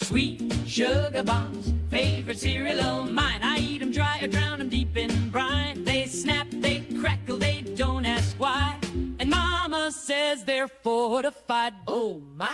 Sweet sugar bombs, favorite cereal of mine. I eat them dry or drown them deep in brine. They snap, they crackle, they don't ask why. And Mama says they're fortified. Oh my!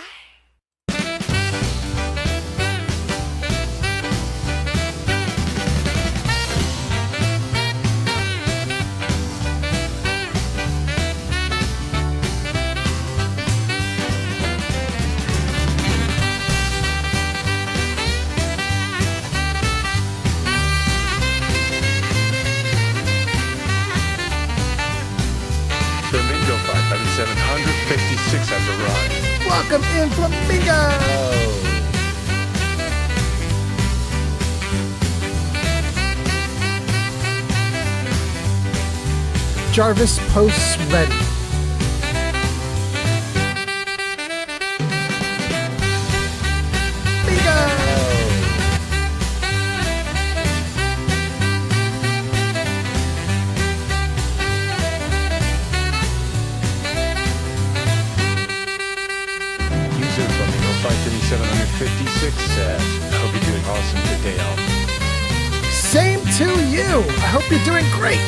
Flamingo 5756 has arrived. Welcome in, Flamingo! Jarvis posts ready. Bingo! User Flamingo 5756 says, I hope you're doing awesome today, Al. Same to you! I hope you're doing great!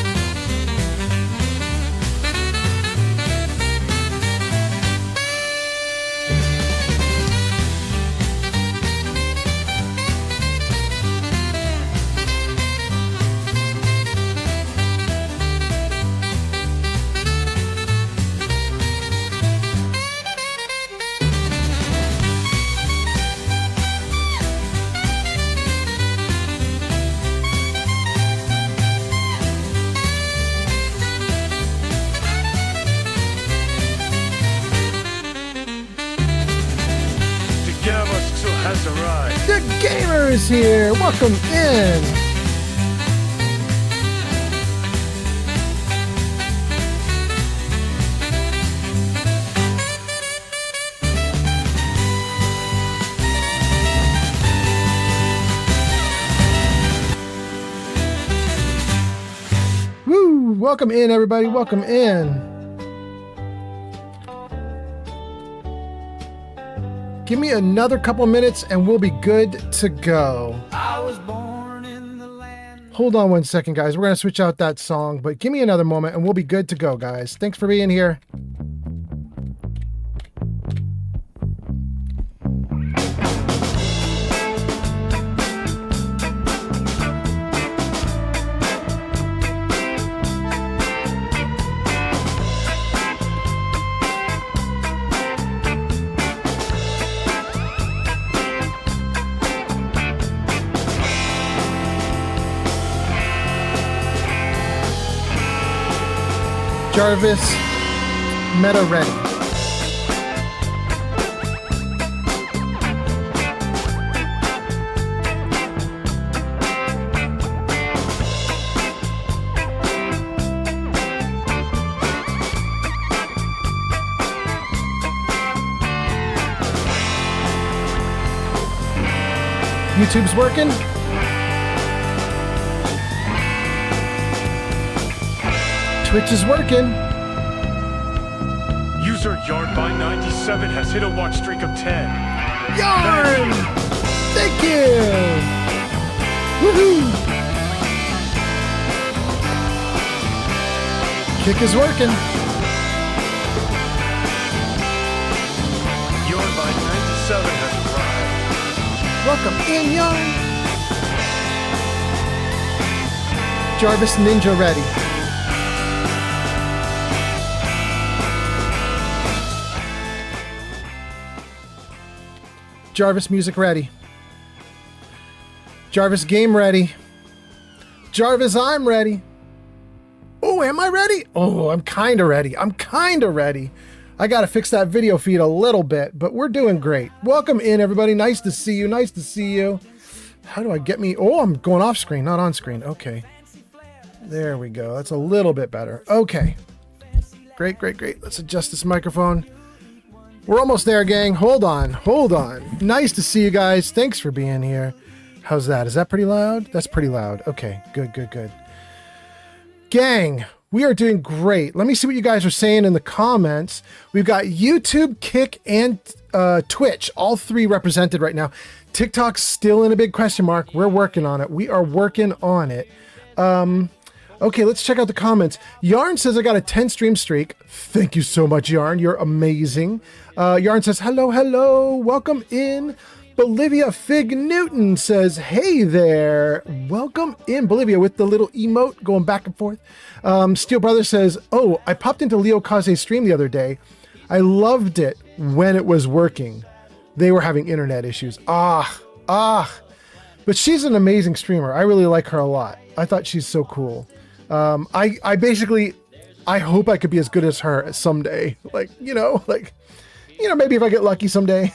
Has arrived. The gamer is here! Welcome in! Woo! Welcome in, everybody. Welcome in. Give me another couple minutes and we'll be good to go. I was born in the land. Hold on one second, guys. We're going to switch out that song, but give me another moment and we'll be good to go, guys. Thanks for being here. Jarvis, meta ready. YouTube's working. Twitch is working. User Yarn by 97 has hit a watch streak of 10. Yarn! Thank you! Woohoo! Kick is working. Yarn by 97 has arrived. Welcome in, Yarn. Jarvis Ninja ready. Jarvis music ready. Jarvis game ready. Jarvis I'm ready. Oh, am I ready? Oh, I'm kind of ready. I'm kind of ready. I got to fix that video feed a little bit, but we're doing great. Welcome in, everybody. Nice to see you. Nice to see you. How do I get me? Oh, I'm going off screen, not on screen. Okay. There we go. That's a little bit better. Okay. Great, great, great. Let's adjust this microphone. We're almost there, gang. Hold on. Hold on. Nice to see you guys. Thanks for being here. How's that? Is that pretty loud? That's pretty loud. Okay. Good, good, good. Gang, we are doing great. Let me see what you guys are saying in the comments. We've got YouTube, Kick, and Twitch, all three represented right now. TikTok's still in a big question mark. We're working on it. We are working on it. Okay, let's check out the comments. Yarn says, I got a 10 stream streak. Thank you so much, Yarn. You're amazing. Yarn says, hello, welcome in. Bolivia Fig Newton says, hey there. Welcome in, Bolivia, with the little emote going back and forth. Steel Brother says, oh, I popped into Leo Kaze's stream the other day. I loved it when it was working. They were having internet issues. But she's an amazing streamer. I really like her a lot. I thought she's so cool. I hope I could be as good as her someday. Maybe if I get lucky someday.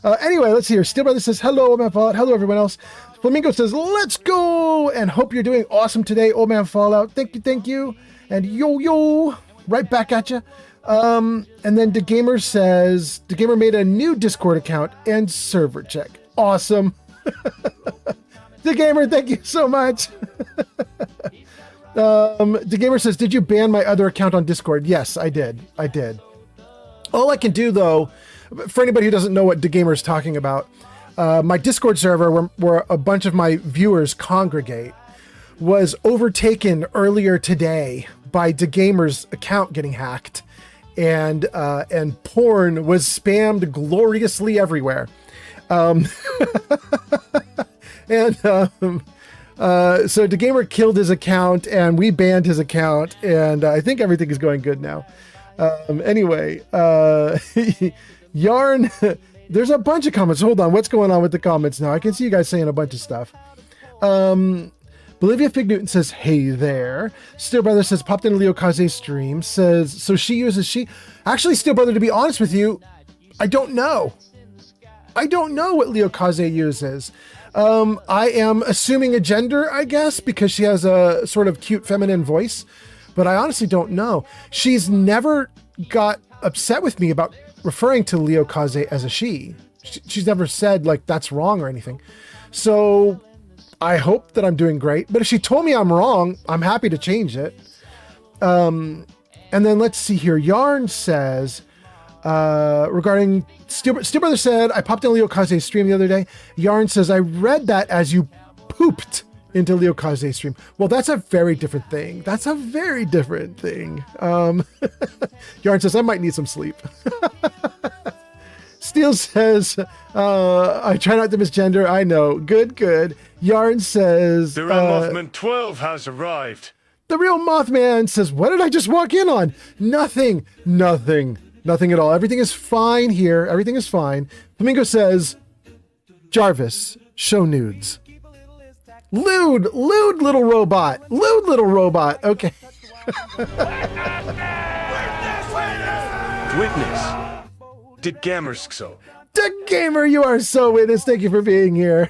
Anyway, let's see here. Steel Brother says, hello, Old Man Fallout. Hello, everyone else. Flamingo says, let's go. And hope you're doing awesome today, Old Man Fallout. Thank you. And yo, right back at you. And then the Gamer says, the Gamer made a new Discord account and server check. Awesome. The Gamer, thank you so much. The Gamer says, did you ban my other account on Discord? Yes, I did. All I can do, though, for anybody who doesn't know what the Gamer is talking about, my Discord server, where a bunch of my viewers congregate, was overtaken earlier today by the Gamer's account getting hacked, and porn was spammed gloriously everywhere. So the Gamer killed his account, and we banned his account, and I think everything is going good now. Anyway, Yarn, there's a bunch of comments. Hold on, what's going on with the comments now? I can see you guys saying a bunch of stuff. Bolivia Fig Newton says, hey there. Steel Brother says, popped in Leo Kaze's stream, says, so she uses she. Actually, Steel Brother, to be honest with you, I don't know. I don't know what Leo Kaze uses. I am assuming a gender, I guess, because she has a sort of cute feminine voice, but I honestly don't know. She's never got upset with me about referring to Leo Kaze as a she. She's never said like that's wrong or anything. So I hope that I'm doing great, but if she told me I'm wrong, I'm happy to change it. And then let's see here. Yarn says, regarding Steel Brother said, I popped in Leo Kaze's stream the other day. Yarn says, I read that as you pooped into Leo Kaze's stream. Well, that's a very different thing. Yarn says, I might need some sleep. Steel says, I try not to misgender. I know. Good. Yarn says, The real Mothman 12 has arrived. The real Mothman says, what did I just walk in on? Nothing at all. Everything is fine here. Everything is fine. Flamingo says, Jarvis, show nudes. Lewd little robot. Okay. Witness. Did Gamersk so? The Gamer, you are so witness. Thank you for being here.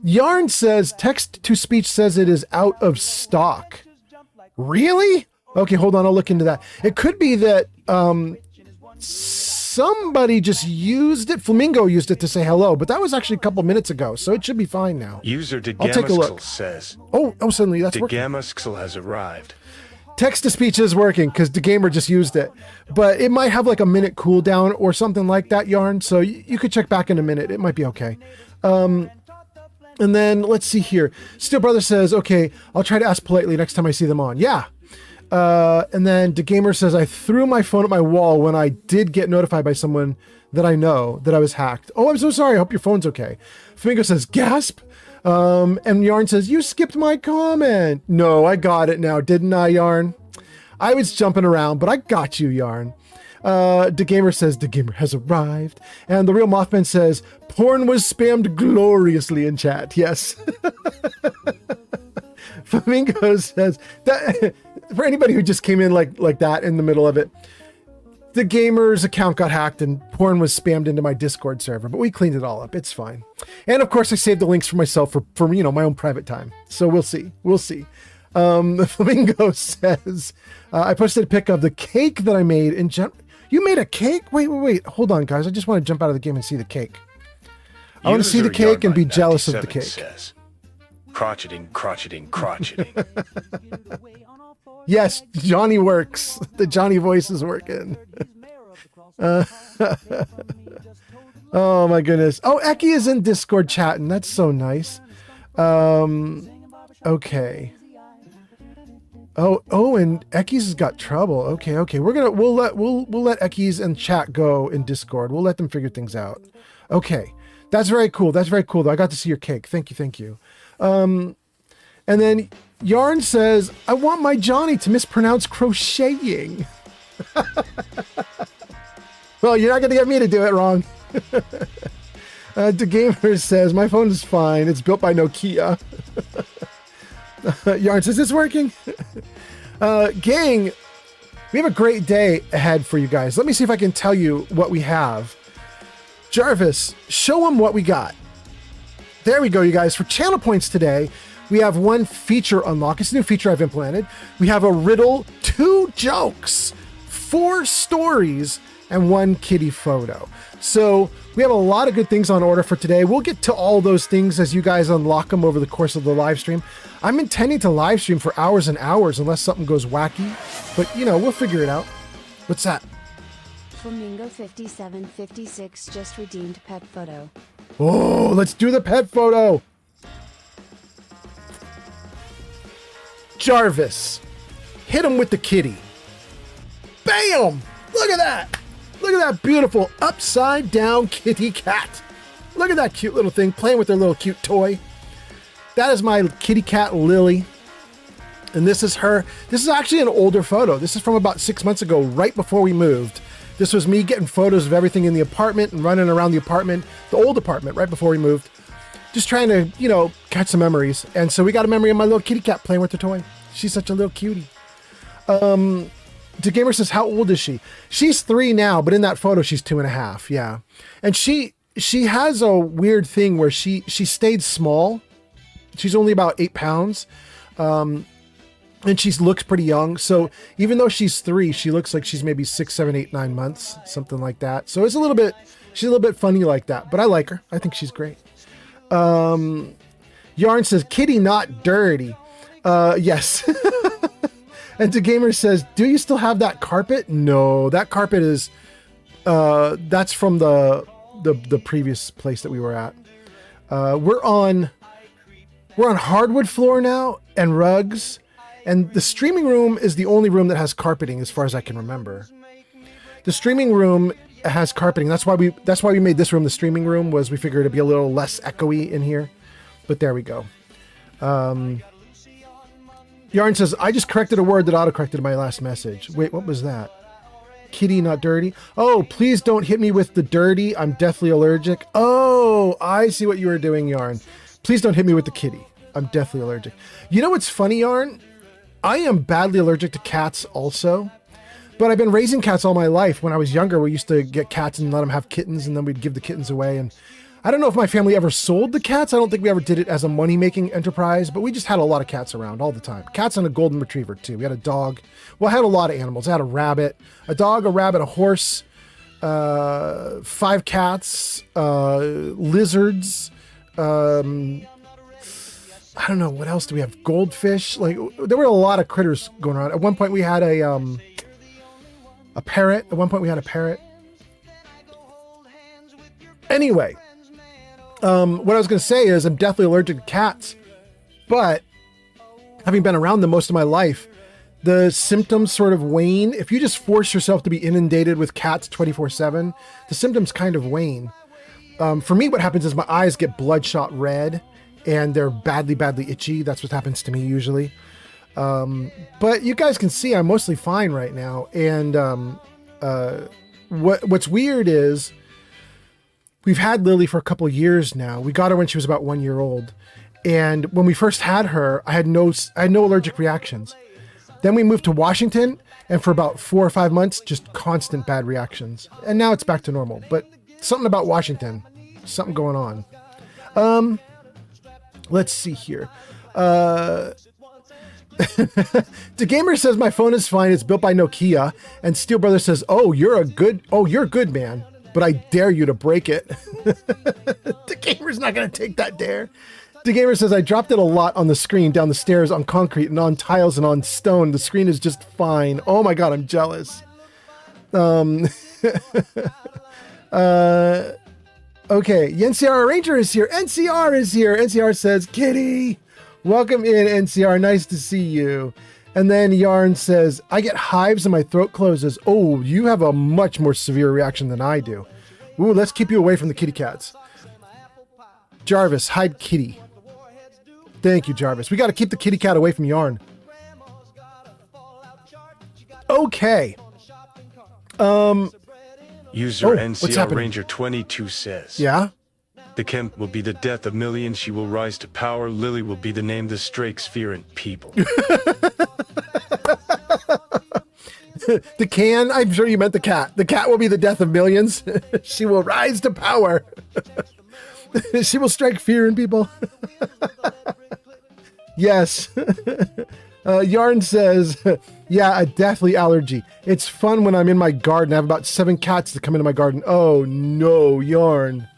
Yarn says, text-to-speech says it is out of stock. Really? Okay, hold on. I'll look into that. It could be that somebody just used it. Flamingo used it to say hello, but that was actually a couple minutes ago, so it should be fine now. User I'll take a look. says. Oh, suddenly that's working. Gamersk has arrived. Text-to-speech is working because the Gamer just used it, but it might have like a minute cooldown or something like that, Yarn. So you could check back in a minute. It might be okay. And then let's see here. Steel Brother says, okay, I'll try to ask politely next time I see them on. Yeah. And then the Gamer says, I threw my phone at my wall when I did get notified by someone that I know that I was hacked. Oh, I'm so sorry. I hope your phone's okay. Flamingo says, gasp. And Yarn says, you skipped my comment. No, I got it now. Didn't I, Yarn? I was jumping around, but I got you, Yarn. The Gamer says, the Gamer has arrived. And the real Mothman says, porn was spammed gloriously in chat. Yes. Flamingo says that for anybody who just came in like that in the middle of it, the Gamer's account got hacked and porn was spammed into my Discord server, but we cleaned it all up. It's fine. And of course I saved the links for myself for my own private time. So we'll see. The Flamingo says, I posted a pic of the cake that I made in You made a cake? Wait. Hold on, guys. I just want to jump out of the game and see the cake. I want to see the cake and be jealous of the cake. Says, crotcheting. Yes, Johnny works. The Johnny voice is working. Oh my goodness. Oh, Eki is in Discord chatting. That's so nice. Okay. Oh, and Eki's has got trouble. Okay. We'll let Eki's and chat go in Discord. We'll let them figure things out. Okay. That's very cool. Though. I got to see your cake. Thank you. And then Yarn says, I want my Johnny to mispronounce crocheting. Well, you're not going to get me to do it wrong. The Gamer says, my phone is fine. It's built by Nokia. Yarn says, it's working. Gang, we have a great day ahead for you guys. Let me see if I can tell you what we have. Jarvis, show them what we got. There we go, you guys. For channel points today, we have one feature unlock. It's a new feature I've implemented. We have a riddle, 2 jokes, 4 stories, and 1 kitty photo. So we have a lot of good things on order for today. We'll get to all those things as you guys unlock them over the course of the live stream. I'm intending to live stream for hours and hours unless something goes wacky, but we'll figure it out. What's that? Flamingo 5756 just redeemed pet photo. Oh, let's do the pet photo. Jarvis, hit him with the kitty. Bam! Look at that. Look at that beautiful upside down kitty cat. Look at that cute little thing playing with their little cute toy. That is my kitty cat, Lily. And this is her. This is actually an older photo. This is from about 6 months ago, right before we moved. This was me getting photos of everything in the apartment and running around the apartment, the old apartment, right before we moved. Just trying to, catch some memories. And so we got a memory of my little kitty cat playing with the toy. She's such a little cutie. The Gamer says, how old is she? She's 3 now, but in that photo, she's 2.5. Yeah. And she has a weird thing where she stayed small. She's only about 8 pounds. And she looks pretty young. So even though she's 3, she looks like she's maybe 6, 7, 8, 9 months, something like that. So she's a little bit funny like that, but I like her. I think she's great. Yarn says, kitty not dirty. Yes. And the Gamer says, do you still have that carpet? No, that carpet is, that's from the previous place that we were at. We're on hardwood floor now and rugs. And the streaming room is the only room that has carpeting as far as I can remember. The streaming room has carpeting. That's why we made this room the streaming room, was we figured it'd be a little less echoey in here. But there we go. Yarn says, I just corrected a word that autocorrected my last message. Wait, what was that? Kitty, not dirty. Oh, please don't hit me with the dirty. I'm deathly allergic. Oh, I see what you were doing, Yarn. Please don't hit me with the kitty. I'm deathly allergic. You know what's funny, Yarn? I am badly allergic to cats also, but I've been raising cats all my life. When I was younger, we used to get cats and let them have kittens, and then we'd give the kittens away. And I don't know if my family ever sold the cats. I don't think we ever did it as a money-making enterprise, but we just had a lot of cats around all the time. Cats and a golden retriever, too. We had a dog. Well, I had a lot of animals. I had a rabbit, a dog, a rabbit, a horse, 5 cats, lizards, I don't know, what else do we have? Goldfish? Like, there were a lot of critters going around. At one point we had a parrot. Anyway, what I was going to say is I'm deathly allergic to cats, but having been around them most of my life, the symptoms sort of wane. If you just force yourself to be inundated with cats 24/7, the symptoms kind of wane. For me, what happens is my eyes get bloodshot red, and they're badly, badly itchy. That's what happens to me usually. But you guys can see I'm mostly fine right now. And what's weird is we've had Lily for a couple of years now. We got her when she was about 1 year old. And when we first had her, I had no allergic reactions. Then we moved to Washington, and for about 4 or 5 months, just constant bad reactions. And now it's back to normal. But something about Washington, something going on. Let's see here. The Gamer says my phone is fine. It's built by Nokia. And Steel Brother says, you're a good man, but I dare you to break it. The Gamer's not going to take that dare. The Gamer says I dropped it a lot on the screen, down the stairs, on concrete, and on tiles, and on stone. The screen is just fine. Oh my God, I'm jealous. Okay, NCR Ranger is here. NCR is here. NCR says, Kitty, welcome in, NCR. Nice to see you. And then Yarn says, I get hives and my throat closes. Oh, you have a much more severe reaction than I do. Ooh, let's keep you away from the kitty cats. Jarvis, hide kitty. Thank you, Jarvis. We got to keep the kitty cat away from Yarn. Okay. User NCR Ranger 22 says, Yeah? the Kemp will be the death of millions. She will rise to power. Lily will be the name the Strakes fear in people. The can? I'm sure you meant the cat. The cat will be the death of millions. She will rise to power. She will strike fear in people. Yes. Yarn says, yeah, a deathly allergy. It's fun when I'm in my garden. I have about 7 cats that come into my garden. Oh no, Yarn.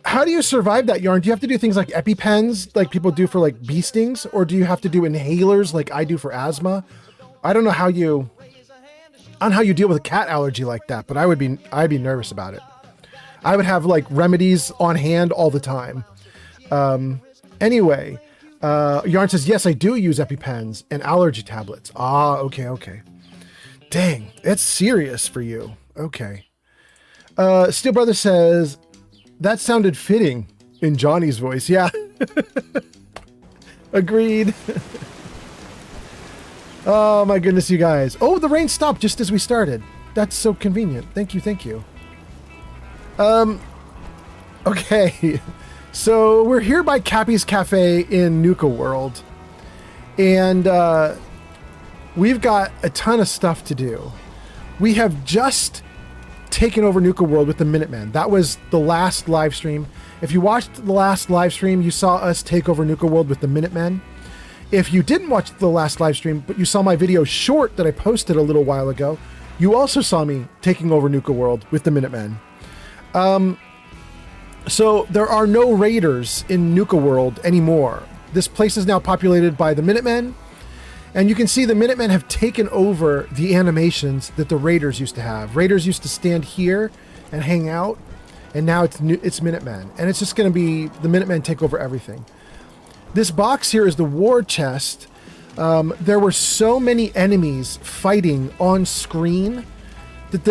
How do you survive that, Yarn? Do you have to do things like EpiPens, like people do for like bee stings? Or do you have to do inhalers like I do for asthma? I don't know how you deal with a cat allergy like that, but I'd be nervous about it. I would have like remedies on hand all the time. Anyway, Yarn says, yes, I do use EpiPens and allergy tablets. Ah, okay. Dang, it's serious for you. Okay. Steel Brother says, that sounded fitting in Johnny's voice. Yeah. Agreed. Oh my goodness, you guys. Oh, the rain stopped just as we started. That's so convenient. Thank you. Okay. So we're here by Cappy's Cafe in Nuka World. And we've got a ton of stuff to do. We have just taken over Nuka World with the Minutemen. That was the last live stream. If you watched the last live stream, you saw us take over Nuka World with the Minutemen. If you didn't watch the last live stream, but you saw my video short that I posted a little while ago, you also saw me taking over Nuka World with the Minutemen. So there are no raiders in Nuka World anymore. This place is now populated by the Minutemen, and you can see the Minutemen have taken over the animations that the raiders used to have. Raiders used to stand here and hang out, and now it's Minutemen, and it's just going to be the Minutemen take over everything. This box here is the war chest. There were so many enemies fighting on screen that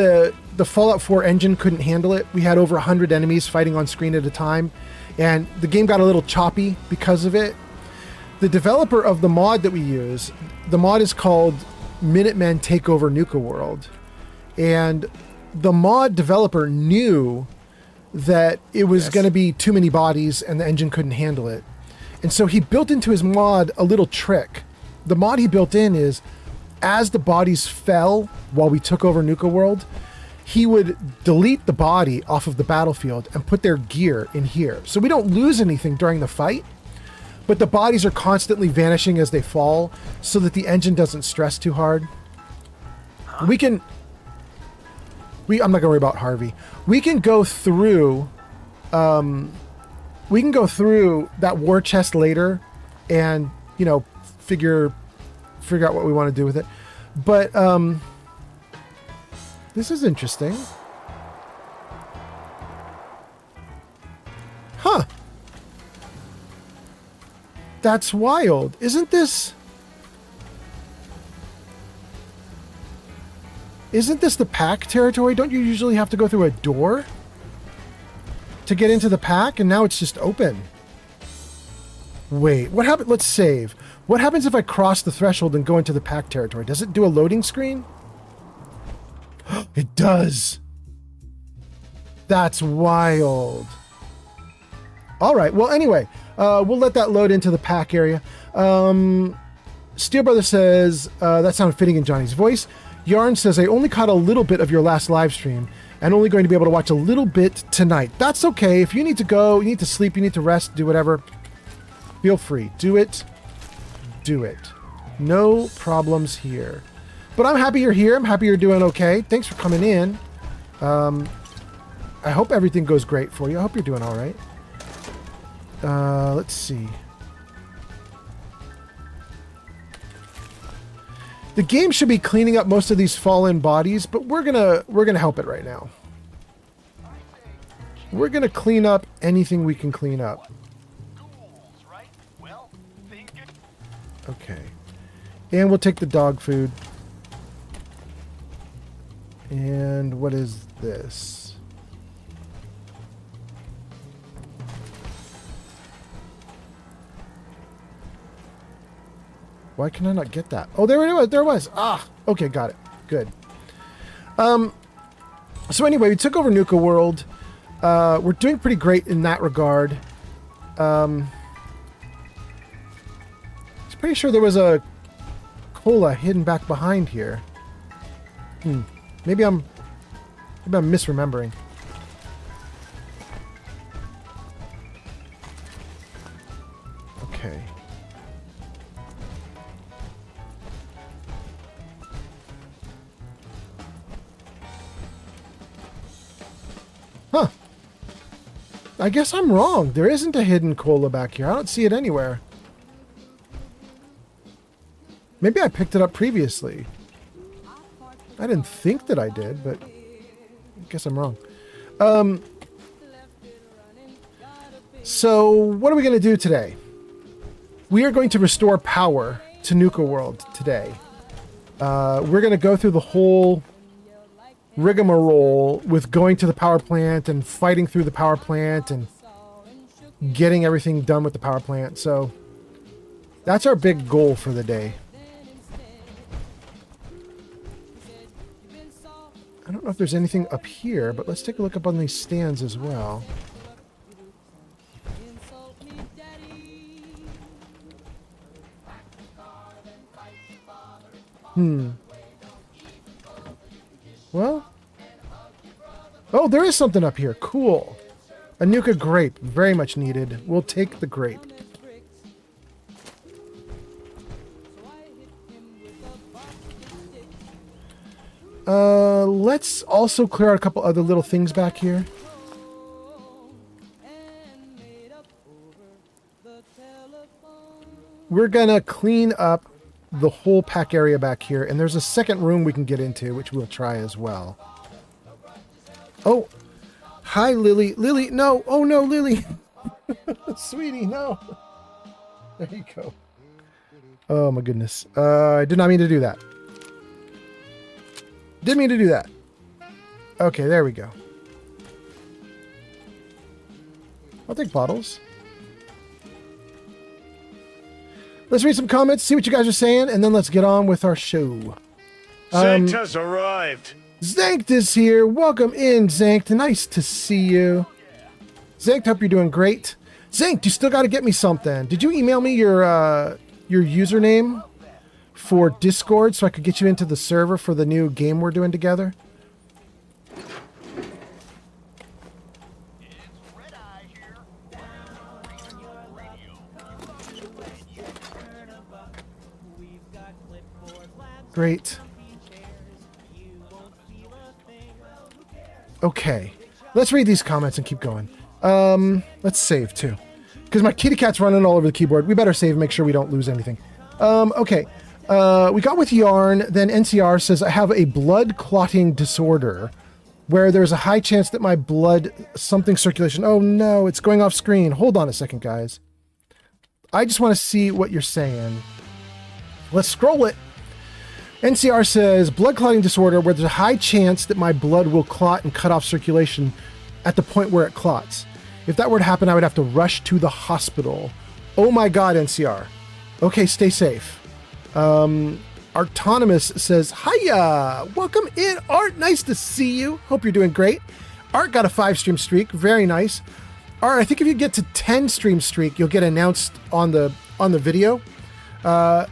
the Fallout 4 engine couldn't handle it. We had over 100 enemies fighting on screen at a time, and the game got a little choppy because of it. The developer of the mod that we use, the mod is called Minutemen Take Over Nuka World, and the mod developer knew that it was going to be too many bodies and the engine couldn't handle it. And so he built into his mod a little trick. The mod he built in is, as the bodies fell while we took over Nuka World, he would delete the body off of the battlefield and put their gear in here. So we don't lose anything during the fight, but the bodies are constantly vanishing as they fall so that the engine doesn't stress too hard. I'm not gonna worry about Harvey. We can go through, that war chest later and, figure out what we want to do with it. But, this is interesting. Huh. That's wild. Isn't this the pack territory? Don't you usually have to go through a door to get into the pack? And now it's just open. Wait, what happened? Let's save. What happens if I cross the threshold and go into the pack territory? Does it do a loading screen? It does. That's wild. All right. Well, anyway, we'll let that load into the pack area. Steel Brother says, that sounded fitting in Johnny's voice. Yarn says, I only caught a little bit of your last live stream and only going to be able to watch a little bit tonight. That's okay. If you need to go, you need to sleep, you need to rest, do whatever, feel free. Do it. No problems here. But I'm happy you're here. I'm happy you're doing okay. Thanks for coming in. I hope everything goes great for you. I hope you're doing all right. Let's see. The game should be cleaning up most of these fallen bodies, but we're gonna help it right now. We're gonna clean up anything we can clean up. Okay. And we'll take the dog food. And what is this? Why can I not get that? Oh, there it was. There it was. Ah, okay, got it. Good. So anyway, we took over Nuka World. We're doing pretty great in that regard. I'm pretty sure there was a cola hidden back behind here. Maybe I'm misremembering. Okay. Huh. I guess I'm wrong. There isn't a hidden cola back here. I don't see it anywhere. Maybe I picked it up previously. I didn't think that I did, but I guess I'm wrong. So what are we going to do today? We are going to restore power to Nuka World today. We're going to go through the whole rigmarole with going to the power plant and fighting through the power plant and getting everything done with the power plant. So that's our big goal for the day. I don't know if there's anything up here, but let's take a look up on these stands as well. Well. Oh, there is something up here. Cool. A Nuka grape. Very much needed. We'll take the grape. Let's also clear out a couple other little things back here. We're gonna clean up the whole pack area back here, and there's a second room we can get into, which we'll try as well. Oh, hi, Lily. Lily, no. Oh, no, Lily. Sweetie, no. There you go. Oh, my goodness. I did not mean to do that. Didn't mean to do that. Okay, there we go. I'll take bottles. Let's read some comments, see what you guys are saying, and then let's get on with our show. Zankt has arrived. Zankt is here. Welcome in, Zankt. Nice to see you. Zankt, hope you're doing great. Zankt, you still got to get me something. Did you email me your username for Discord so I could get you into the server for the new game we're doing together? Great. Okay. Let's read these comments and keep going. Let's save too. Because my kitty cat's running all over the keyboard. We better save and make sure we don't lose anything. Okay. We got with Yarn, then NCR says, I have a blood clotting disorder where there's a high chance that my blood something circulation. Oh no, it's going off screen. Hold on a second, guys. I just want to see what you're saying. Let's scroll it. NCR says, blood clotting disorder where there's a high chance that my blood will clot and cut off circulation at the point where it clots. If that were to happen, I would have to rush to the hospital. Oh my God, NCR. Okay, stay safe. Artonomous says, hiya! Welcome in, Art. Nice to see you. Hope you're doing great. Art got a 5-stream streak. Very nice. Art, I think if you get to 10 stream streak, you'll get announced on the video.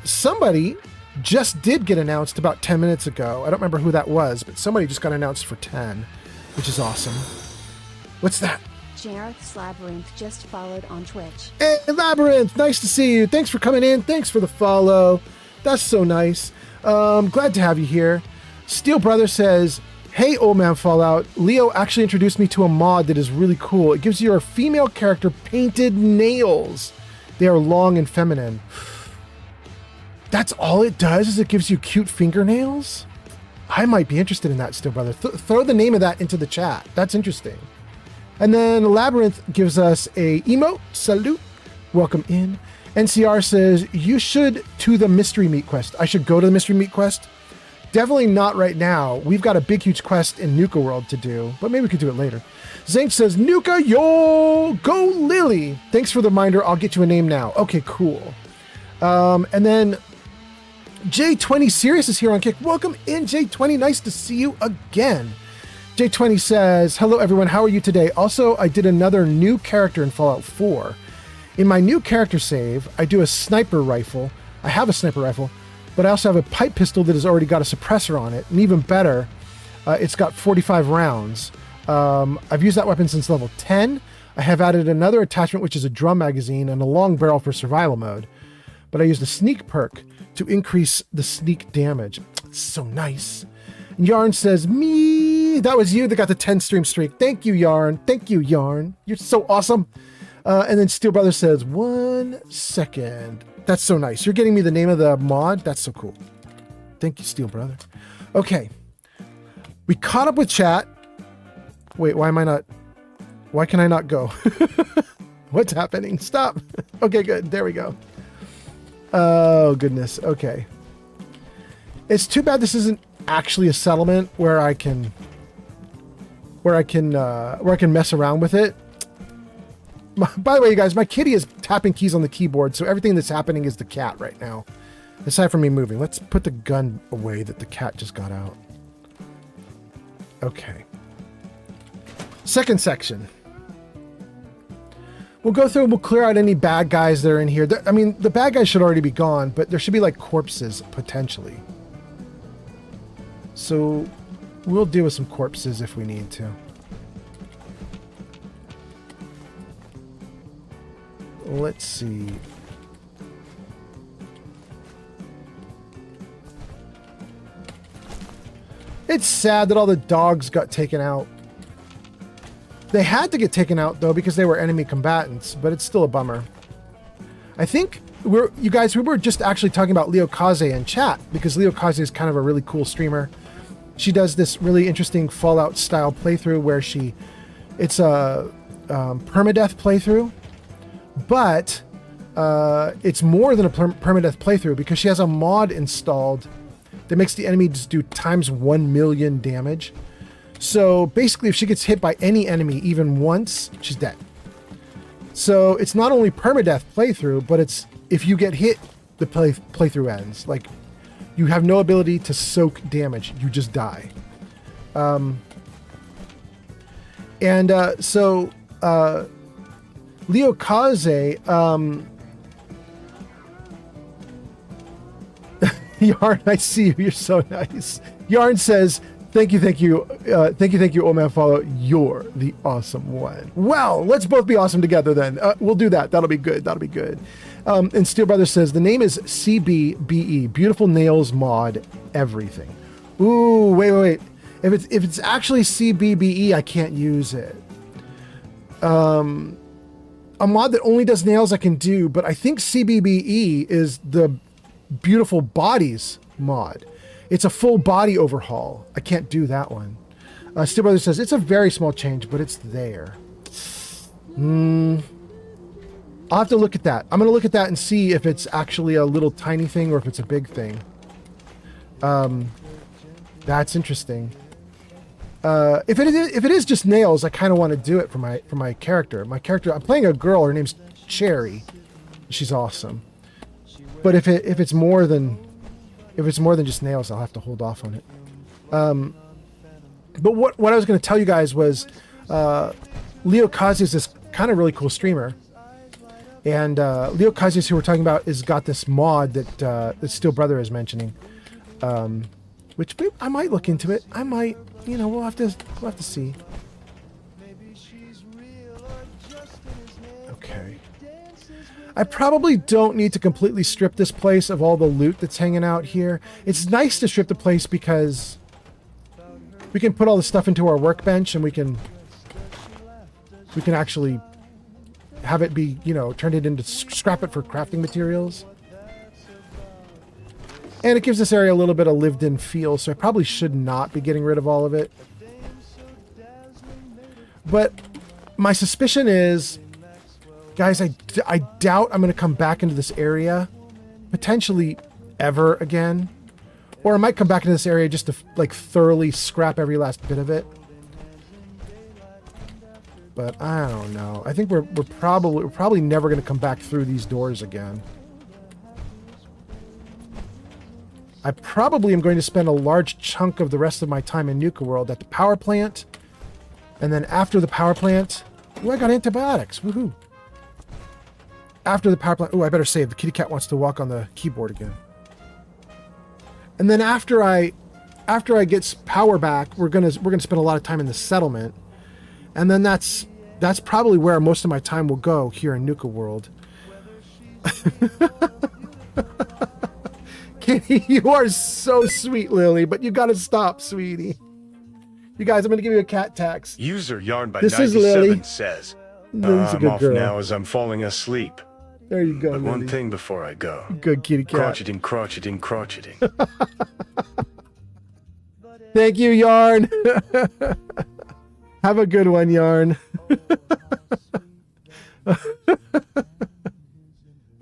Somebody just did get announced about 10 minutes ago. I don't remember who that was, but somebody just got announced for 10, which is awesome. What's that? Jareth's Labyrinth just followed on Twitch. Hey, Labyrinth, nice to see you. Thanks for coming in. Thanks for the follow. That's so nice. Glad to have you here. Steel Brother says, hey, Old Man Fallout. Leo actually introduced me to a mod that is really cool. It gives your female character painted nails. They are long and feminine. That's all it does, is it gives you cute fingernails? I might be interested in that still, brother. Throw the name of that into the chat. That's interesting. And then Labyrinth gives us a emote. Salute. Welcome in. NCR says, you should to the mystery meat quest. I should go to the mystery meat quest? Definitely not right now. We've got a big, huge quest in Nuka World to do, but maybe we could do it later. Zank says, Nuka, yo, go Lily. Thanks for the reminder. I'll get you a name now. Okay, cool. And then J20 Sirius is here on Kick. Welcome in, J20. Nice to see you again. J20 says, hello, everyone. How are you today? Also, I did another new character in Fallout 4. In my new character save, I do a sniper rifle. I have a sniper rifle, but I also have a pipe pistol that has already got a suppressor on it. And even better, it's got 45 rounds. I've used that weapon since level 10. I have added another attachment, which is a drum magazine and a long barrel for survival mode. But I used a sneak perk to increase the sneak damage. It's so nice. And Yarn says, me, that was you that got the 10 stream streak. Thank you, Yarn. Thank you, Yarn. You're so awesome. And then Steel Brother says, 1 second. That's so nice. You're getting me the name of the mod. That's so cool. Thank you, Steel Brother. Okay. We caught up with chat. Wait, why can I not go? What's happening? Stop. Okay, good. There we go. Oh, goodness. Okay. It's too bad this isn't actually a settlement where I can mess around with it. By the way, you guys, my kitty is tapping keys on the keyboard, so everything that's happening is the cat right now, aside from me moving. Let's put the gun away that the cat just got out. Okay. Second section. We'll go through and we'll clear out any bad guys that are in here. I mean, the bad guys should already be gone, but there should be like corpses, potentially. So we'll deal with some corpses if we need to. Let's see. It's sad that all the dogs got taken out. They had to get taken out though because they were enemy combatants, but it's still a bummer. I think we were just actually talking about Leo Kaze in chat because Leo Kaze is kind of a really cool streamer. She does this really interesting Fallout style playthrough where it's a permadeath playthrough. But it's more than a permadeath playthrough because she has a mod installed that makes the enemies do times 1 million damage. So basically, if she gets hit by any enemy even once, she's dead. So it's not only permadeath playthrough, but it's if you get hit, the playthrough ends. Like you have no ability to soak damage; you just die. Leo Kaze, Yarn, I see you. You're so nice. Yarn says, thank you, old man follow. You're the awesome one. Well, let's both be awesome together then. We'll do that. That'll be good. That'll be good. And Steel Brother says, the name is CBBE, Beautiful Nails Mod Everything. Ooh, wait. If it's actually CBBE, I can't use it. A mod that only does nails I can do, but I think CBBE is the Beautiful Bodies mod. It's a full body overhaul. I can't do that one. Steel Brother says, it's a very small change, but it's there. I'll have to look at that. I'm going to look at that and see if it's actually a little tiny thing or if it's a big thing. That's interesting. If it is just nails, I kind of want to do it for my character. My character, I'm playing a girl. Her name's Cherry. She's awesome. But if it's more than just nails, I'll have to hold off on it. But what I was going to tell you guys was Leo Kazi is this kind of really cool streamer, and Leo Kazi, who we're talking about, is got this mod that Steel Brother is mentioning, which I might look into it. I might. We'll have to see. Okay. I probably don't need to completely strip this place of all the loot that's hanging out here. It's nice to strip the place because we can put all the stuff into our workbench and we can actually have it be, turned it into scrap it for crafting materials. And it gives this area a little bit of lived-in feel, so I probably should not be getting rid of all of it. But my suspicion is, guys, I doubt I'm going to come back into this area, potentially ever again. Or I might come back into this area just to like thoroughly scrap every last bit of it. But I don't know. I think we're probably never going to come back through these doors again. I probably am going to spend a large chunk of the rest of my time in Nuka World at the power plant. And then after the power plant... Ooh, I got antibiotics. Woohoo. After the power plant... Ooh, I better save. The kitty cat wants to walk on the keyboard again. And then after I get power back, we're gonna spend a lot of time in the settlement. And then that's probably where most of my time will go here in Nuka World. Kitty, you are so sweet, Lily, but you gotta stop, sweetie. You guys, I'm gonna give you a cat tax. User Yarn by This is 97 Lily. says, Lily's a I'm good off girl. now as I'm falling asleep. There you go, But Lily. one thing before I go. Good kitty cat. Crotcheting, crotcheting, crotcheting. Thank you, Yarn. Have a good one, Yarn.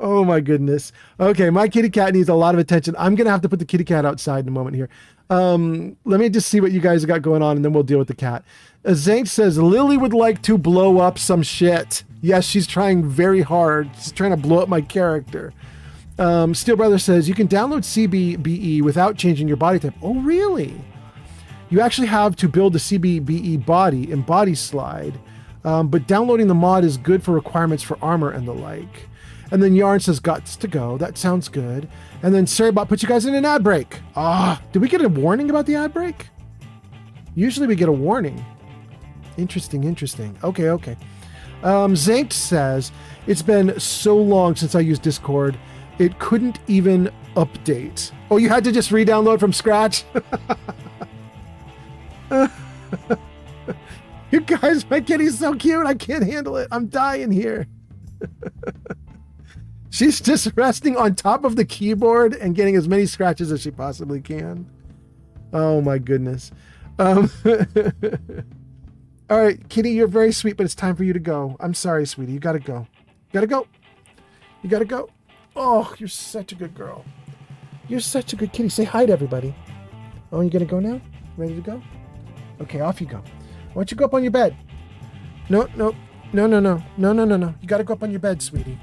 Oh my goodness. Okay, my kitty cat needs a lot of attention. I'm gonna have to put the kitty cat outside in a moment here. Let me just see what you guys got going on, and then we'll deal with the cat. Zank says Lily would like to blow up some shit. Yes, she's trying very hard. She's trying to blow up my character. Steel Brother says you can download CBBE without changing your body type. Oh, really? You actually have to build the CBBE body in Body Slide, but downloading the mod is good for requirements for armor and the like. And then Yarn says guts to go. That sounds good. And then Sarabot puts you guys in an ad break. Did we get a warning about the ad break? Usually we get a warning. Interesting. Okay. Zank says, it's been so long since I used Discord, it couldn't even update. Oh, you had to just re-download from scratch? You guys, my kitty's so cute. I can't handle it. I'm dying here. She's just resting on top of the keyboard and getting as many scratches as she possibly can. Oh my goodness. All right, Kitty, you're very sweet, but it's time for you to go. I'm sorry, sweetie. You gotta go. You gotta go. Oh, you're such a good girl. You're such a good kitty. Say hi to everybody. Oh, you gonna go now? Ready to go? Okay, off you go. Why don't you go up on your bed? No. You gotta go up on your bed, sweetie.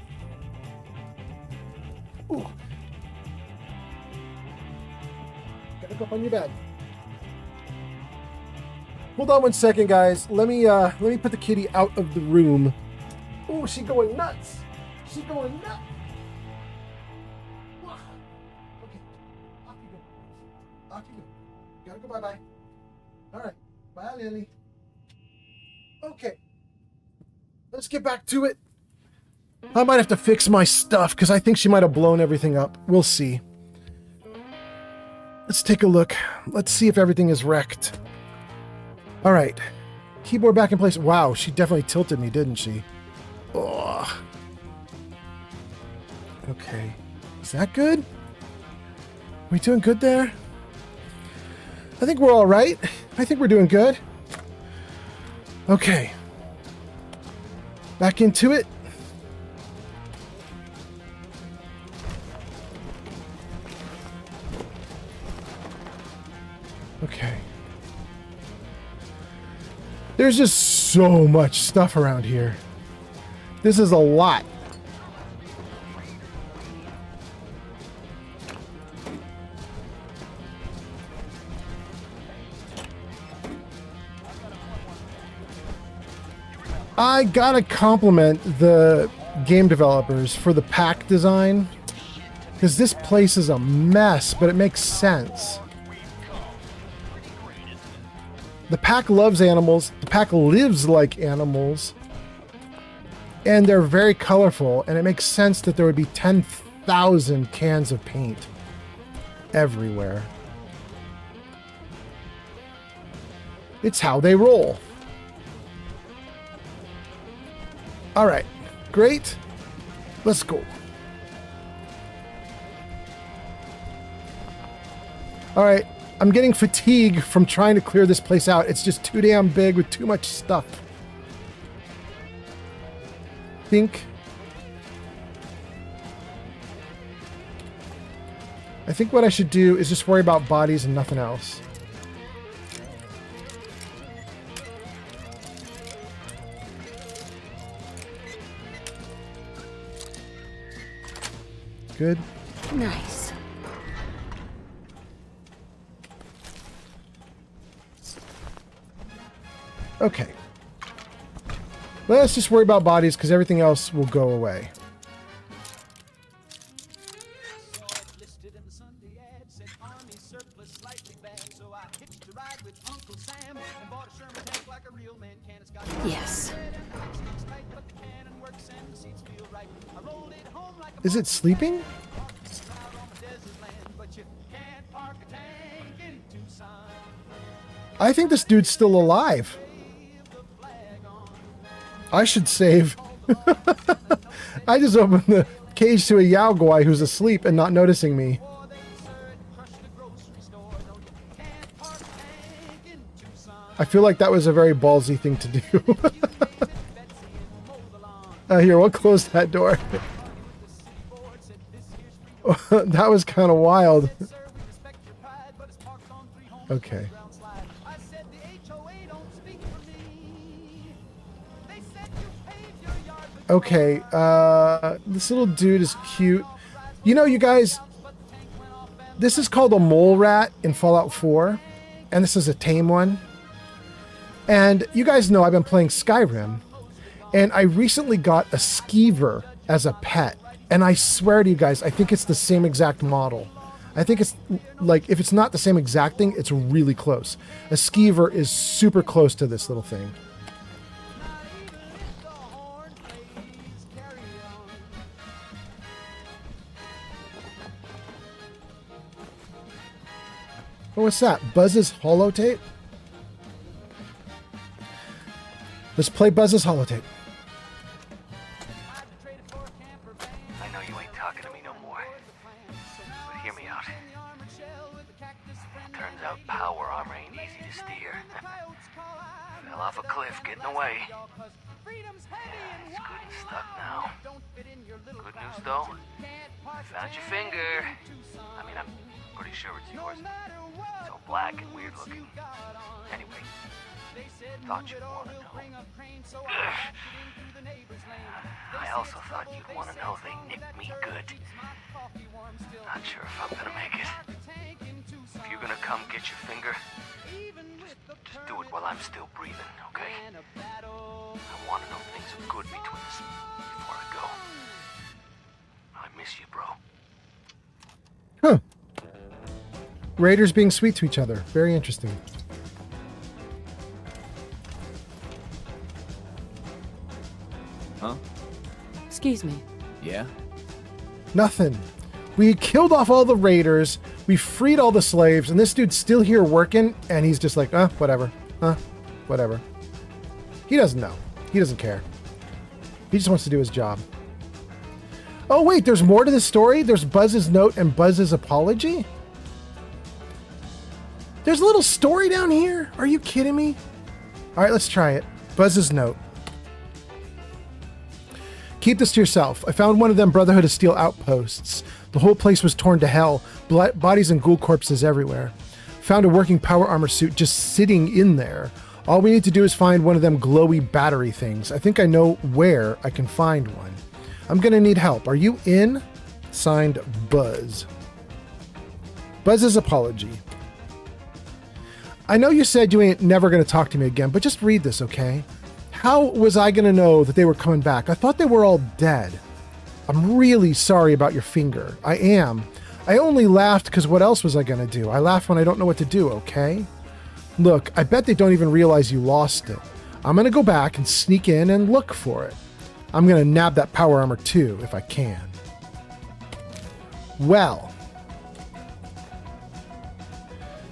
Ooh. Gotta go up on your bed. Hold on one second, guys. Let me put the kitty out of the room. Oh, she's going nuts. Okay. Off you go. Gotta go bye-bye. All right. Bye, Lily. Okay. Let's get back to it. I might have to fix my stuff because I think she might have blown everything up. We'll see. Let's take a look. Let's see if everything is wrecked. All right. Keyboard back in place. Wow, she definitely tilted me, didn't she? Oh. Okay. Is that good? Are we doing good there? I think we're all right. I think we're doing good. Okay. Back into it. Okay. There's just so much stuff around here. This is a lot. I gotta compliment the game developers for the pack design, because this place is a mess, but it makes sense. The pack loves animals. The pack lives like animals. And they're very colorful. And it makes sense that there would be 10,000 cans of paint everywhere. It's how they roll. All right. Great. Let's go. All right, I'm getting fatigue from trying to clear this place out. It's just too damn big with too much stuff. I think what I should do is just worry about bodies and nothing else. Good. Nice. Okay. Let's just worry about bodies because everything else will go away. Yes. Is it sleeping? I think this dude's still alive. I should save. I just opened the cage to a Yao Guai who's asleep and not noticing me. I feel like that was a very ballsy thing to do. Here, we'll close that door. That was kind of wild. Okay. Okay, this little dude is cute. You know, you guys, this is called a mole rat in Fallout 4, and this is a tame one. And you guys know I've been playing Skyrim, and I recently got a skeever as a pet. And I swear to you guys, I think it's the same exact model. I think it's like, if it's not the same exact thing, it's really close. A skeever is super close to this little thing. Oh, what's that? Buzz's holotape? Let's play Buzz's holotape. I know you ain't talking to me no more, but hear me out. Turns out power armor ain't easy to steer. Fell off a cliff getting away. It's good and stuck now. Good news though, I found your finger. I mean, I'm pretty sure it's yours. It's all black and weird looking. Anyway, thought you'd want to know. I also thought you'd want to know they nicked me good. Not sure if I'm gonna make it. If you're gonna come get your finger, just do it while I'm still breathing, okay? I want to know things are good between us before I go. I miss you, bro. Huh. Raiders being sweet to each other. Very interesting. Huh? Excuse me. Yeah? Nothing. We killed off all the raiders, we freed all the slaves, and this dude's still here working, and he's just like, whatever. Whatever. He doesn't know. He doesn't care. He just wants to do his job. Oh wait, there's more to this story? There's Buzz's note and Buzz's apology? There's a little story down here? Are you kidding me? Alright, let's try it. Buzz's note. Keep this to yourself. I found one of them Brotherhood of Steel outposts. The whole place was torn to hell. Bodies and ghoul corpses everywhere. Found a working power armor suit just sitting in there. All we need to do is find one of them glowy battery things. I think I know where I can find one. I'm gonna need help. Are you in? Signed, Buzz. Buzz's apology. I know you said you ain't never gonna talk to me again, but just read this, okay? How was I gonna know that they were coming back? I thought they were all dead. I'm really sorry about your finger. I am. I only laughed because what else was I gonna do? I laugh when I don't know what to do, okay? Look, I bet they don't even realize you lost it. I'm gonna go back and sneak in and look for it. I'm gonna nab that power armor too, if I can. Well.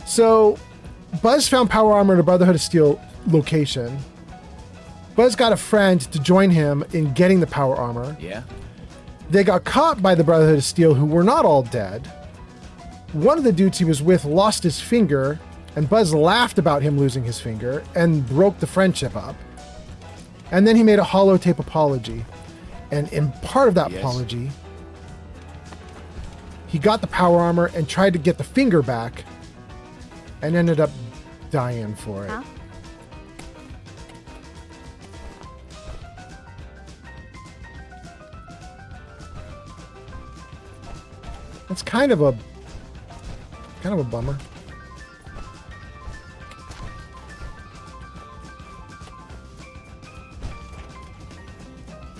So, Buzz found power armor in a Brotherhood of Steel location. Buzz got a friend to join him in getting the power armor. Yeah? They got caught by the Brotherhood of Steel, who were not all dead. one of the dudes he was with lost his finger, and Buzz laughed about him losing his finger and broke the friendship up. And then he made a holotape apology. And in part of that apology, he got the power armor and tried to get the finger back and ended up dying for it. Huh? It's kind of a bummer.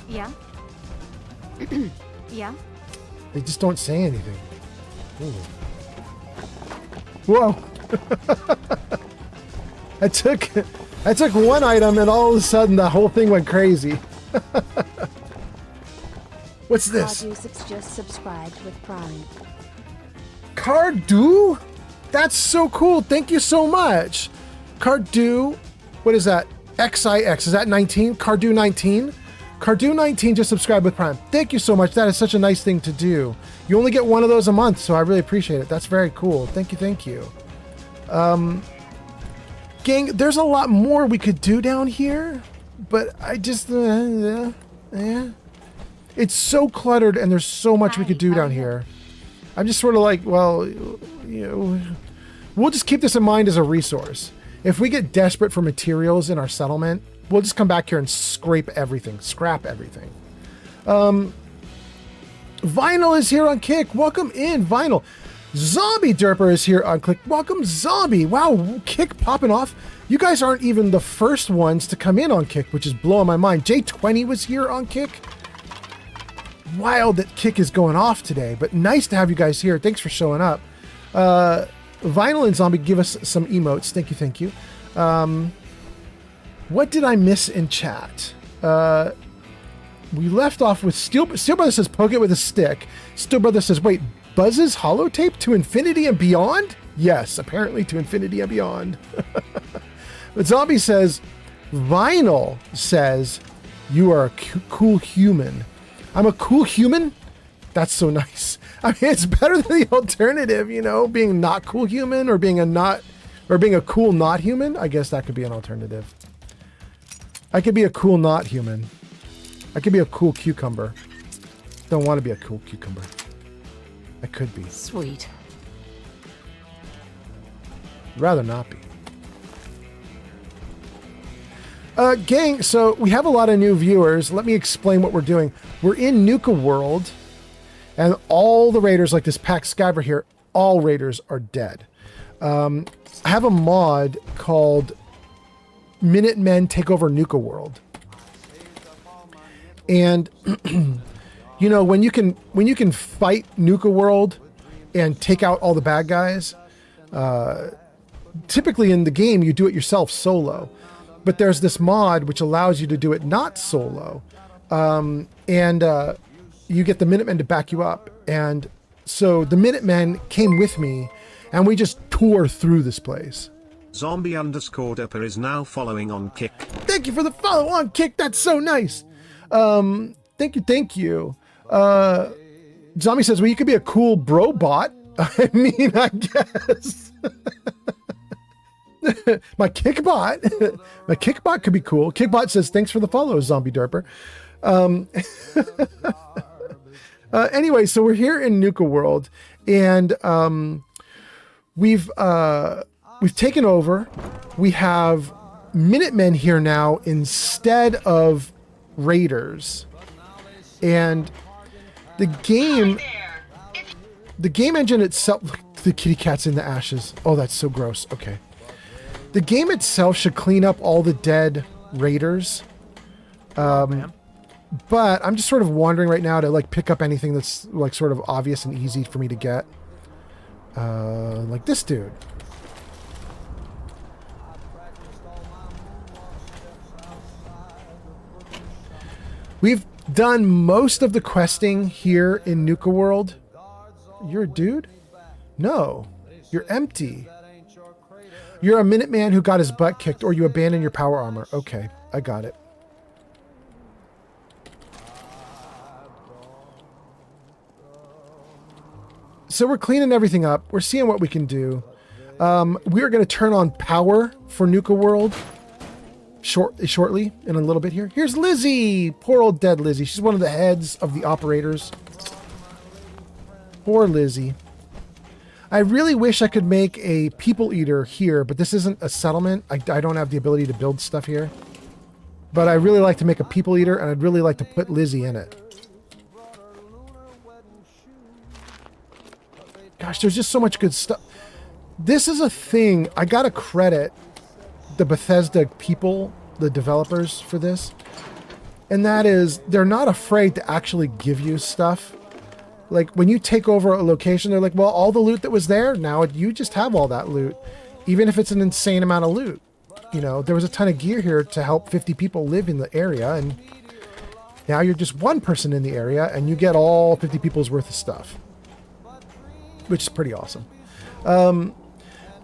Yeah. Yeah. They just don't say anything. Ooh. Whoa. I took one item and all of a sudden the whole thing went crazy. What's this? Carduce's just subscribed with Prime. Cardu? That's so cool. Thank you so much. Cardu, what is that? XIX. Is that 19? Cardu 19? Cardu 19 just subscribed with Prime. Thank you so much. That is such a nice thing to do. You only get one of those a month, so I really appreciate it. That's very cool. Thank you, thank you. Gang, there's a lot more we could do down here, but I just... It's so cluttered and there's so much we could do down here. I'm just sort of like, well, you know, we'll just keep this in mind as a resource. If we get desperate for materials in our settlement, we'll just come back here and scrape everything, scrap everything. Vinyl is here on Kick. Welcome in, Vinyl. Zombie Derper is here on Click. Welcome, Zombie. Wow, Kick popping off. You guys aren't even the first ones to come in on Kick, which is blowing my mind. J20 was here on Kick. Wild that Kick is going off today, but nice to have you guys here. Thanks for showing up. Vinyl and Zombie give us some emotes. Thank you, thank you. What did I miss in chat? We left off with Steel Brother says poke it with a stick. Steel Brother says, wait, Buzz's holotape to infinity and beyond? Yes, apparently to infinity and beyond. But Zombie says, Vinyl says, you are a cool human. I'm a cool human? That's so nice. I mean, it's better than the alternative, you know, being not cool human or being a cool not human. I guess that could be an alternative. I could be a cool not human. I could be a cool cucumber. Don't want to be a cool cucumber. I could be. Sweet. Rather not be. Gang, so we have a lot of new viewers. Let me explain what we're doing. We're in Nuka World, and all the raiders, like this Pack Scaver here, all raiders are dead. I have a mod called Minutemen Take Over Nuka World. And, you know, when you can fight Nuka World and take out all the bad guys, typically in the game, you do it yourself solo. But there's this mod which allows you to do it not solo. And you get the Minutemen to back you up. And so the Minutemen came with me and we just tore through this place. Zombie_Derper is now following on Kick. Thank you for the follow on Kick. That's so nice. Thank you. Zombie says, well, you could be a cool bro bot. I mean, I guess. My Kickbot could be cool. Kickbot says, thanks for the follow, Zombie Derper. Anyway, so we're here in Nuka World, and we've taken over. We have Minutemen here now instead of Raiders. And the game engine itself, look, the kitty cat's in the ashes. Oh, that's so gross. Okay. The game itself should clean up all the dead raiders. But I'm just sort of wandering right now to like pick up anything that's like sort of obvious and easy for me to get. Like this dude. We've done most of the questing here in Nuka World. You're a dude? No, you're empty. You're a Minuteman who got his butt kicked, or you abandoned your power armor. Okay, I got it. So we're cleaning everything up. We're seeing what we can do. We are going to turn on power for Nuka World shortly in a little bit here. Here's Lizzie. Poor old dead Lizzie. She's one of the heads of the operators. Poor Lizzie. I really wish I could make a people eater here, but this isn't a settlement. I don't have the ability to build stuff here. But I really like to make a people eater, and I'd really like to put Lizzie in it. Gosh, there's just so much good stuff. This is a thing. I gotta credit the Bethesda people, the developers, for this. And that is, they're not afraid to actually give you stuff. Like, when you take over a location, they're like, well, all the loot that was there, now you just have all that loot. Even if it's an insane amount of loot. You know, there was a ton of gear here to help 50 people live in the area, and now you're just one person in the area, and you get all 50 people's worth of stuff. Which is pretty awesome.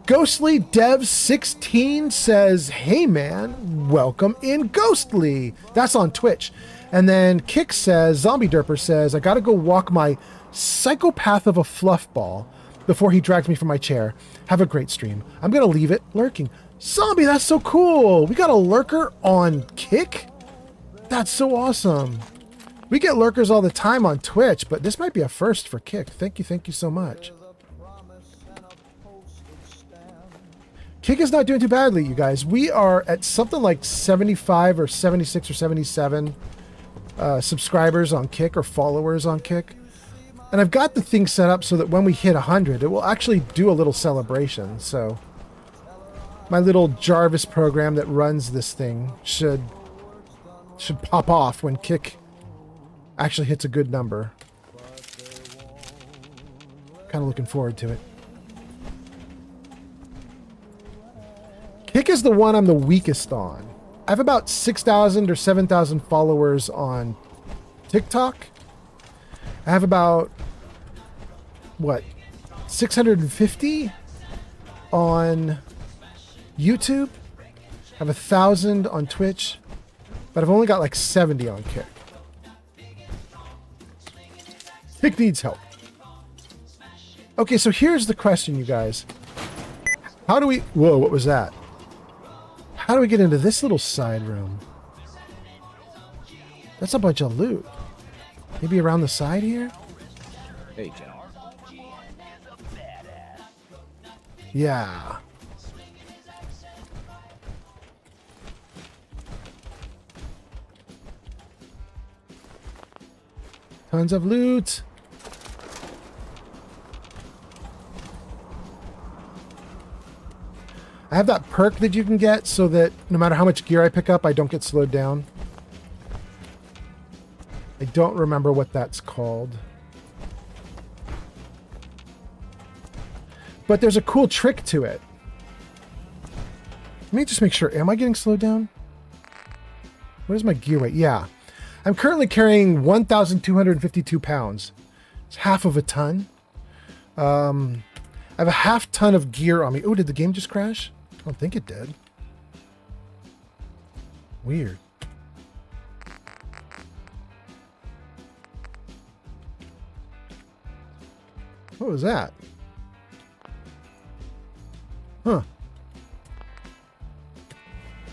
Ghostly Dev 16 says, hey man, welcome in Ghostly. That's on Twitch. And then Kick says, Zombie Derper says, I gotta go walk my psychopath of a fluff ball before he drags me from my chair. Have a great stream. I'm gonna leave it lurking. Zombie, that's so cool. We got a lurker on Kick? That's so awesome. We get lurkers all the time on Twitch, but this might be a first for Kick. Thank you so much. Kick is not doing too badly, you guys. We are at something like 75 or 76 or 77 subscribers on Kick, or followers on Kick. And I've got the thing set up so that when we hit 100, it will actually do a little celebration. So my little Jarvis program that runs this thing should pop off when Kick actually hits a good number. Kind of looking forward to it. Kick is the one I'm the weakest on. I have about 6,000 or 7,000 followers on TikTok. I have about, what, 650 on YouTube. I have 1,000 on Twitch, but I've only got like 70 on Kick. Kick needs help. Okay, so here's the question, you guys. How do we... Whoa, what was that? How do we get into this little side room? That's a bunch of loot. Maybe around the side here? Hey, John. Yeah. Tons of loot. I have that perk that you can get so that no matter how much gear I pick up, I don't get slowed down. I don't remember what that's called. But there's a cool trick to it. Let me just make sure. Am I getting slowed down? What is my gear weight? Yeah. I'm currently carrying 1,252 pounds. It's half of a ton. I have a half ton of gear on me. Oh, did the game just crash? I don't think it did. Weird. What was that? Huh.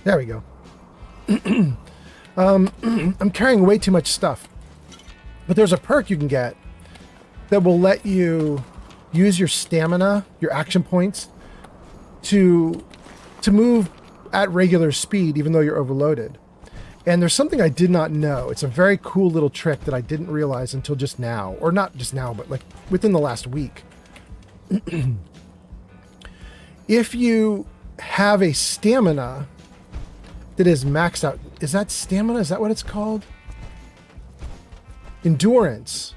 There we go. I'm carrying way too much stuff. But there's a perk you can get that will let you use your stamina, your action points, to move at regular speed even though you're overloaded. And there's something I did not know. It's a very cool little trick that I didn't realize until just now. Or not just now, but like within the last week. If you have a stamina that is maxed out. Is that stamina? Is that what it's called? Endurance.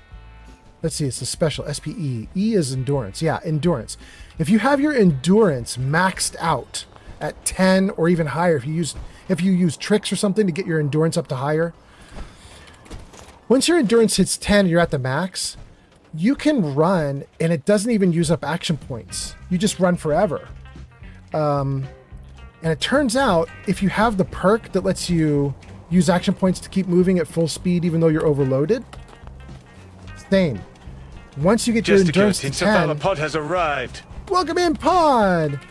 Let's see, it's the special SPE. E is endurance. Yeah, endurance. If you have your endurance maxed out at 10 or even higher, if you use tricks or something to get your endurance up to higher, once your endurance hits 10 and you're at the max, you can run and it doesn't even use up action points. You just run forever. And it turns out if you have the perk that lets you use action points to keep moving at full speed even though you're overloaded, same. Once you get your endurance to 10... cephalopod has arrived. Welcome in, Pod!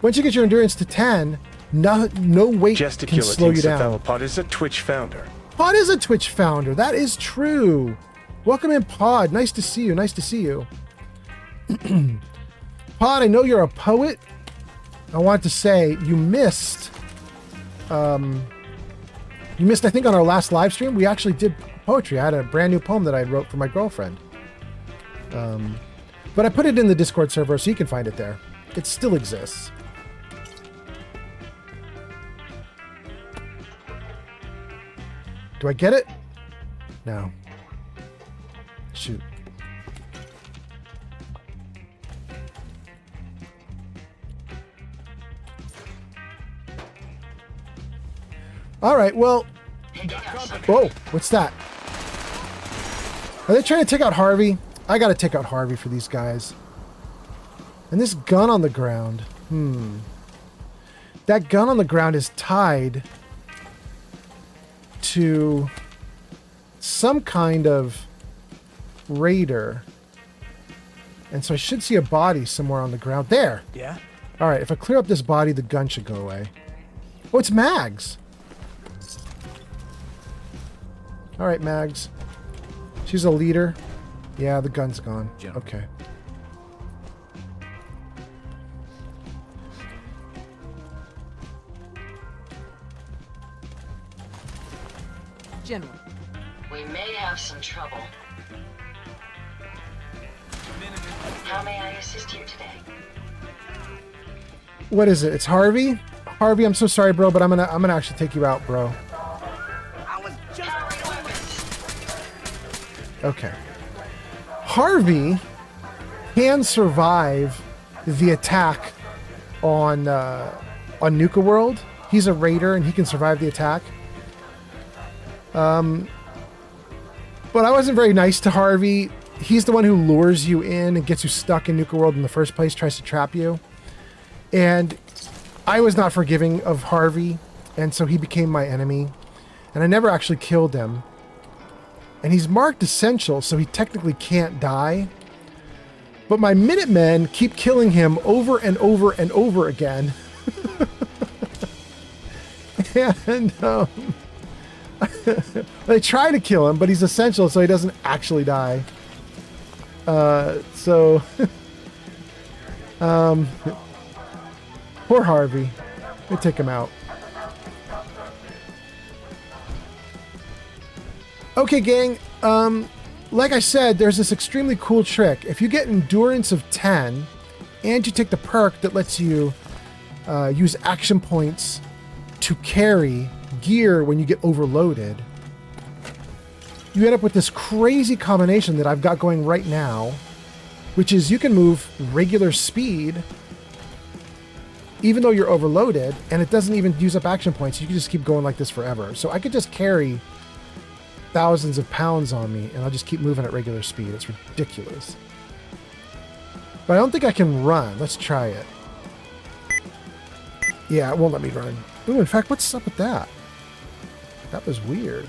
Once you get your endurance to 10, no weight can slow you down. Cephalopod is a Twitch founder. Pod is a Twitch founder. That is true. Welcome in, Pod. Nice to see you. Nice to see you. Pod, I know you're a poet. I want to say you missed... I think, on our last live stream, we actually did poetry. I had a brand new poem that I wrote for my girlfriend. But I put it in the Discord server, so you can find it there. It still exists. Do I get it? No. Shoot. All right, well... Whoa, what's that? Are they trying to take out Harvey? I gotta take out Harvey for these guys. And this gun on the ground. That gun on the ground is tied to some kind of raider. And so I should see a body somewhere on the ground. There! Yeah? Alright, if I clear up this body, the gun should go away. Oh, it's Mags! Alright, Mags. She's a leader. Yeah, the gun's gone. General. Okay. General. We may have some trouble. How may I assist you today? What is it? It's Harvey? Harvey, I'm so sorry, bro, but I'm gonna actually take you out, bro. Okay. Harvey can survive the attack on Nuka World. He's a raider and he can survive the attack. But I wasn't very nice to Harvey. He's the one who lures you in and gets you stuck in Nuka World in the first place, tries to trap you. And I was not forgiving of Harvey, and so he became my enemy. And I never actually killed him. And he's marked essential, so he technically can't die. But my Minutemen keep killing him over and over and over again. And they try to kill him, but he's essential, so he doesn't actually die. Poor Harvey. They take him out. Okay, gang. Like I said, there's this extremely cool trick. If you get endurance of 10, and you take the perk that lets you use action points to carry gear when you get overloaded, you end up with this crazy combination that I've got going right now, which is you can move regular speed even though you're overloaded, and it doesn't even use up action points. You can just keep going like this forever. So I could just carry thousands of pounds on me, and I'll just keep moving at regular speed. It's ridiculous. But I don't think I can run. Let's try it. Yeah, it won't let me run. Ooh, in fact, what's up with that? That was weird.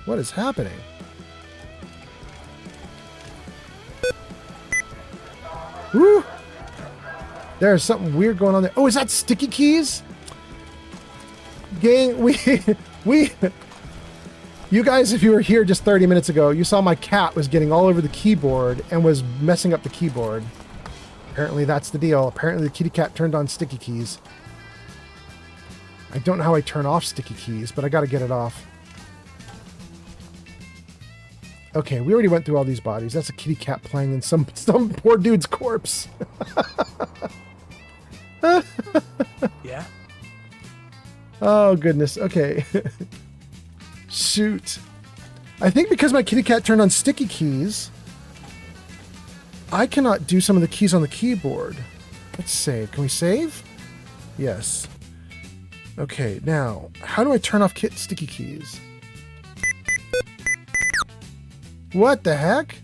What is happening? Woo! There's something weird going on there. Oh, is that sticky keys? Gang, you guys, if you were here just 30 minutes ago, you saw my cat was getting all over the keyboard and was messing up the keyboard. Apparently that's the deal. Apparently the kitty cat turned on sticky keys. I don't know how I turn off sticky keys, but I gotta get it off. Okay, we already went through all these bodies. That's a kitty cat playing in some poor dude's corpse. Yeah? Oh, goodness. Okay. Shoot. I think because my kitty cat turned on sticky keys, I cannot do some of the keys on the keyboard. Let's save. Can we save? Yes. Okay, now, how do I turn off sticky keys? What the heck?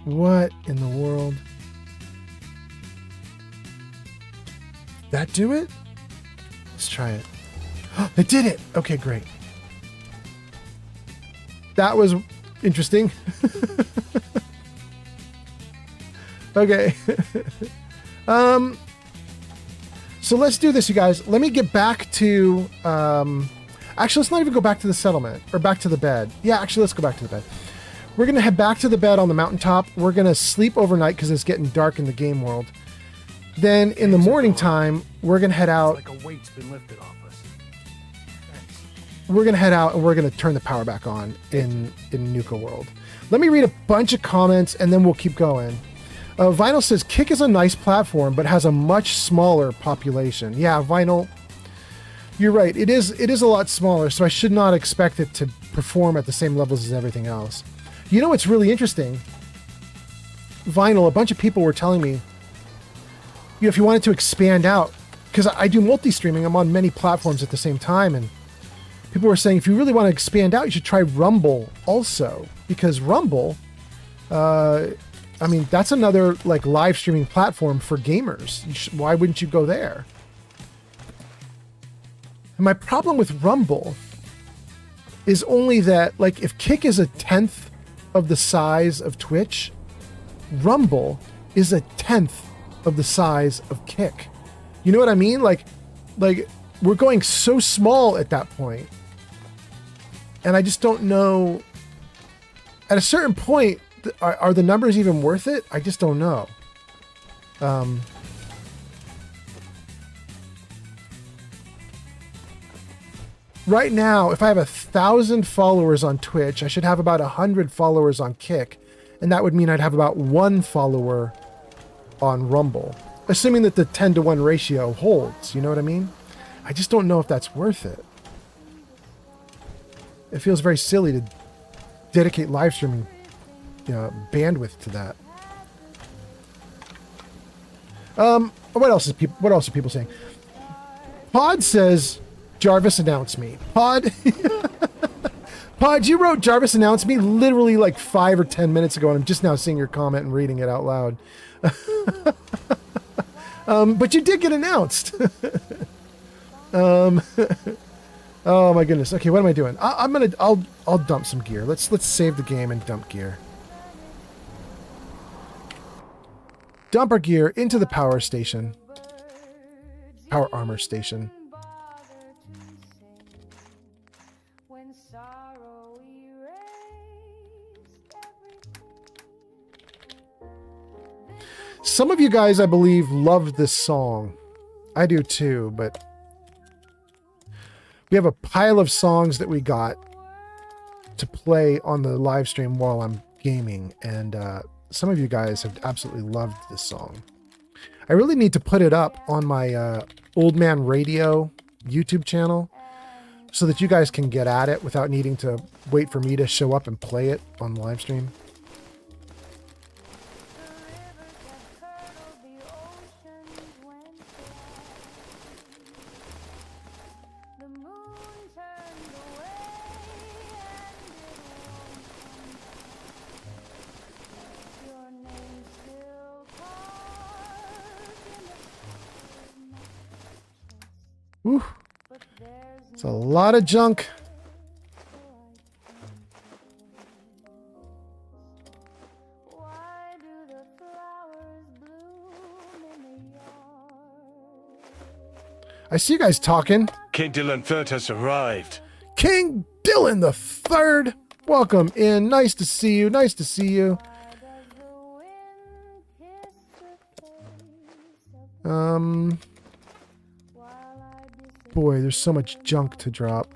What in the world? That do it? Let's try it. It did it. Okay, great. That was interesting. Okay. So let's do this, you guys. Let me get back to... actually, let's not even go back to the settlement. Or back to the bed. Yeah, actually, let's go back to the bed. We're going to head back to the bed on the mountaintop. We're going to sleep overnight because it's getting dark in the game world. Then in the morning time, we're going to head out. It's like a weight's been lifted off us. Thanks. We're going to head out and we're going to turn the power back on in Nuka World. Let me read a bunch of comments and then we'll keep going. Vinyl says, Kick is a nice platform, but has a much smaller population. Yeah, Vinyl, you're right. It is a lot smaller, so I should not expect it to perform at the same levels as everything else. You know what's really interesting? Vinyl, a bunch of people were telling me, you know, if you wanted to expand out, because I do multi-streaming, I'm on many platforms at the same time, and people were saying, if you really want to expand out, you should try Rumble also, because Rumble, I mean, that's another like live streaming platform for gamers. Why wouldn't you go there? And my problem with Rumble is only that, like, if Kick is 1/10 of the size of Twitch, Rumble is 1/10 of the size of Kick. You know what I mean? Like we're going so small at that point. And I just don't know. At a certain point, are the numbers even worth it? I just don't know. Right now, if I have 1,000 followers on Twitch, I should have about 100 followers on Kick, and that would mean I'd have about 1 follower on Rumble, assuming that the 10-to-1 ratio holds. You know what I mean? I just don't know if that's worth it. It feels very silly to dedicate live streaming bandwidth to that. What else are people saying? Pod says Jarvis announced me. Pod, you wrote Jarvis announced me literally like 5 or 10 minutes ago, and I'm just now seeing your comment and reading it out loud. But you did get announced. Oh my goodness. Okay, what am I doing? I'll dump some gear. Let's save the game and dump gear. Dump our gear into the power station. Power armor station. Some of you guys, I believe, loved this song. I do too, but we have a pile of songs that we got to play on the live stream while I'm gaming, and some of you guys have absolutely loved this song. I really need to put it up on my Old Man Radio YouTube channel so that you guys can get at it without needing to wait for me to show up and play it on the live stream. Whew. It's a lot of junk. I see you guys talking. King Dylan III has arrived. King Dylan the Third, welcome in. Nice to see you. Nice to see you. Boy, there's so much junk to drop.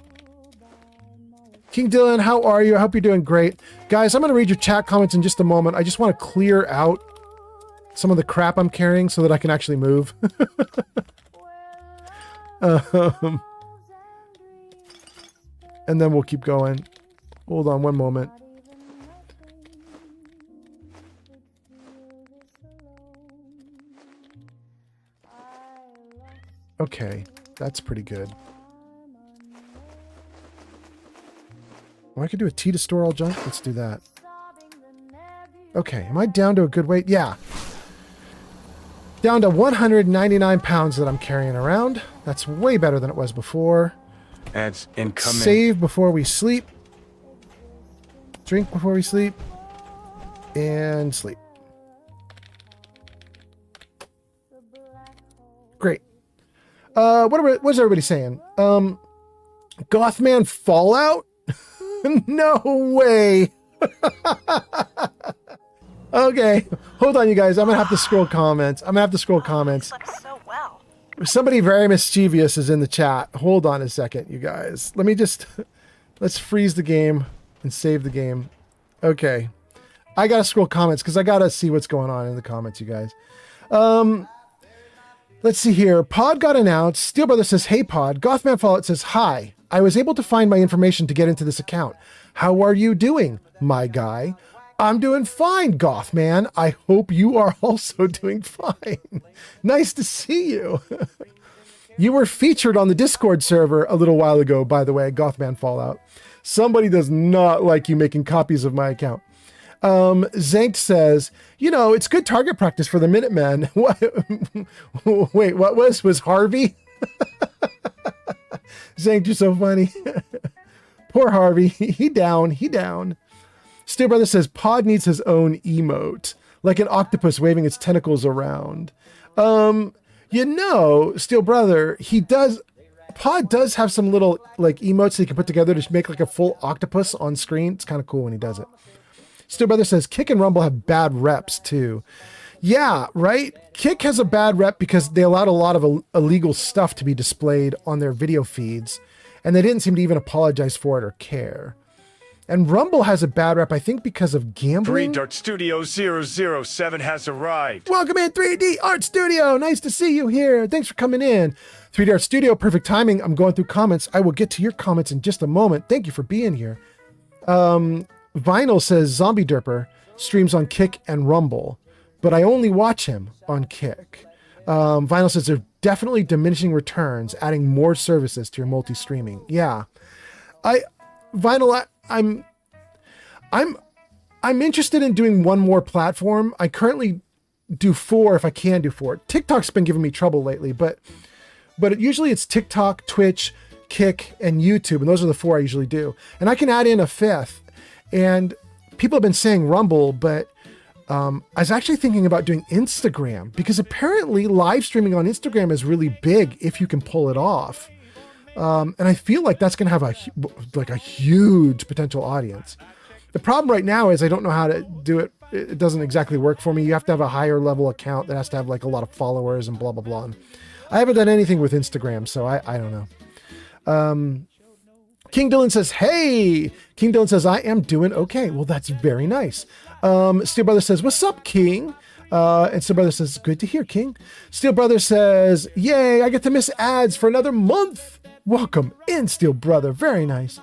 King Dylan, how are you? I hope you're doing great. Guys, I'm going to read your chat comments in just a moment. I just want to clear out some of the crap I'm carrying so that I can actually move. And then we'll keep going. Hold on one moment. Okay. That's pretty good. Well, I could do a T to store all junk. Let's do that. Okay, am I down to a good weight? Yeah. Down to 199 pounds that I'm carrying around. That's way better than it was before. Ads incoming. Save before we sleep. Drink before we sleep. And sleep. Great. What's everybody saying? Gothman Fallout? No way. Okay. Hold on, you guys. I'm going to have to scroll comments. Looks so well. Somebody very mischievous is in the chat. Hold on a second, you guys. Let me just... Let's freeze the game and save the game. Okay. I got to scroll comments because I got to see what's going on in the comments, you guys. Let's see here. Pod got announced. Steel Brother says, hey, Pod. Gothman Fallout says, hi. I was able to find my information to get into this account. How are you doing, my guy? I'm doing fine, Gothman. I hope you are also doing fine. Nice to see you. You were featured on the Discord server a little while ago, by the way, Gothman Fallout. Somebody does not like you making copies of my account. Zank says, you know, it's good target practice for the Minutemen. What? Wait, what was Harvey? Zank, you're so funny. Poor Harvey. He down. Steel Brother says, Pod needs his own emote, like an octopus waving its tentacles around. You know, Steel Brother, Pod does have some little like emotes that he can put together to make like a full octopus on screen. It's kind of cool when he does it. Steel Brother says, Kick and Rumble have bad reps too. Yeah, right? Kick has a bad rep because they allowed a lot of illegal stuff to be displayed on their video feeds, and they didn't seem to even apologize for it or care. And Rumble has a bad rep, I think, because of gambling. 3D Art Studio 007 has arrived. Welcome in, 3D Art Studio. Nice to see you here. Thanks for coming in. 3D Art Studio, perfect timing. I'm going through comments. I will get to your comments in just a moment. Thank you for being here. Vinyl says, Zombie Derper streams on Kick and Rumble, but I only watch him on Kick. Vinyl says, they're definitely diminishing returns, adding more services to your multi-streaming. Yeah. Vinyl, I'm interested in doing one more platform. I currently do 4 if I can do 4. TikTok's been giving me trouble lately, but usually it's TikTok, Twitch, Kick, and YouTube, and those are the 4 I usually do. And I can add in a 5th. And people have been saying Rumble, but I was actually thinking about doing Instagram, because apparently live streaming on Instagram is really big if you can pull it off. And I feel like that's going to have a huge potential audience. The problem right now is I don't know how to do it. It doesn't exactly work for me. You have to have a higher level account that has to have like a lot of followers and blah, blah, blah. And I haven't done anything with Instagram, so I don't know. King Dylan says, hey. King Dylan says, I am doing okay. Well, that's very nice. Steel Brother says, what's up, King? And Steel Brother says, good to hear, King. Steel Brother says, yay, I get to miss ads for another month. Welcome in, Steel Brother. Very nice.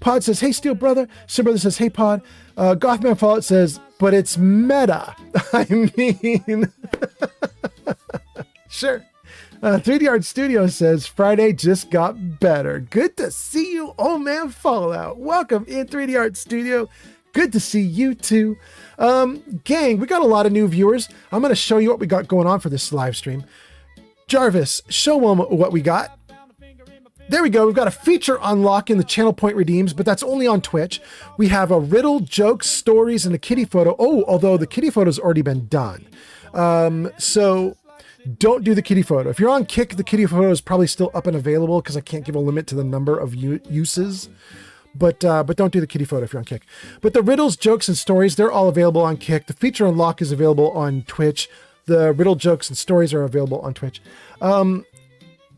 Pod says, hey, Steel Brother. Steel Brother says, hey, Pod. Gothman Fallout says, but it's meta. I mean, sure. 3D Art Studio says, Friday just got better. Good to see you, old man Fallout. Welcome in, 3D Art Studio. Good to see you too. Gang, we got a lot of new viewers. I'm going to show you what we got going on for this live stream. Jarvis, show them what we got. There we go. We've got a feature unlock in the channel point redeems, but that's only on Twitch. We have a riddle, jokes, stories, and a kitty photo. Oh, although the kitty photo's already been done. So don't do the kitty photo. If you're on Kick, the kitty photo is probably still up and available because I can't give a limit to the number of uses. But don't do the kitty photo if you're on Kick. But the riddles, jokes, and stories, they're all available on Kick. The feature unlock is available on Twitch. The riddle, jokes, and stories are available on Twitch.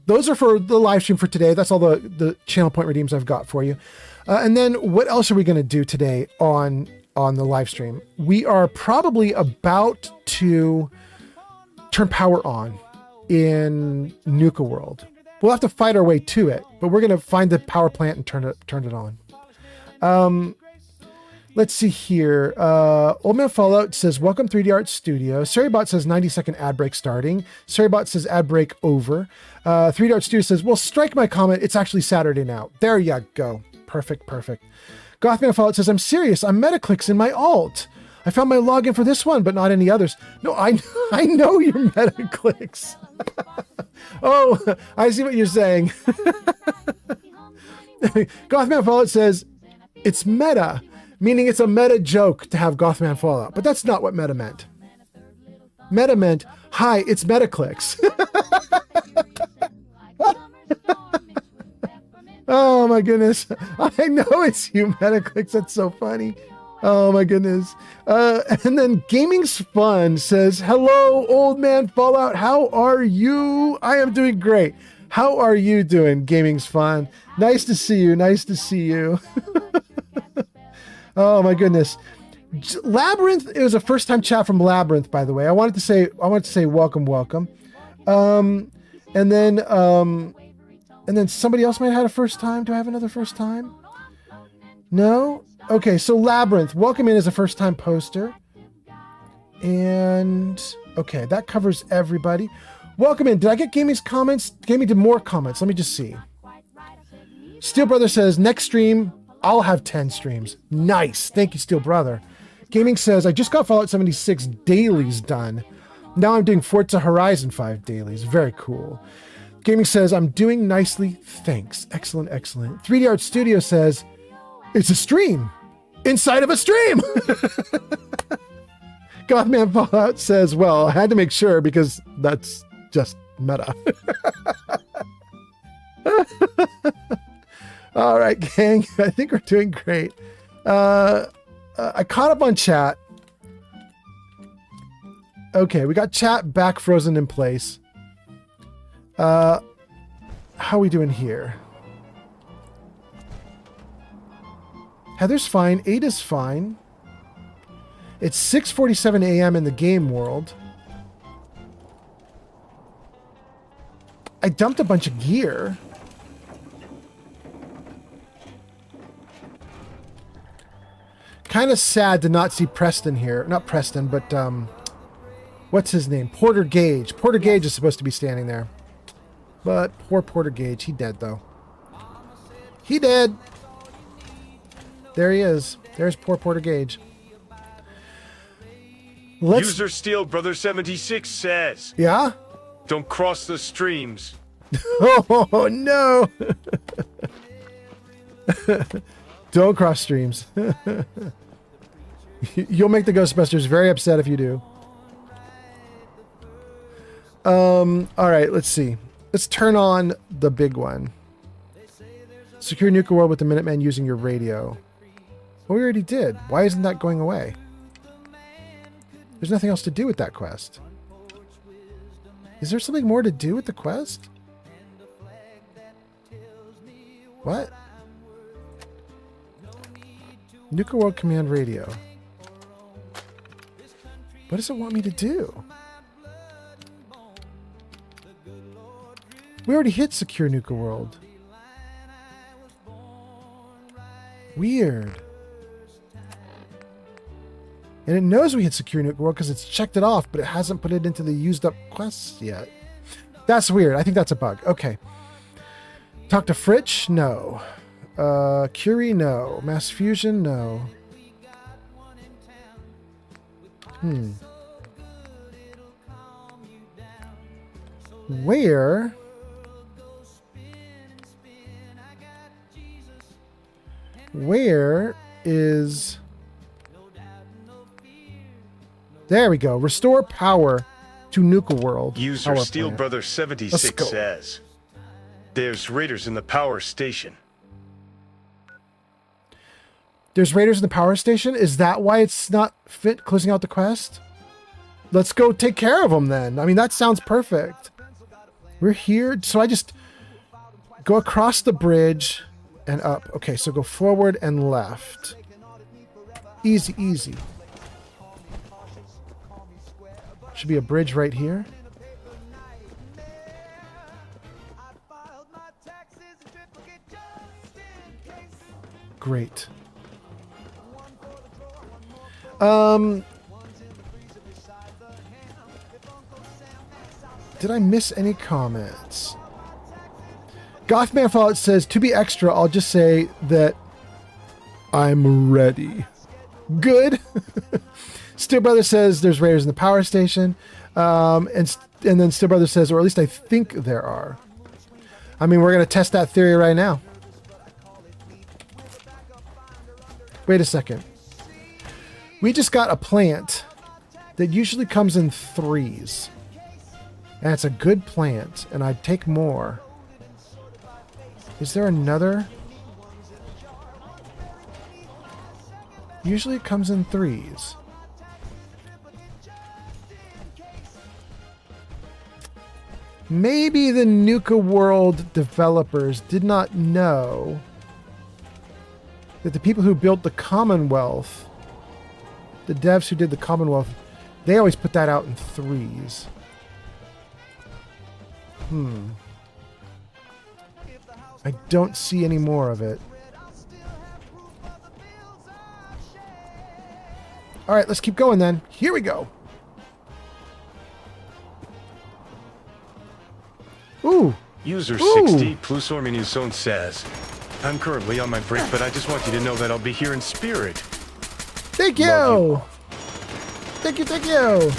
Those are for the live stream for today. That's all the channel point redeems I've got for you. And then what else are we going to do today on the live stream? We are probably about to turn power on in Nuka World. We'll have to fight our way to it, but we're going to find the power plant and turn it on. Let's see here. Old Man Fallout says, welcome 3D Art Studio. Seribot says 90-second ad break starting. Seribot says ad break over. 3D Art Studio says, well, strike my comment. It's actually Saturday now. There you go. Perfect. Gothman Fallout says, I'm serious. I'm Metaclicks in my alt. I found my login for this one, but not any others. No, I know you're Metaclicks. Oh, I see what you're saying. Gothman Fallout says, it's meta, meaning it's a meta joke to have Gothman Fallout. But that's not what meta meant. Meta meant, hi, it's Metaclicks. Oh my goodness. I know it's you, Metaclicks. That's so funny. Oh my goodness. And then Gaming's Fun says, hello, old man Fallout. How are you? I am doing great. How are you doing, Gaming's Fun? Nice to see you. Nice to see you. Oh my goodness. Labyrinth, it was a first time chat from Labyrinth, by the way. I wanted to say welcome. And then somebody else might have had a first time. Do I have another first time? No? Okay, so Labyrinth, welcome in as a first time poster. And okay, that covers everybody. Welcome in. Did I get Gaming's comments? Gaming did more comments. Let me just see. Steel Brother says, next stream, I'll have 10 streams. Nice. Thank you, Steel Brother. Gaming says, I just got Fallout 76 dailies done. Now I'm doing Forza Horizon 5 dailies. Very cool. Gaming says, I'm doing nicely. Thanks. Excellent, excellent. 3D Art Studio says, it's a stream inside of a stream. Gothman Fallout says, well, I had to make sure because that's just meta. All right, gang. I think we're doing great. I caught up on chat. Okay, we got chat back frozen in place. How are we doing here? Heather's fine. Ada's fine. It's 6:47 a.m. in the game world. I dumped a bunch of gear. Kind of sad to not see Preston here. Not Preston, but what's his name? Porter Gage. Porter Gage is supposed to be standing there. But poor Porter Gage. He dead, though. He dead. There he is. There's poor Porter Gage. User Steel Brother 76 says, yeah? Don't cross the streams. Oh, no. Don't cross streams. You'll make the Ghostbusters very upset if you do. All right, let's see. Let's turn on the big one. Secure Nuka World with the Minuteman using your radio. Well, we already did. Why isn't that going away? There's nothing else to do with that quest. Is there something more to do with the quest? What? Nuka World Command Radio. What does it want me to do? We already hit Secure Nuka World. Weird. And it knows we hit Secure Nuka World because it's checked it off, but it hasn't put it into the used up quests yet. That's weird. I think that's a bug. Okay. Talk to Fritch? No. Curie? No. Mass Fusion? No. Where is... There we go. Restore power to Nuka World. User Steel Brother 76 says, there's raiders in the power station. There's raiders in the power station? Is that why it's not fit closing out the quest? Let's go take care of them then. I mean, that sounds perfect. We're here. So I just go across the bridge and up. Okay, so go forward and left. Easy, easy. Should be a bridge right here. Great. Did I miss any comments? Gothman Fallout says, to be extra, I'll just say that I'm ready. Good. Steel Brother says there's raiders in the power station. And then Steel Brother says, or at least I think there are. I mean, we're going to test that theory right now. Wait a second. We just got a plant that usually comes in 3s. And it's a good plant, and I'd take more. Is there another? Usually it comes in 3s. Maybe the Nuka World developers did not know that the people who built the Commonwealth, the devs who did the Commonwealth, they always put that out in 3s. I don't see any more of it. All right, let's keep going then. Here we go. Ooh. User 60 plus or minus zone says, I'm currently on my break, but I just want you to know that I'll be here in spirit. Thank you. Thank you, thank you.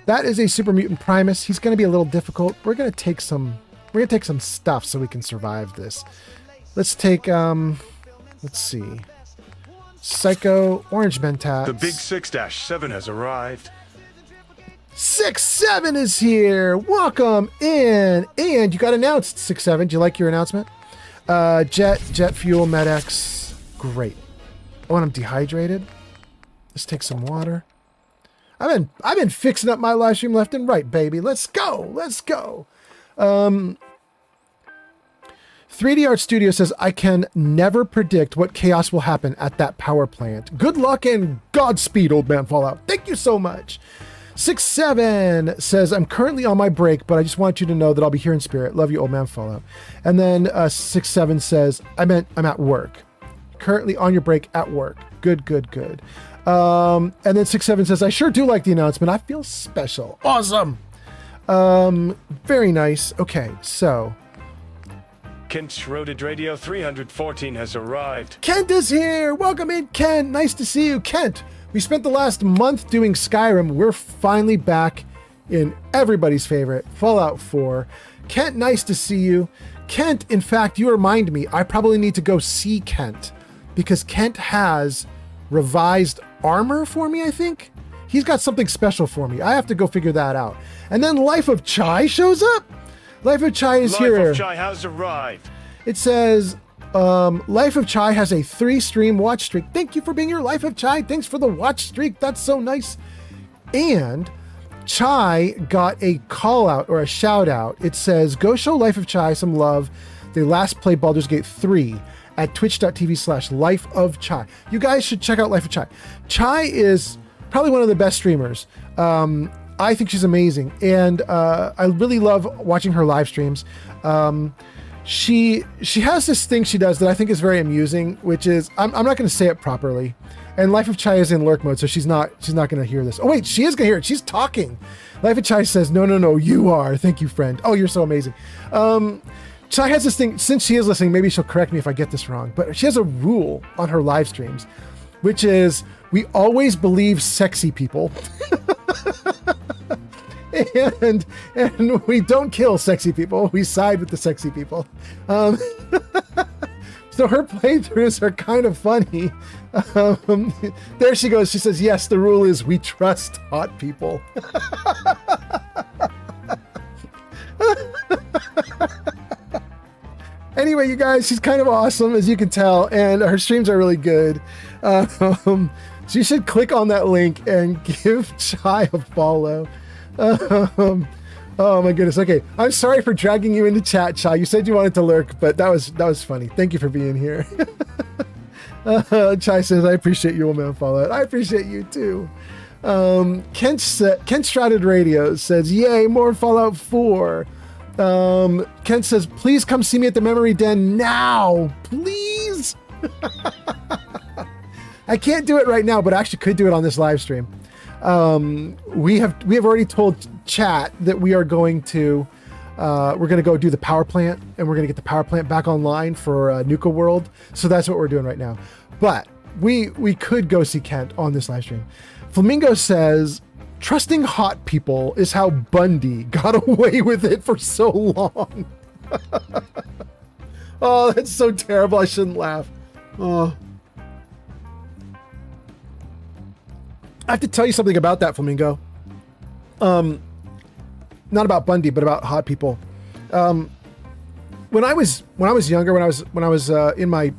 That is a Super Mutant Primus. He's going to be a little difficult. We're going to take some stuff so we can survive this. Let's take let's see. Psycho Orange Mentats. The big 6-7 has arrived. 6-7 is here. Welcome in. And you got announced, 6-7. Do you like your announcement? Jet Fuel Med-X. Great. Oh, and I'm dehydrated. Let's take some water. I've been fixing up my live stream left and right, baby. Let's go. Let's go. 3D Art Studio says, I can never predict what chaos will happen at that power plant. Good luck and Godspeed, Old Man Fallout. Thank you so much. 6-7 says, I'm currently on my break, but I just want you to know that I'll be here in spirit. Love you, Old Man Fallout. And then 6-7 says, I'm at work. Currently on your break at work. Good, good, good. And then 6-7 says, I sure do like the announcement. I feel special. Awesome. Very nice. Okay, so Kent Schroded Radio 314 has arrived. Kent is here. Welcome in, Kent. Nice to see you, Kent. We spent the last month doing Skyrim. We're finally back in everybody's favorite, Fallout 4. Kent, nice to see you. Kent, in fact, you remind me, I probably need to go see Kent because Kent has revised armor for me, I think. He's got something special for me. I have to go figure that out. And then Life of Chai shows up. Life of Chai is here. Life of Chai has arrived. It says, Life of Chai has a 3-stream watch streak. Thank you for being your Life of Chai. Thanks for the watch streak. That's so nice. And Chai got a call out or a shout out. It says, go show Life of Chai some love. They last played Baldur's Gate 3 at twitch.tv/Life of Chai. You guys should check out Life of Chai. Chai is probably one of the best streamers. I think she's amazing. And I really love watching her live streams. She has this thing she does that I think is very amusing, which is, I'm not going to say it properly. And Life of Chai is in lurk mode, so she's not going to hear this. Oh wait, she is going to hear it. She's talking. Life of Chai says, no, you are. Thank you, friend. Oh, you're so amazing. Chai has this thing, since she is listening, maybe she'll correct me if I get this wrong, but she has a rule on her live streams, which is we always believe sexy people. and we don't kill sexy people. We side with the sexy people. So her playthroughs are kind of funny. There she goes. She says, yes, the rule is we trust hot people. Anyway, you guys, she's kind of awesome, as you can tell, and her streams are really good. So you should click on that link and give Chai a follow. Oh my goodness. Okay, I'm sorry for dragging you into chat, Chai. You said you wanted to lurk, but that was funny. Thank you for being here. Chai says, I appreciate you, Old Man Fallout. I appreciate you too. Kent Stratted Radio says, yay, more Fallout 4. Kent says, please come see me at the Memory Den now, please. I can't do it right now, but I actually could do it on this live stream. We have already told chat that we are going to we're going to go do the power plant, and we're going to get the power plant back online for Nuka World. So that's what we're doing right now. But we could go see Kent on this live stream. Flamingo says, trusting hot people is how Bundy got away with it for so long. Oh, that's so terrible. I shouldn't laugh. Oh. I have to tell you something about that, Flamingo. Not about Bundy, but about hot people. When I was younger, when I was in my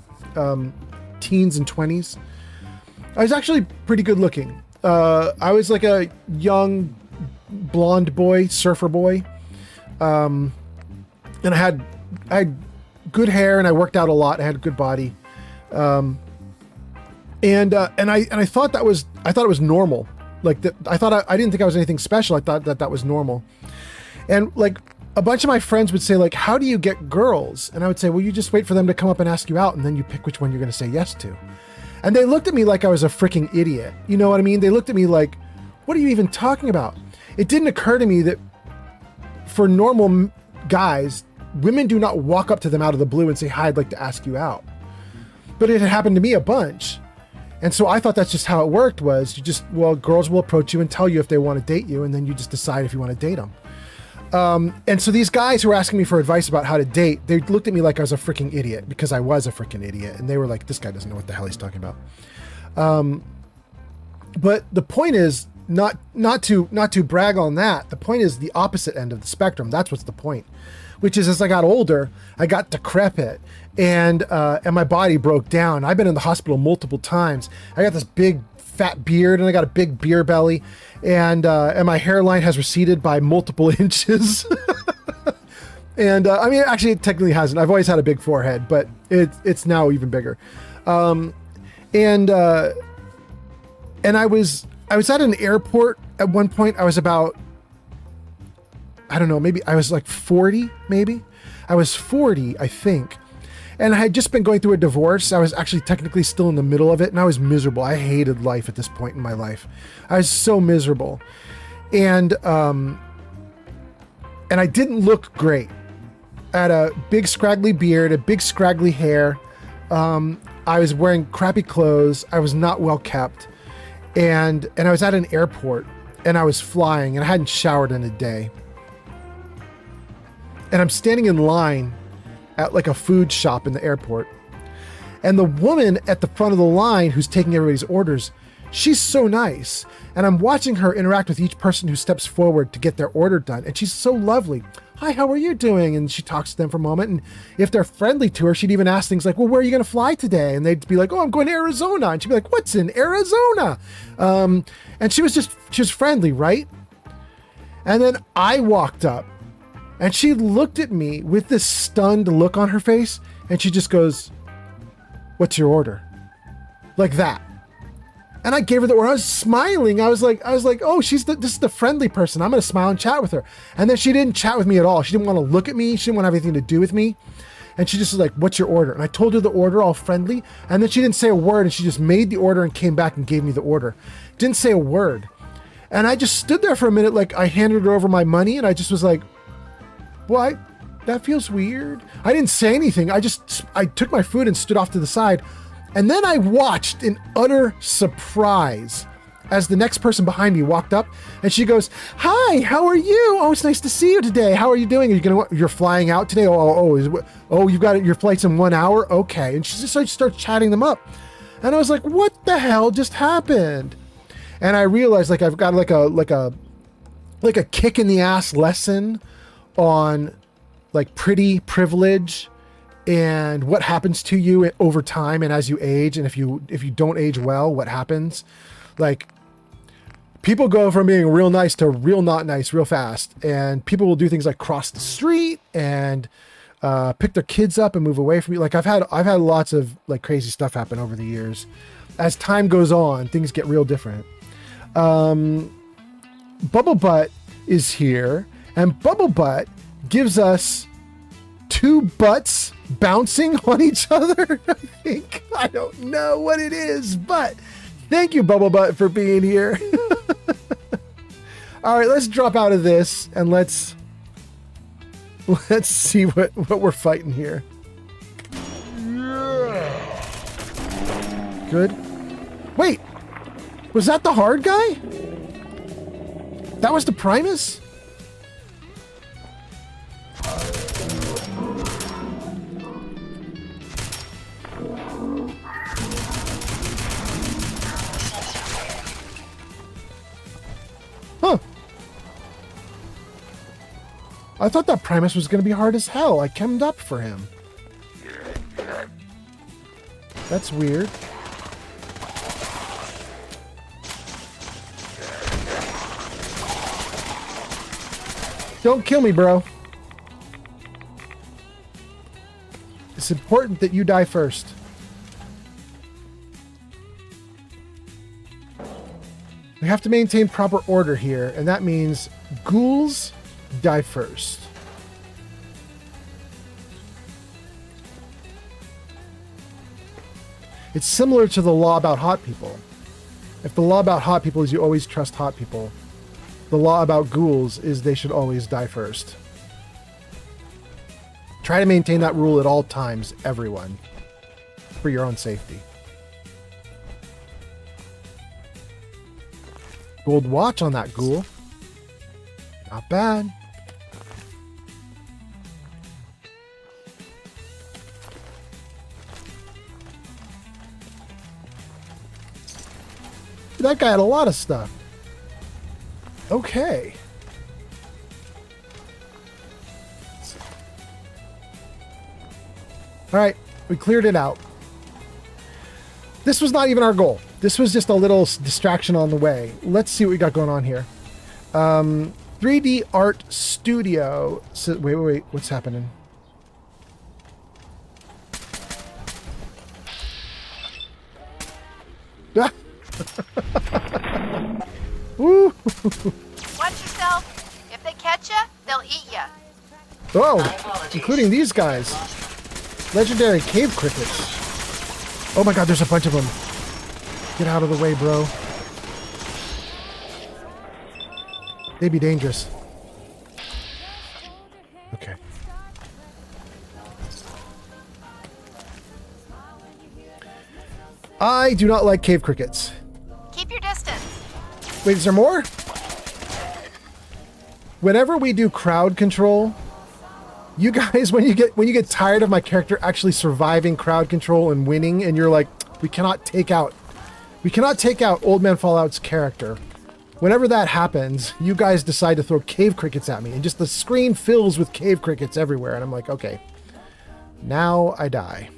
teens and 20s, I was actually pretty good looking. I was like a young blonde boy, surfer boy, and I had good hair, and I worked out a lot. I had a good body, and I thought it was normal. Like that, I didn't think I was anything special. I thought that was normal. And like a bunch of my friends would say, like, how do you get girls? And I would say, well, you just wait for them to come up and ask you out, and then you pick which one you're going to say yes to. And they looked at me like I was a freaking idiot. You know what I mean? They looked at me like, what are you even talking about? It didn't occur to me that for normal guys, women do not walk up to them out of the blue and say, hi, I'd like to ask you out. But it had happened to me a bunch. And so I thought that's just how it worked, was girls will approach you and tell you if they want to date you, and then you just decide if you want to date them. And so these guys who were asking me for advice about how to date, they looked at me like I was a freaking idiot, because I was a freaking idiot. And they were like, this guy doesn't know what the hell he's talking about. But the point is not to brag on that. The point is the opposite end of the spectrum. That's what's the point, which is, as I got older, I got decrepit, and my body broke down. I've been in the hospital multiple times. I got this big fat beard, and I got a big beer belly, and my hairline has receded by multiple inches. And I mean, actually, it technically hasn't. I've always had a big forehead, but it's now even bigger. And I was at an airport at one point. I was about, I don't know, maybe I was like 40, maybe. I was 40, I think. And I had just been going through a divorce. I was actually technically still in the middle of it, and I was miserable. I hated life at this point in my life. I was so miserable. And I didn't look great. I had a big scraggly beard, a big scraggly hair. I was wearing crappy clothes. I was not well kept. And I was at an airport, and I was flying, and I hadn't showered in a day. And I'm standing in line at like a food shop in the airport. And the woman at the front of the line who's taking everybody's orders, she's so nice. And I'm watching her interact with each person who steps forward to get their order done. And she's so lovely. Hi, how are you doing? And she talks to them for a moment. And if they're friendly to her, she'd even ask things like, well, where are you going to fly today? And they'd be like, oh, I'm going to Arizona. And she'd be like, what's in Arizona? And she was friendly, right? And then I walked up, and she looked at me with this stunned look on her face, and she just goes, what's your order? Like that. And I gave her the order. I was smiling. I was like, oh, this is the friendly person. I'm going to smile and chat with her. And then she didn't chat with me at all. She didn't want to look at me. She didn't want to have anything to do with me. And she just was like, what's your order? And I told her the order, all friendly. And then she didn't say a word, and she just made the order and came back and gave me the order. Didn't say a word. And I just stood there for a minute, like I handed her over my money, and I just was like, well, that feels weird. I didn't say anything. I took my food and stood off to the side. And then I watched in utter surprise as the next person behind me walked up, and she goes, hi, how are you? Oh, it's nice to see you today. How are you doing? You're flying out today? You've got your flight's in 1 hour? Okay. And she just starts chatting them up. And I was like, what the hell just happened? And I realized like I've got like a kick in the ass lesson on like pretty privilege and what happens to you over time and as you age, and if you don't age well, what happens. Like, people go from being real nice to real not nice real fast, and people will do things like cross the street and pick their kids up and move away from you. Like I've had lots of like crazy stuff happen over the years. As time goes on, things get real different. Bubble Butt is here, and Bubble Butt gives us two butts bouncing on each other. I think, I don't know what it is, but thank you, Bubble Butt, for being here. All right, let's drop out of this and let's see what we're fighting here. Good. Wait, was that the hard guy? That was the Primus? Huh. I thought that Primus was going to be hard as hell. I chemmed up for him. That's weird. Don't kill me, bro. It's important that you die first. We have to maintain proper order here, and that means ghouls die first. It's similar to the law about hot people. If the law about hot people is you always trust hot people, the law about ghouls is they should always die first. Try to maintain that rule at all times, everyone, for your own safety. Gold watch on that ghoul. Not bad. That guy had a lot of stuff. Okay. All right, we cleared it out. This was not even our goal. This was just a little distraction on the way. Let's see what we got going on here. 3D Art Studio. So, wait. What's happening? Woo! Watch yourself. If they catch you, they'll eat you. Oh, including these guys. Legendary cave crickets. Oh my god, there's a bunch of them. Get out of the way, bro. They'd be dangerous. Okay. I do not like cave crickets. Keep your distance. Wait, is there more? Whenever we do crowd control, you guys, when you get tired of my character actually surviving crowd control and winning, and you're like, we cannot take out Old Man Fallout's character. Whenever that happens, you guys decide to throw cave crickets at me, and just the screen fills with cave crickets everywhere, and I'm like, okay, now I die.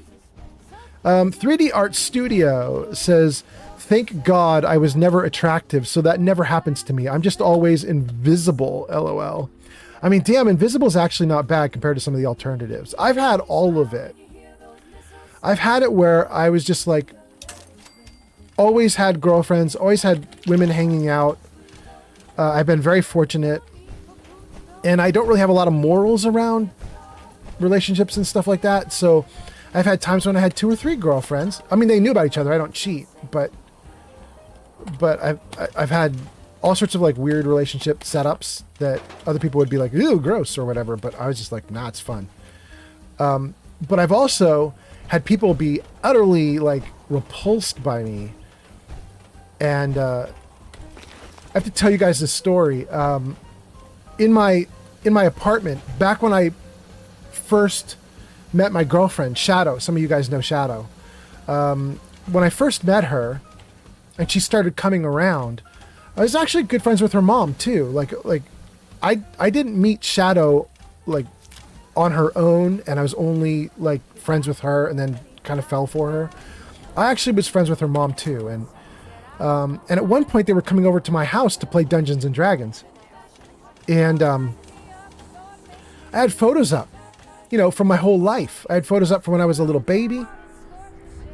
3D Art Studio says, thank God I was never attractive, so that never happens to me. I'm just always invisible, LOL. I mean, damn, invisible is actually not bad compared to some of the alternatives. I've had all of it. I've had it where I was just like, always had girlfriends, always had women hanging out. I've been very fortunate. And I don't really have a lot of morals around relationships and stuff like that. So I've had times when I had 2 or 3 girlfriends. I mean, they knew about each other. I don't cheat, but I've had all sorts of like weird relationship setups that other people would be like, ew, gross or whatever. But I was just like, nah, it's fun. But I've also had people be utterly like repulsed by me. And I have to tell you guys this story. In my apartment, back when I first met my girlfriend, Shadow. Some of you guys know Shadow. When I first met her, and she started coming around, I was actually good friends with her mom too. Like I didn't meet Shadow like on her own, and I was only like friends with her, and then kind of fell for her. I actually was friends with her mom too, and at one point they were coming over to my house to play Dungeons and Dragons, and I had photos up, from my whole life. I had photos up from when I was a little baby,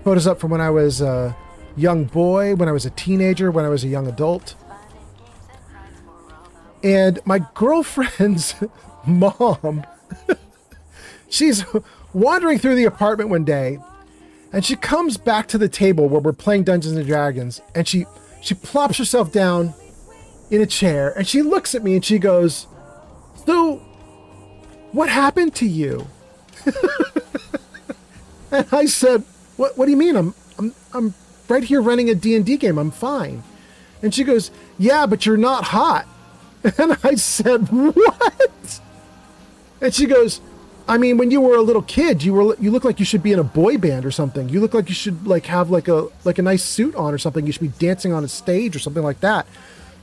photos up from when I was a young boy, when I was a teenager, when I was a young adult. And my girlfriend's mom, she's wandering through the apartment one day, and she comes back to the table where we're playing Dungeons and Dragons, and she plops herself down in a chair, and she looks at me and she goes, "So, what happened to you?" And I said, "What do you mean? I'm right here running a D&D game. I'm fine." And she goes, "Yeah, but you're not hot." And I said, "What?" And she goes, "I mean, when you were a little kid, you look like you should be in a boy band or something. You look like you should like have like a nice suit on or something. You should be dancing on a stage or something like that."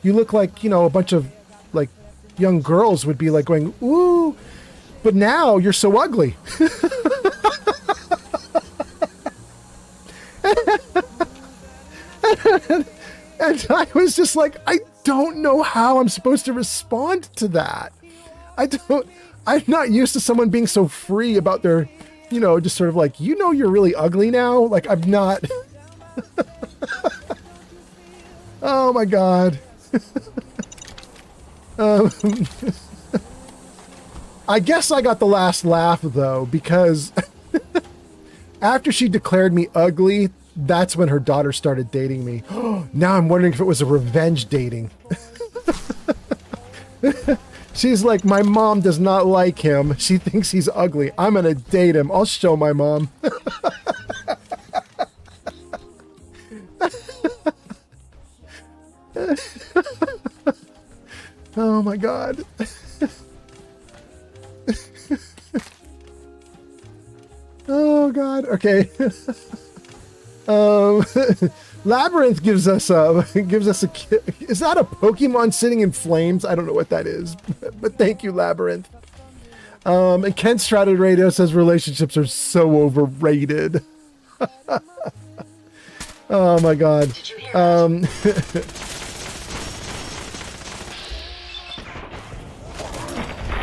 you look like, you know, a bunch of like young girls would be like going, ooh, but now you're so ugly. And I was just like, I don't know how I'm supposed to respond to that. I'm not used to someone being so free about their, you know, just sort of like, you know, you're really ugly now. Like, I'm not. Oh my God. I guess I got the last laugh though, because after she declared me ugly, that's when her daughter started dating me. Now I'm wondering if it was a revenge dating. She's like, my mom does not like him. She thinks he's ugly. I'm going to date him. I'll show my mom. Oh my God. Oh God. Okay. Labyrinth gives us a is that a Pokemon sitting in flames? I don't know what that is, but thank you, Labyrinth. And Ken Stratted Radio says relationships are so overrated. Oh my God. Did you hear that?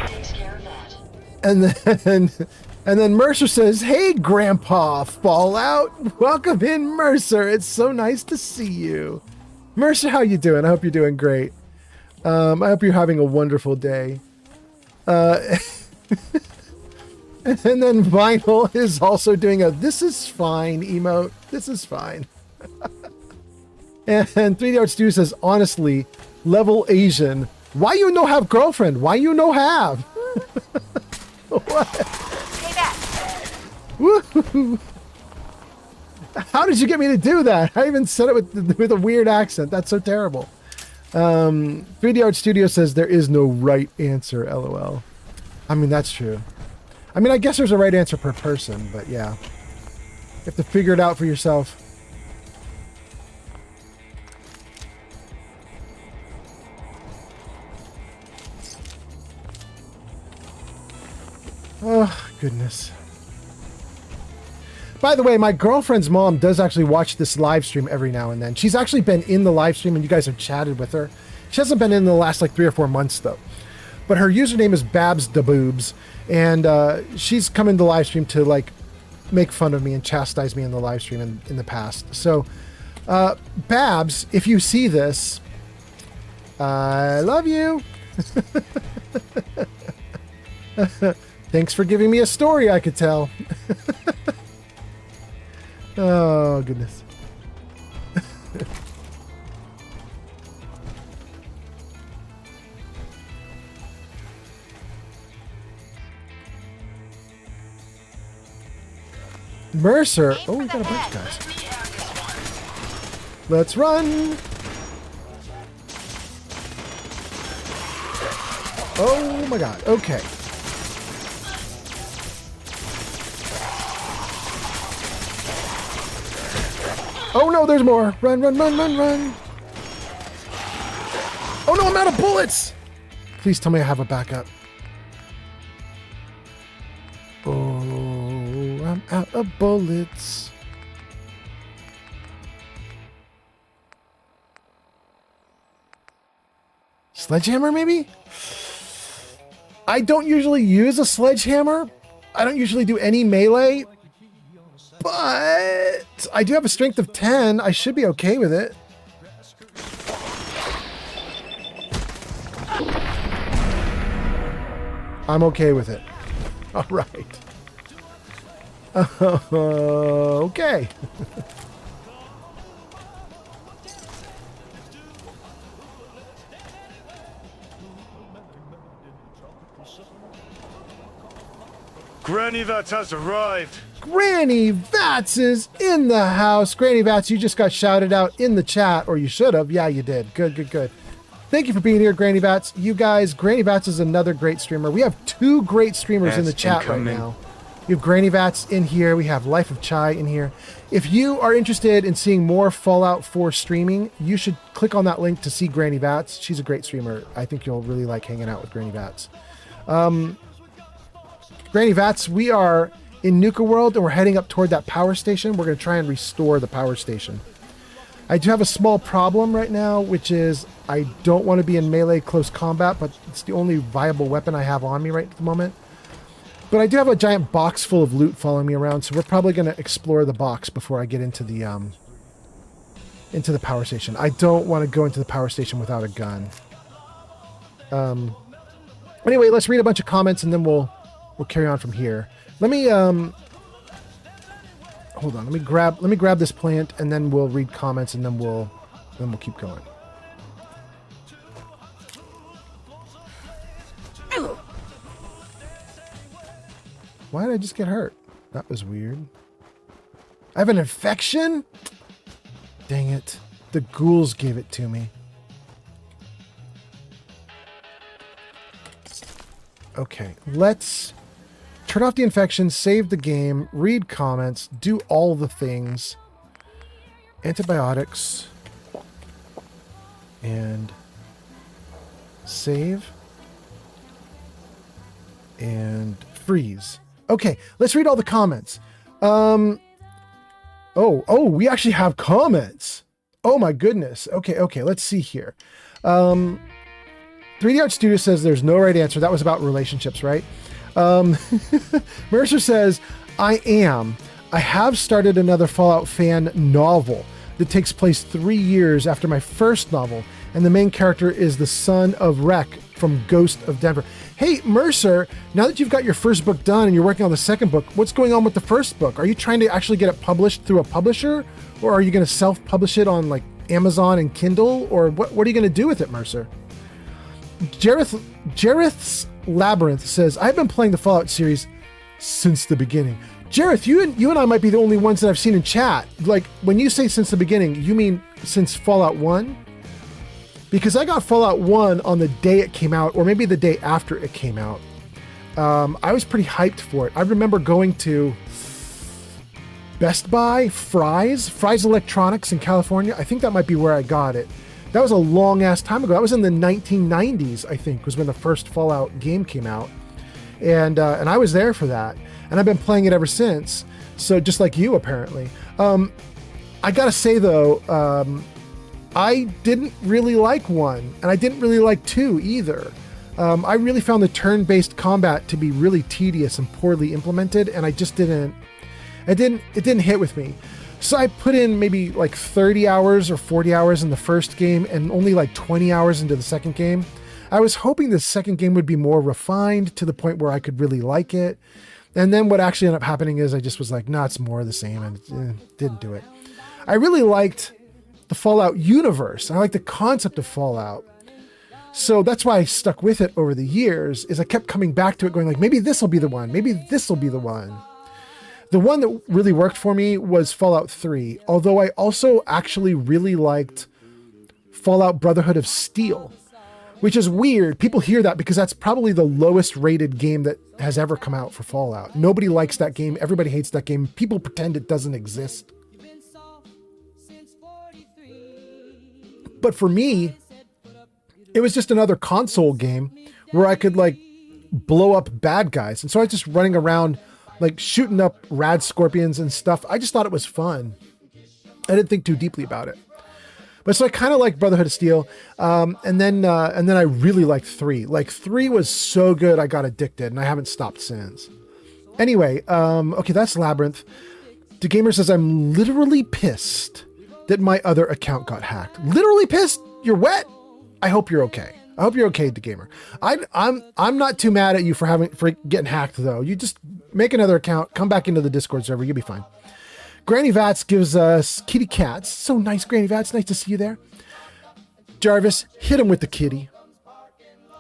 Takes care of that. And then Mercer says, "Hey, Grandpa Fallout, welcome in, Mercer. It's so nice to see you, Mercer. How you doing? I hope you're doing great. I hope you're having a wonderful day." And then Vinyl is also doing a "this is fine" emote. This is fine. And 3D Art Stew says, "Honestly, level Asian. Why you no have girlfriend? Why you no have?" What? Woo-hoo. How did you get me to do that? I even said it with a weird accent. That's so terrible. 3D Art Studio says there is no right answer, LOL. I mean, that's true. I mean, I guess there's a right answer per person, but yeah. You have to figure it out for yourself. Oh, goodness. By the way, my girlfriend's mom does actually watch this live stream every now and then. She's actually been in the live stream and you guys have chatted with her. She hasn't been in the last like 3 or 4 months though. But her username is babsdaboobs, and she's come into the live stream to like make fun of me and chastise me in the live stream in the past. So, Babs, if you see this, I love you. Thanks for giving me a story I could tell. Oh, goodness. Mercer. Oh, we got a bunch of guys. Let's run. Oh my God. Okay. Oh no, there's more. Run, run, run, run, run. Oh no, I'm out of bullets. Please tell me I have a backup. Oh, I'm out of bullets. Sledgehammer, maybe? I don't usually use a sledgehammer. I don't usually do any melee. But I do have a strength of 10. I should be okay with it. I'm okay with it. All right. Okay. Granny Vats has arrived. Granny Vats is in the house. Granny Vats, you just got shouted out in the chat, or you should have. Yeah, you did. Good, good, good. Thank you for being here, Granny Vats. You guys, Granny Vats is another great streamer. We have 2 great streamers in the chat right now. We have Granny Vats in here. We have Life of Chai in here. If you are interested in seeing more Fallout 4 streaming, you should click on that link to see Granny Vats. She's a great streamer. I think you'll really like hanging out with Granny Vats. Granny Vats, we are in Nuka World and we're heading up toward that power station. We're going to try and restore the power station. I do have a small problem right now, which is I don't want to be in melee close combat, but it's the only viable weapon I have on me right at the moment. But I do have a giant box full of loot following me around, so we're probably going to explore the box before I get into the power station. I don't want to go into the power station without a gun. Anyway, let's read a bunch of comments and then we'll carry on from here. Let me hold on. Let me grab this plant and then we'll read comments and then we'll keep going. Why did I just get hurt? That was weird. I have an infection? Dang it. The ghouls gave it to me. Okay, let's turn off the infection, save the game, read comments, do all the things. Antibiotics. And save. And freeze. Okay, let's read all the comments. Oh, we actually have comments. Oh my goodness. Okay, let's see here. 3D Art Studio says there's no right answer. That was about relationships, right? Mercer says, I have started another Fallout fan novel that takes place 3 years after my first novel, and the main character is the son of Rec from Ghost of Denver. Hey, Mercer, now that you've got your first book done and you're working on the second book, what's going on with the first book? Are you trying to actually get it published through a publisher, or are you going to self-publish it on like Amazon and Kindle, or what are you going to do with it, Mercer? Jareth's Labyrinth says, I've been playing the Fallout series since the beginning. Jareth, you and I might be the only ones that I've seen in chat. Like, when you say since the beginning, you mean since Fallout 1? Because I got Fallout 1 on the day it came out, or maybe the day after it came out. I was pretty hyped for it. I remember going to Best Buy, Fry's Electronics in California. I think that might be where I got it. That was a long ass time ago. That was in the 1990s, I think, was when the first Fallout game came out. And I was there for that. And I've been playing it ever since. So just like you, apparently. I gotta say though, I didn't really like 1, and I didn't really like 2 either. I really found the turn-based combat to be really tedious and poorly implemented, and I just didn't hit with me. So I put in maybe like 30 hours or 40 hours in the first game and only like 20 hours into the second game. I was hoping the second game would be more refined to the point where I could really like it. And then what actually ended up happening is I just was like, nah, it's more of the same, and didn't do it. I really liked the Fallout universe. I like the concept of Fallout. So that's why I stuck with it over the years, is I kept coming back to it going like, maybe this will be the one. Maybe this will be the one. The one that really worked for me was Fallout 3, although I also actually really liked Fallout Brotherhood of Steel, which is weird. People hear that because that's probably the lowest rated game that has ever come out for Fallout. Nobody likes that game. Everybody hates that game. People pretend it doesn't exist. But for me, it was just another console game where I could like blow up bad guys. And so I was just running around like shooting up rad scorpions and stuff. I just thought it was fun. I didn't think too deeply about it. But so I kind of liked Brotherhood of Steel. And then I really liked 3. Like 3 was so good I got addicted, and I haven't stopped since. Anyway, okay, that's Labyrinth. The Gamer says, I'm literally pissed that my other account got hacked. Literally pissed? You're wet? I hope you're okay. I hope you're okay, the Gamer. I'm not too mad at you for getting hacked though. You just make another account, come back into the Discord server, you'll be fine. Granny Vats gives us kitty cats. So nice, Granny Vats. Nice to see you there. Jarvis, hit him with the kitty.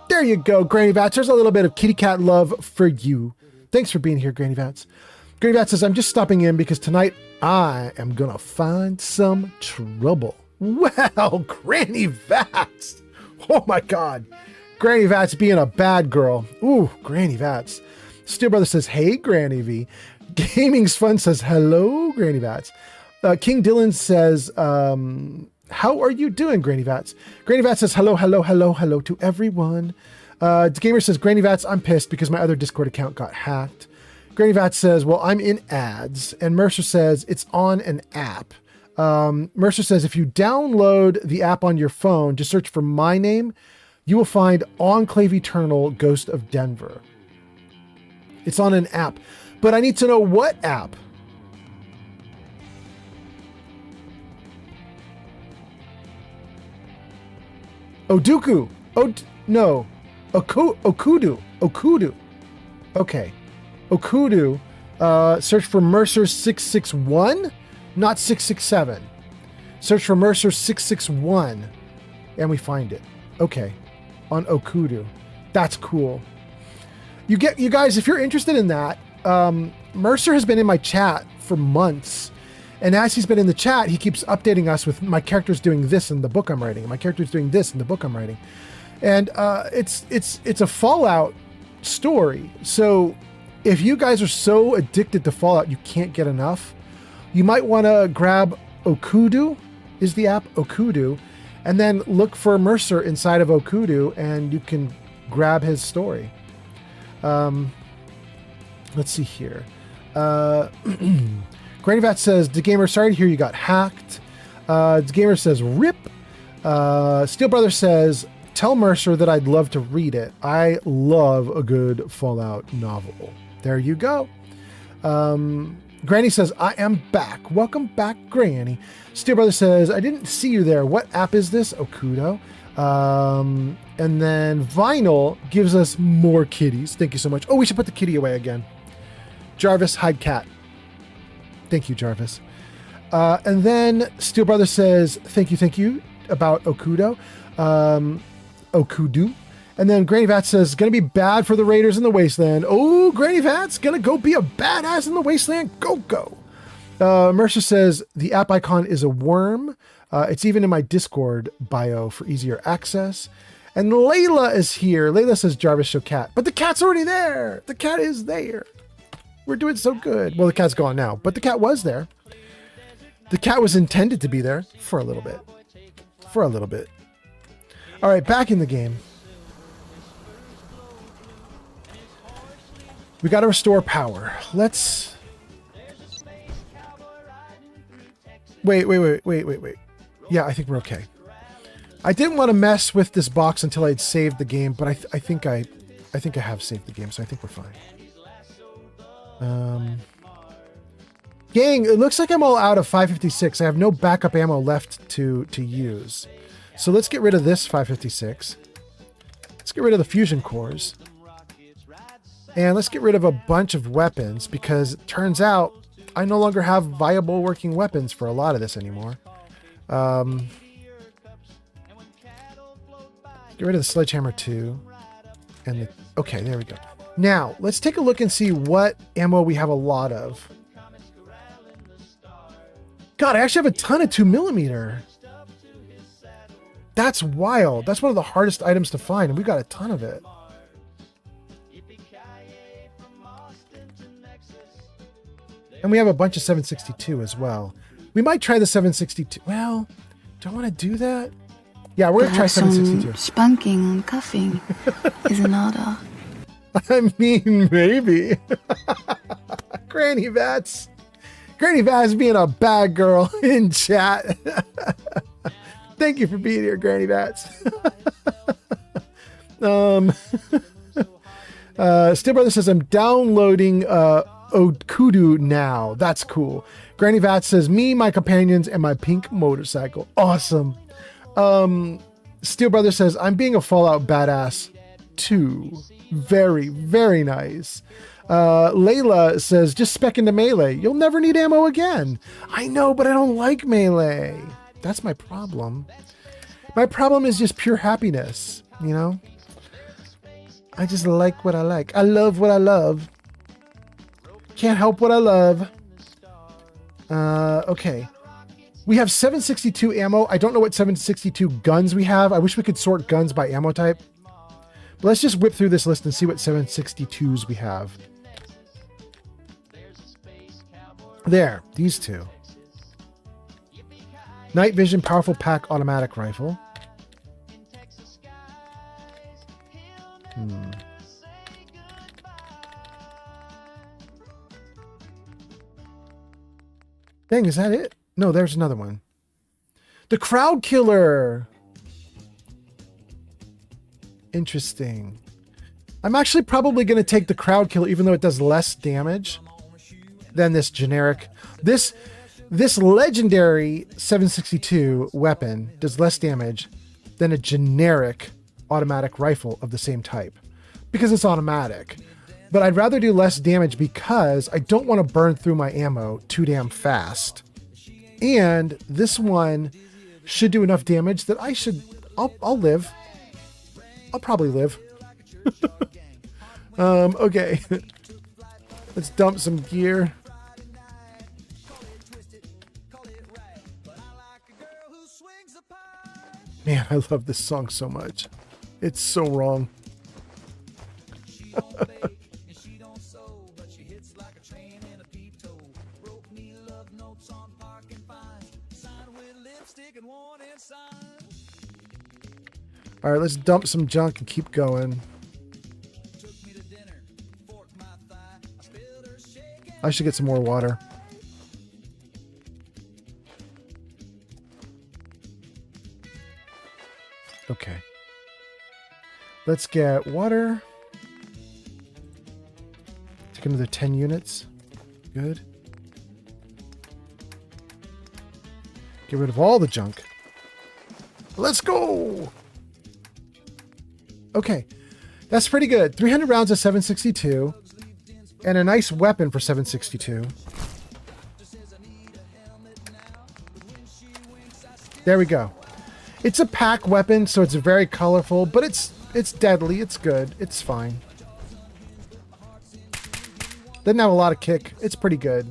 There you go, Granny Vats. There's a little bit of kitty cat love for you. Thanks for being here, Granny Vats. Granny Vats says, I'm just stopping in because tonight I am gonna find some trouble. Well, Granny Vats. Oh my God. Granny Vats being a bad girl. Ooh, Granny Vats. Steel Brother says, hey, Granny V. Gaming's Fun says, hello, Granny Vats. King Dylan says, how are you doing, Granny Vats? Granny Vats says, hello, hello, hello, hello to everyone. Gamer says, Granny Vats, I'm pissed because my other Discord account got hacked. Granny Vats says, well, I'm in ads. And Mercer says, it's on an app. Mercer says, if you download the app on your phone, just search for my name, you will find Enclave Eternal Ghost of Denver. It's on an app. But I need to know what app. Oduku. No. Okudu. Okay. Okudu. Search for Mercer 661, not 667. Search for Mercer 661, and we find it. Okay. On Okudu. That's cool. You guys, if you're interested in that, Mercer has been in my chat for months. And as he's been in the chat, he keeps updating us with my character's doing this in the book I'm writing. My character's doing this in the book I'm writing. And it's a Fallout story. So if you guys are so addicted to Fallout you can't get enough, you might want to grab Okudu, is the app, Okudu, and then look for Mercer inside of Okudu and you can grab his story. Let's see here. Granny Vat says, DeGamer, sorry to hear you got hacked. DeGamer says, rip. Steel Brother says, tell Mercer that I'd love to read it. I love a good Fallout novel. There you go. Granny says, I am back. Welcome back, Granny. Steel Brother says, I didn't see you there. What app is this? Okudo. And then Vinyl gives us more kitties. Thank you so much. Oh, we should put the kitty away again. Jarvis, hide cat. Thank you, Jarvis. And then Steel Brother says, thank you, about Okudo. Okudu. And then Granny Vat says, gonna be bad for the Raiders in the Wasteland. Oh, Granny Vat's gonna go be a badass in the Wasteland. Go. Mercer says, the app icon is a worm. It's even in my Discord bio for easier access. And Layla is here. Layla says, Jarvis, show cat. But the cat's already there. The cat is there. We're doing so good. Well, the cat's gone now, but the cat was there. The cat was intended to be there for a little bit. All right, back in the game. We got to restore power. Let's... Wait. Yeah, I think we're okay. I didn't want to mess with this box until I'd saved the game, but I think I have saved the game, so I think we're fine. Gang, it looks like I'm all out of 556. I have no backup ammo left to use. So let's get rid of this 556. Let's get rid of the fusion cores. And let's get rid of a bunch of weapons because it turns out I no longer have viable working weapons for a lot of this anymore. Get rid of the sledgehammer too. And okay, there we go. Now, let's take a look and see what ammo we have a lot of. God, I actually have a ton of 2mm. That's wild. That's one of the hardest items to find, and we got a ton of it. And we have a bunch of 762 as well. We might try the 762. Well, do I want to do that? Yeah, we're going to try 762. Spanking and cuffing is in order. I mean, maybe. Granny Vats. Granny Vats being a bad girl in chat. Thank you for being here, Granny Vats. Steel Brother says, I'm downloading Okudu now. That's cool. Granny Vats says, me, my companions, and my pink motorcycle. Awesome. Steel Brother says, I'm being a Fallout badass too. Very, very nice. Layla says, just spec into melee. You'll never need ammo again. I know, but I don't like melee. That's my problem. My problem is just pure happiness, you know? I just like what I like. I love what I love. Can't help what I love. Okay. We have 762 ammo. I don't know what 762 guns we have. I wish we could sort guns by ammo type. But let's just whip through this list and see what 762s we have. There, these two. Night vision, powerful pack automatic rifle. Dang, is that it? No, there's another one. The crowd killer. Interesting. I'm actually probably going to take the crowd killer, even though it does less damage than this generic. This legendary 762 weapon does less damage than a generic automatic rifle of the same type because it's automatic. But I'd rather do less damage because I don't want to burn through my ammo too damn fast. And this one should do enough damage that I'll live. I'll probably live. Okay. Let's dump some gear. Man, I love this song so much. It's so wrong. All right, let's dump some junk and keep going. I should get some more water. Okay. Let's get water. Take another 10 units. Good. Get rid of all the junk. Let's go! Okay. That's pretty good. 300 rounds of 762. And a nice weapon for 762. There we go. It's a pack weapon, so it's very colorful, but it's deadly. It's good. It's fine. Doesn't have a lot of kick. It's pretty good.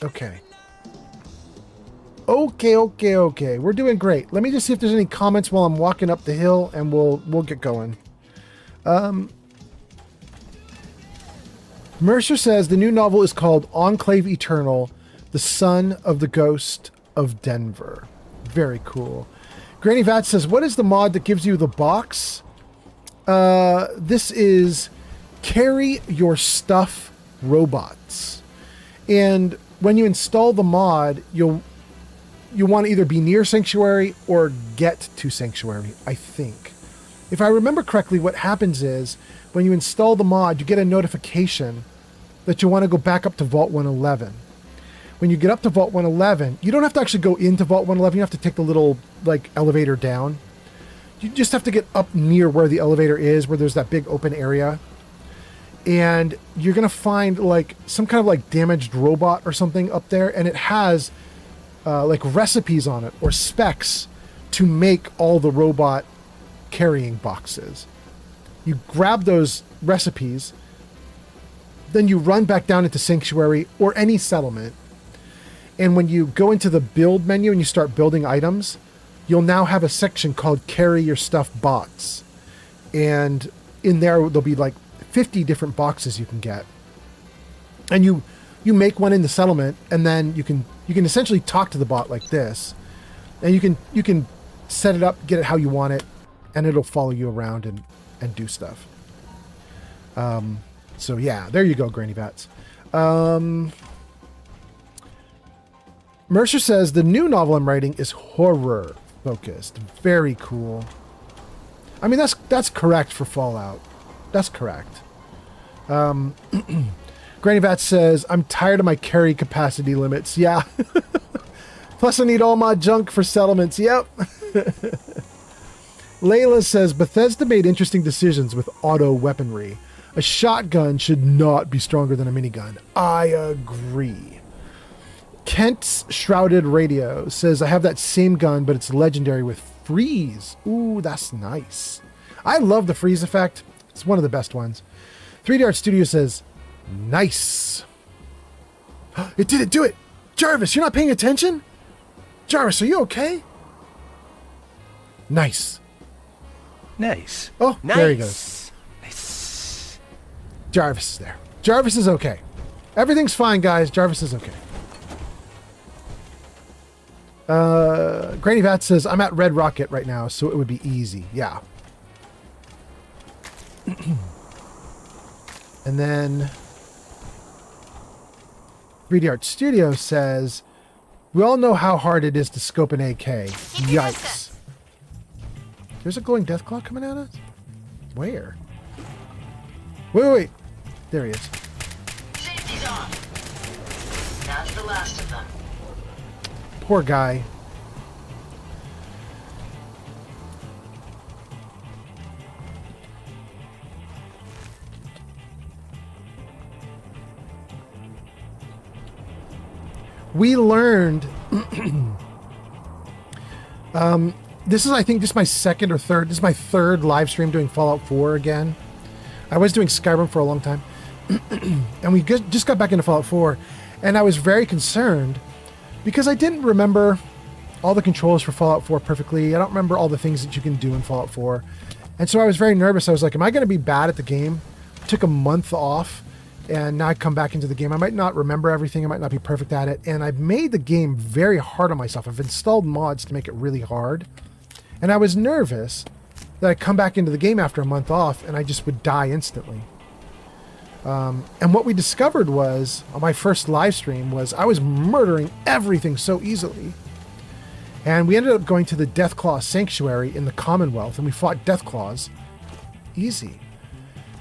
Okay. Okay. We're doing great. Let me just see if there's any comments while I'm walking up the hill, and we'll get going. Mercer says the new novel is called Enclave Eternal, The Son of the Ghost of Denver. Very cool. Granny Vat says, what is the mod that gives you the box? This is Carry Your Stuff Robots. And when you install the mod, you want to either be near Sanctuary or get to Sanctuary, I think. If I remember correctly, what happens is when you install the mod, you get a notification that you want to go back up to Vault 111. When you get up to Vault 111, you don't have to actually go into Vault 111. You have to take the little elevator down. You just have to get up near where the elevator is, where there's that big open area. And you're going to find some kind of damaged robot or something up there. And it has recipes on it or specs to make all the robot carrying boxes. You grab those recipes, then you run back down into Sanctuary or any settlement. And when you go into the build menu and you start building items, you'll now have a section called Carry Your Stuff Bots. And in there, there'll be 50 different boxes you can get. And you make one in the settlement, and then you can essentially talk to the bot like this. And you can set it up, get it how you want it, and it'll follow you around and do stuff. So yeah, there you go, Granny Bats. Mercer says the new novel I'm writing is horror focused. Very cool. I mean, that's correct for Fallout. That's correct. Granny Vat says, I'm tired of my carry capacity limits. Yeah. Plus I need all my junk for settlements. Yep. Layla says, Bethesda made interesting decisions with auto weaponry. A shotgun should not be stronger than a minigun. I agree. Kent's Shrouded Radio says, I have that same gun, but it's legendary with freeze. Ooh, that's nice. I love the freeze effect. It's one of the best ones. 3D Art Studio says, nice. It didn't do it. Jarvis, you're not paying attention? Jarvis, are you okay? Nice. Nice. Oh, nice. There he goes. Nice. Jarvis is there. Jarvis is okay. Everything's fine, guys. Jarvis is okay. Granny Vat says, I'm at Red Rocket right now, so it would be easy. Yeah. And then 3D Art Studio says, we all know how hard it is to scope an AK. Yikes. There's a glowing Deathclaw coming at us? Where? Wait. There he is. Safety's on. That's the last of them. Poor guy. We learned this is, I think, just my second or third. This is my third live stream doing Fallout 4 again. I was doing Skyrim for a long time. And we just got back into Fallout 4. And I was very concerned because I didn't remember all the controls for Fallout 4 perfectly. I don't remember all the things that you can do in Fallout 4. And so I was very nervous. I was like, am I going to be bad at the game? Took a month off. And now I come back into the game. I might not remember everything. I might not be perfect at it. And I've made the game very hard on myself. I've installed mods to make it really hard. And I was nervous that I'd come back into the game after a month off and I just would die instantly. And what we discovered was, on my first live stream, was I was murdering everything so easily. And we ended up going to the Deathclaw Sanctuary in the Commonwealth, and we fought Deathclaws. Easy.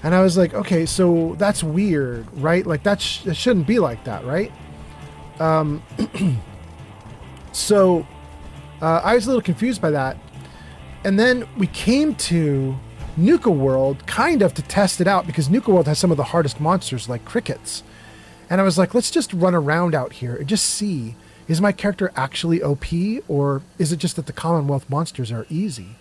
And I was like, okay, so that's weird, right? Like, it shouldn't be like that, right? So I was a little confused by that. And then we came to Nuka World kind of to test it out, because Nuka World has some of the hardest monsters, like crickets. And I was like, let's just run around out here and just see, is my character actually OP, or is it just that the Commonwealth monsters are easy?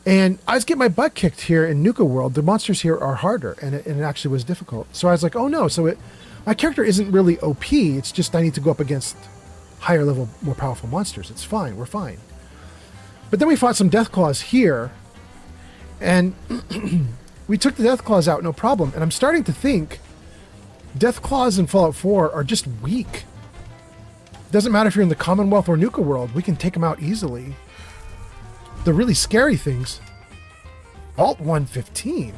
And I was getting my butt kicked here in Nuka World. The monsters here are harder, and it actually was difficult. So I was like, oh no, so my character isn't really OP, it's just I need to go up against higher level, more powerful monsters. It's fine, we're fine. But then we fought some Deathclaws here, and we took the Deathclaws out, no problem. And I'm starting to think Deathclaws in Fallout 4 are just weak. Doesn't matter if you're in the Commonwealth or Nuka World, we can take them out easily. The really scary things. Vault 115.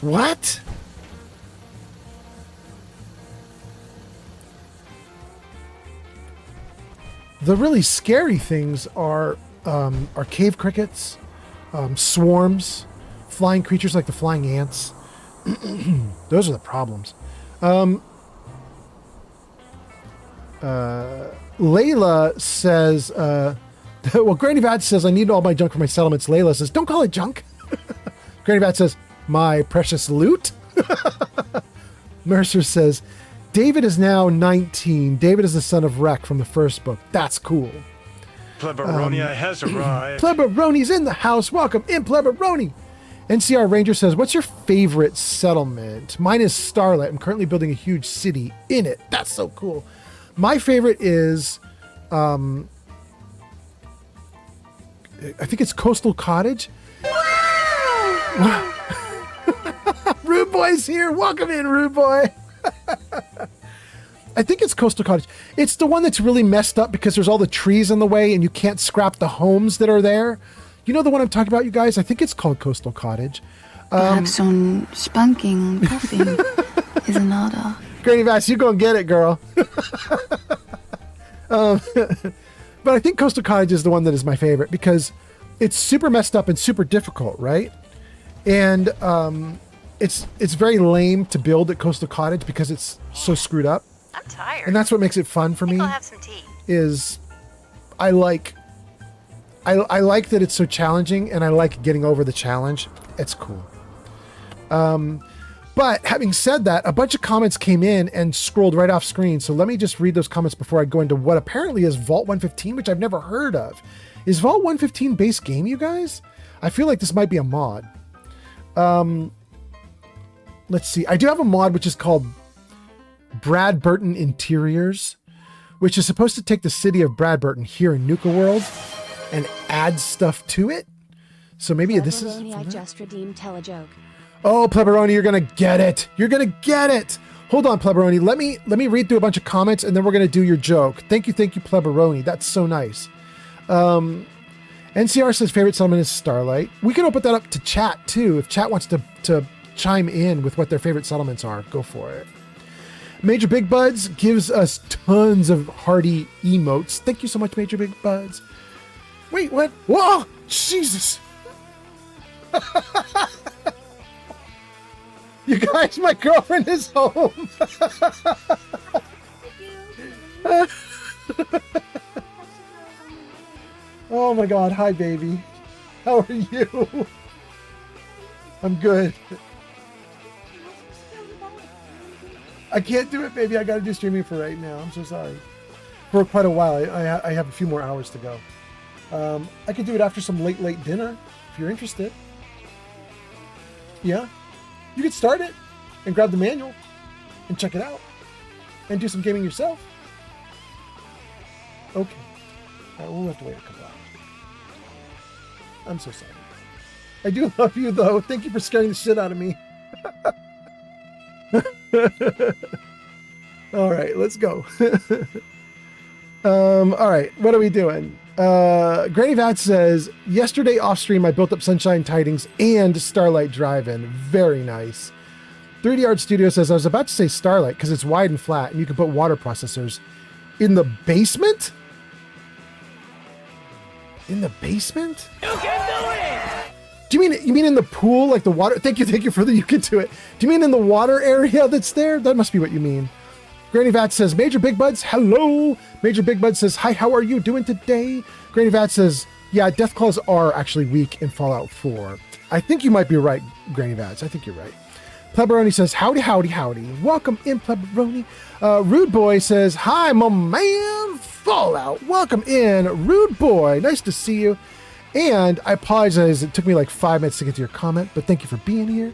What? The really scary things are cave crickets, swarms, flying creatures like the flying ants. Those are the problems. Layla says, well, Granny Vat says, I need all my junk for my settlements. Layla says, don't call it junk. Granny Vat says, my precious loot. Mercer says, David is now 19. David is the son of Rek from the first book. That's cool. Pleberonia has arrived. Pleberoni's in the house. Welcome in, Pleberoni. NCR Ranger says, what's your favorite settlement? Mine is Starlight. I'm currently building a huge city in it. That's so cool. My favorite is, I think it's Coastal Cottage. Wow. Rude Boy's here. Welcome in, Rude Boy. I think it's Coastal Cottage. It's the one that's really messed up because there's all the trees in the way and you can't scrap the homes that are there. You know the one I'm talking about, you guys? I think it's called Coastal Cottage. Perhaps some spanking and cuffing is in order. Granny Vass, you go and get it, girl. But I think Coastal Cottage is the one that is my favorite because it's super messed up and super difficult, right? And it's very lame to build at Coastal Cottage because it's so screwed up. I'm tired. And that's what makes it fun for me. I'll have some tea. Is I like that it's so challenging, and I like getting over the challenge. It's cool. But having said that, a bunch of comments came in and scrolled right off screen. So let me just read those comments before I go into what apparently is Vault 115, which I've never heard of. Is Vault 115 base game, you guys? I feel like this might be a mod. Let's see. I do have a mod which is called Brad Burton Interiors, which is supposed to take the city of Brad Burton here in Nuka World and add stuff to it. So maybe this is... Pepperoni, I just redeemed Telejoke. Oh, Pleberoni, you're going to get it. You're going to get it. Hold on, Pleberoni. Let me read through a bunch of comments, and then we're going to do your joke. Thank you, Pleberoni. That's so nice. NCR says favorite settlement is Starlight. We can open that up to chat, too. If chat wants to chime in with what their favorite settlements are, go for it. Major Big Buds gives us tons of hearty emotes. Thank you so much, Major Big Buds. Wait, what? Whoa! Jesus! You guys, my girlfriend is home. Oh my God. Hi, baby. How are you? I'm good. I can't do it, baby. I got to do streaming for right now. I'm so sorry. For quite a while. I have a few more hours to go. I could do it after some late dinner if you're interested. Yeah. You could start it and grab the manual and check it out and do some gaming yourself. Okay. We'll have to wait a couple hours. I'm so sorry. I do love you, though. Thank you for scaring the shit out of me. All right, let's go. All right, what are we doing? Granny Vat says, yesterday off stream, I built up Sunshine Tidings and Starlight Drive-In. Very nice. 3D Art Studio says, I was about to say Starlight because it's wide and flat and you can put water processors in the basement? In the basement? You can do it! Do you mean in the pool, like the water? Thank you for the you can do it. Do you mean in the water area that's there? That must be what you mean. Granny Vat says, Major Big Buds, hello. Major Big Bud says, hi, how are you doing today? Granny Vat says, yeah, death claws are actually weak in Fallout 4. I think you might be right, Granny Vats. I think you're right. Pleberoni says, howdy, howdy, howdy. Welcome in, Pleberoni. Rude Boy says, hi, my man, Fallout. Welcome in, Rude Boy. Nice to see you. And I apologize, it took me like 5 minutes to get to your comment, but thank you for being here.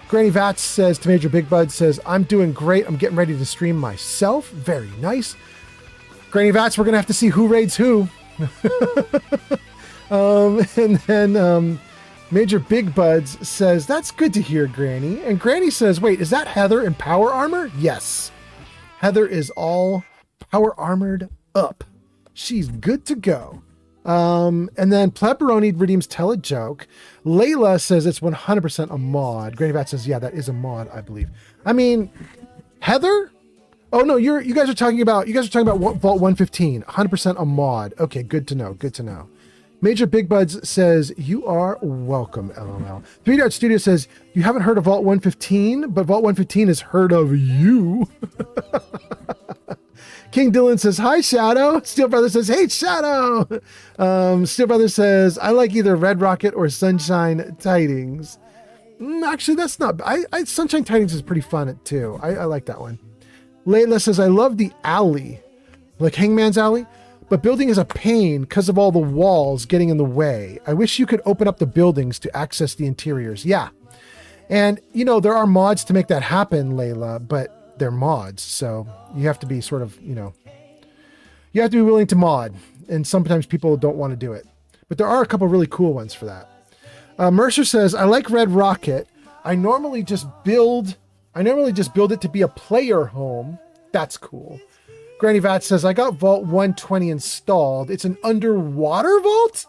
Granny Vats says to Major Big Bud, says, I'm doing great. I'm getting ready to stream myself. Very nice. Granny Vats, we're going to have to see who raids who. And then Major Big Buds says, that's good to hear, Granny. And Granny says, wait, is that Heather in power armor? Yes. Heather is all power armored up. She's good to go. And then Pleberoni redeems Tell a Joke. Layla says it's 100% a mod. Granny Vat says, yeah, that is a mod, I believe. I mean, Heather? Oh no, you guys are talking about Vault 115. 100% a mod. Okay, good to know. Good to know. Major Big Buds says, you are welcome, LOL. 3D Art Studio says, you haven't heard of Vault 115, but Vault 115 has heard of you. King Dylan says, hi, Shadow. Steel Brother says, hey, Shadow. Steel Brother says, I like either Red Rocket or Sunshine Tidings. Actually, that's not... Sunshine Tidings is pretty fun, too. I like that one. Layla says, I love the alley. Like Hangman's Alley. But building is a pain because of all the walls getting in the way. I wish you could open up the buildings to access the interiors. Yeah. And, you know, there are mods to make that happen, Layla, but they're mods, so you have to be sort of, you know, you have to be willing to mod, and sometimes people don't want to do it, but there are a couple really cool ones for that. Mercer says, I like Red Rocket. I normally just build it to be a player home. That's cool. Granny Vat says, I got Vault 120 installed. It's an underwater vault?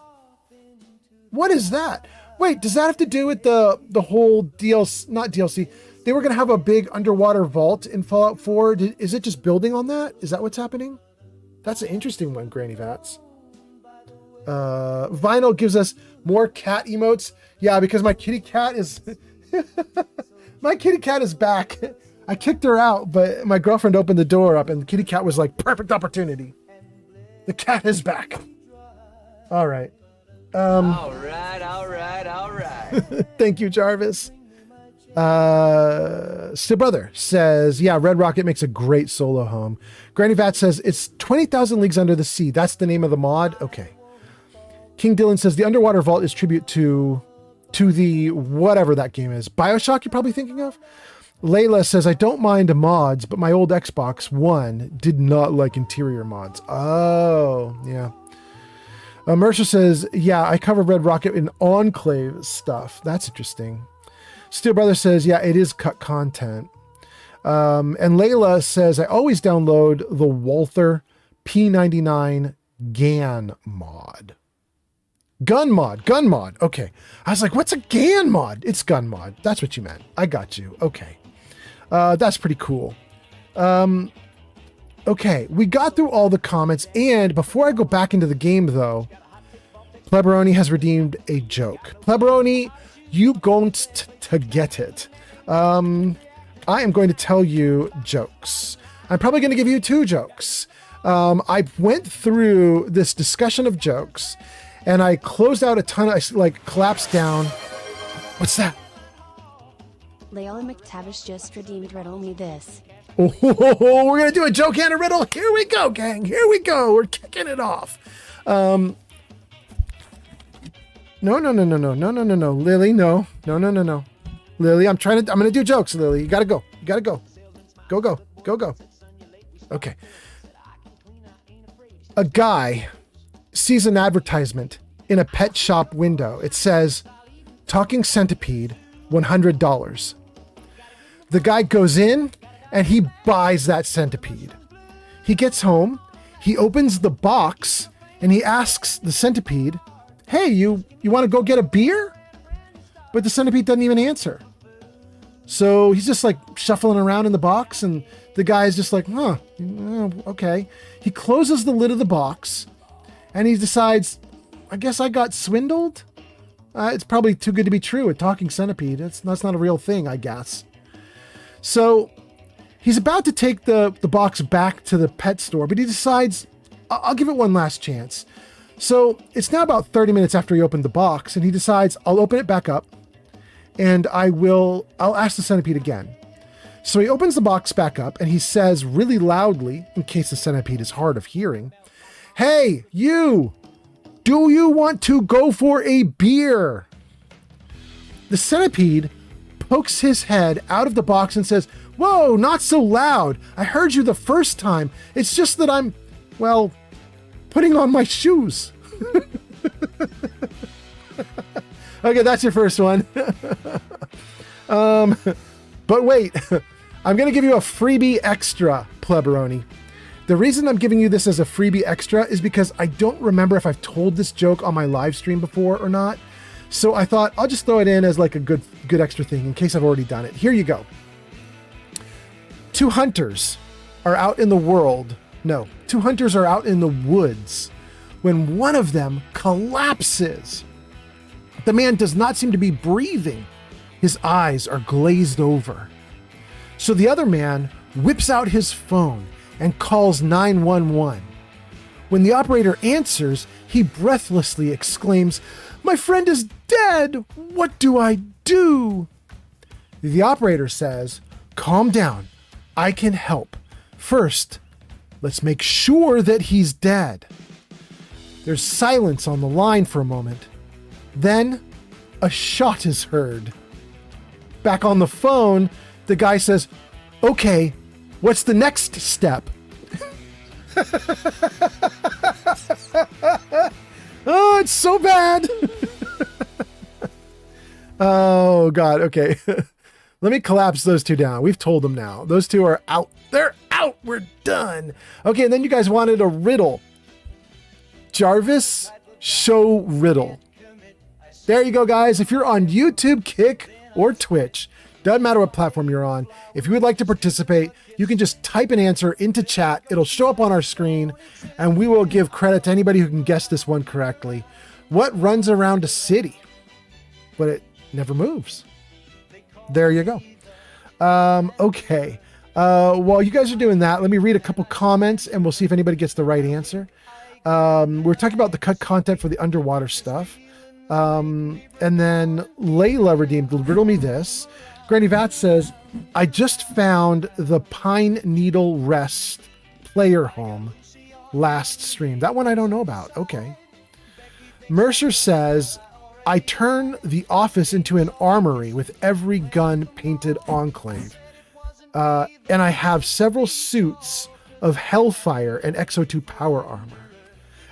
What is that? Wait, does that have to do with the whole DLC, not DLC, they were going to have a big underwater vault in Fallout 4. Is it just building on that? Is that what's happening? That's an interesting one, Granny Vats. Vinyl gives us more cat emotes. Yeah, because my kitty cat is... my kitty cat is back. I kicked her out, but my girlfriend opened the door up and the kitty cat was like, perfect opportunity. The cat is back. All right. All right. Thank you, Jarvis. Stib Brother says, yeah, Red Rocket makes a great solo home. Granny Vat says, it's 20,000 Leagues Under the Sea. That's the name of the mod? Okay. King Dylan says, the Underwater Vault is tribute to the whatever that game is. BioShock you're probably thinking of? Layla says, I don't mind mods, but my old Xbox One did not like interior mods. Oh, yeah. Mercer says, yeah, I covered Red Rocket in Enclave stuff. That's interesting. Steel Brother says, yeah, it is cut content. And Layla says, I always download the Walther P99 GAN mod. Gun mod. Okay. I was like, what's a GAN mod? It's gun mod. That's what you meant. I got you. Okay. That's pretty cool. Okay. We got through all the comments. And before I go back into the game, though, Pleberoni has redeemed a joke. Pleberoni, you going to get it. I am going to tell you jokes. I'm probably going to give you 2 jokes. I went through this discussion of jokes and I closed out a ton of, collapsed down. What's that? Layla McTavish just redeemed Riddle Me This. Oh, we're going to do a joke and a riddle. Here we go, gang. Here we go. We're kicking it off. No. Lily, no. Lily, I'm going to do jokes, Lily. You got to go. Go. Okay. A guy sees an advertisement in a pet shop window. It says, talking centipede, $100. The guy goes in and he buys that centipede. He gets home, he opens the box and he asks the centipede, hey, you want to go get a beer? But the centipede doesn't even answer. So he's just like shuffling around in the box and the guy is just like, okay. He closes the lid of the box and he decides, I guess I got swindled. It's probably too good to be true. A talking centipede. That's not a real thing, I guess. So he's about to take the box back to the pet store, but he decides, I'll give it one last chance. So it's now about 30 minutes after he opened the box and he decides, I'll open it back up and I'll ask the centipede again. So he opens the box back up and he says really loudly, in case the centipede is hard of hearing, hey, you, do you want to go for a beer? The centipede pokes his head out of the box and says, whoa, not so loud. I heard you the first time. It's just that I'm, putting on my shoes. Okay, that's your first one. But wait, I'm going to give you a freebie extra, Pleberoni. The reason I'm giving you this as a freebie extra is because I don't remember if I've told this joke on my live stream before or not. So I thought I'll just throw it in as like a good extra thing in case I've already done it. Here you go. 2 hunters are out in the woods when one of them collapses. The man does not seem to be breathing. His eyes are glazed over. So the other man whips out his phone and calls 911. When the operator answers, he breathlessly exclaims, my friend is dead. What do I do? The operator says, calm down. I can help. First, let's make sure that he's dead. There's silence on the line for a moment. Then a shot is heard. Back on the phone, the guy says, okay, what's the next step? Oh, it's so bad. Oh, God. Okay. Let me collapse those 2 down. We've told them now. Those 2 are out. They're out. We're done. Okay, and then you guys wanted a riddle. Jarvis, show riddle. There you go, guys. If you're on YouTube, Kick, or Twitch, doesn't matter what platform you're on, if you would like to participate, you can just type an answer into chat. It'll show up on our screen, and we will give credit to anybody who can guess this one correctly. What runs around a city, but it never moves? There you go. Okay. While you guys are doing that, let me read a couple comments, and we'll see if anybody gets the right answer. We're talking about the cut content for the underwater stuff. And then Layla redeemed Riddle Me This. Granny Vat says, I just found the Pine Needle Rest player home last stream. That one I don't know about. Okay. Mercer says, I turn the office into an armory with every gun painted Enclave. And I have several suits of Hellfire and Exo 2 power armor.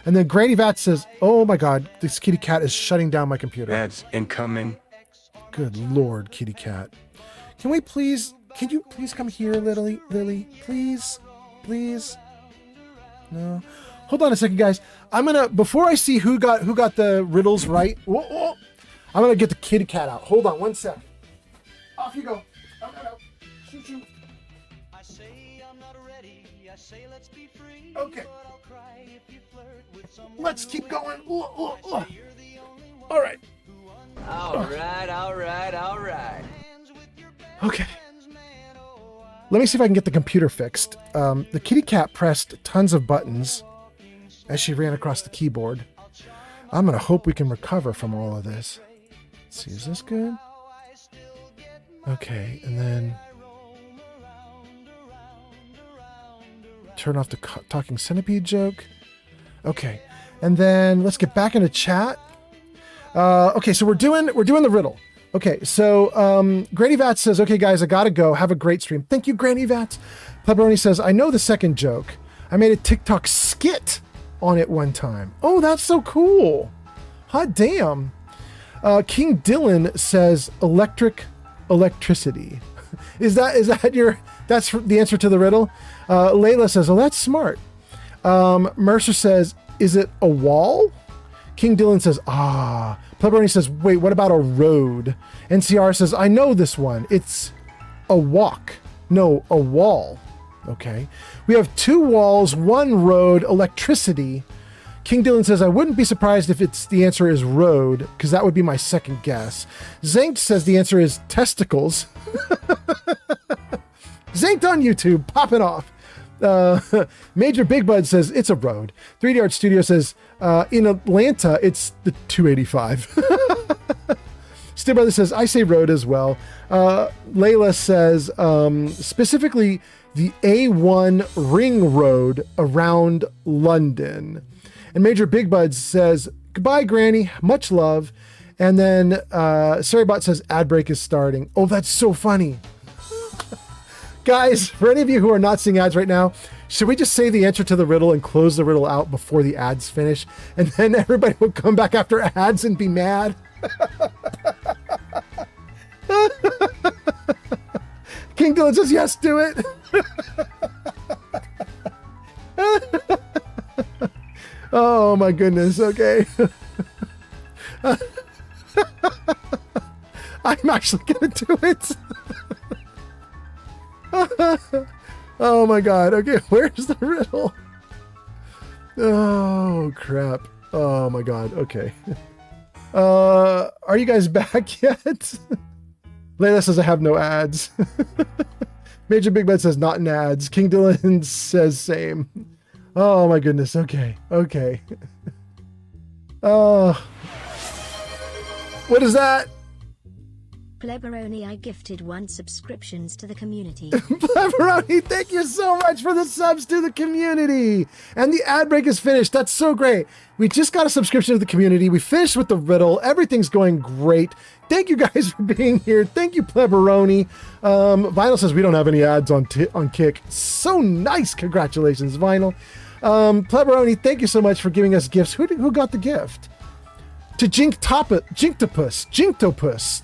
And then Granny Vat says, oh my God, this kitty cat is shutting down my computer. Ads incoming. Good Lord, kitty cat. Can you please come here, Lily? Please? No. Hold on a second, guys. Before I see who got the riddles right, I'm gonna get the kitty cat out. Hold on one sec. Off you go. Out. Shoot. Okay. Let's keep going. All right. All right. Okay. Let me see if I can get the computer fixed. The kitty cat pressed tons of buttons as she ran across the keyboard. I'm gonna hope we can recover from all of this. Let's see, is this good? Okay, and then turn off the talking centipede joke. Okay, and then let's get back into chat. Okay, so we're doing the riddle. Okay, so Granny Vats says, okay guys, I gotta go. Have a great stream. Thank you, Granny Vats. Pleberoni says, I know the second joke. I made a TikTok skit on it one time. Oh, that's so cool. Hot damn. King Dylan says electricity. Is that that's the answer to the riddle? Layla says, oh, that's smart. Mercer says, is it a wall? King Dylan says, Pleberoni says, wait, what about a road? NCR says, I know this one. It's a walk. No, a wall. Okay. We have 2 walls, 1 road, electricity. King Dylan says, I wouldn't be surprised if the answer is road, because that would be my second guess. Zanked says the answer is testicles. Zanked on YouTube, popping off. Major Big Bud says it's a road. 3D Art Studio says in Atlanta it's the 285. Still Brother says I say road as well. Layla says specifically the A1 ring road around London. And Major Big Bud says goodbye Granny, much love. And then Sarybot says ad break is starting. Oh, that's so funny. Guys, for any of you who are not seeing ads right now, should we just say the answer to the riddle and close the riddle out before the ads finish? And then everybody will come back after ads and be mad? King Dylan says, yes, do it. Oh my goodness, okay. I'm actually gonna do it. Oh my god, okay, where's the riddle? Oh crap. Oh my god, okay. Are you guys back yet? Layla says I have no ads. Major Big Bed says not in ads. King Dylan says same. Oh my goodness, okay. What is that? Pleberoni, I gifted 1 subscriptions to the community. Pleberoni, thank you so much for the subs to the community. And the ad break is finished. That's so great. We just got a subscription to the community. We finished with the riddle. Everything's going great. Thank you guys for being here. Thank you, Pleberoni. Vinyl says we don't have any ads on Kick. So nice. Congratulations, Vinyl. Pleberoni, thank you so much for giving us gifts. Who got the gift? To Jinktopus.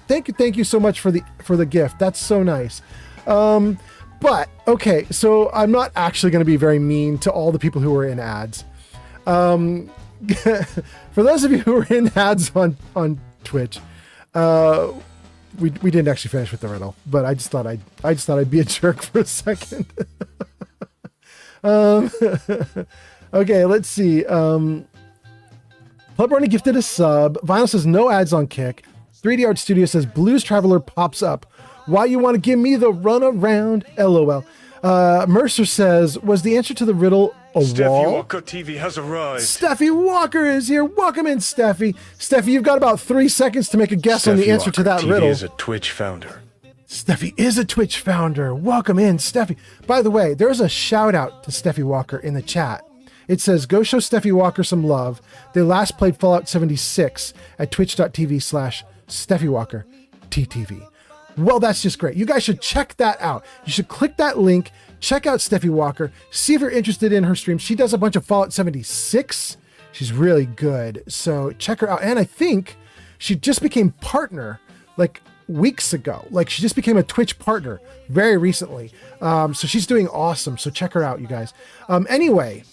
Thank you so much for the gift. That's so nice. But okay, so I'm not actually going to be very mean to all the people who are in ads. For those of you who are in ads on Twitch, we didn't actually finish with the riddle, but I just thought I'd be a jerk for a second. Okay, let's see. Pleberoni gifted a sub. Vinyl says no ads on Kick. 3D Art Studio says Blues Traveler pops up. Why you want to give me the runaround? LOL. Mercer says, was the answer to the riddle a Steffi wall? Walker TV has arrived. Steffi Walker is here. Welcome in, Steffi. Steffi, you've got about 3 seconds to make a guess on the answer to that riddle. Steffi is a Twitch founder. Steffi is a Twitch founder. Welcome in, Steffi. By the way, there's a shout out to Steffi Walker in the chat. It says, go show Steffi Walker some love. They last played Fallout 76 at twitch.tv/Steffi Walker TTV. Well, that's just great. You guys should check that out. You should click that link, check out Steffi Walker, see if you're interested in her stream. She does a bunch of Fallout 76 She's really good. So check her out. And I think she just became partner like weeks ago. Like she just became a Twitch partner very recently. So she's doing awesome. So check her out, you guys. Anyway,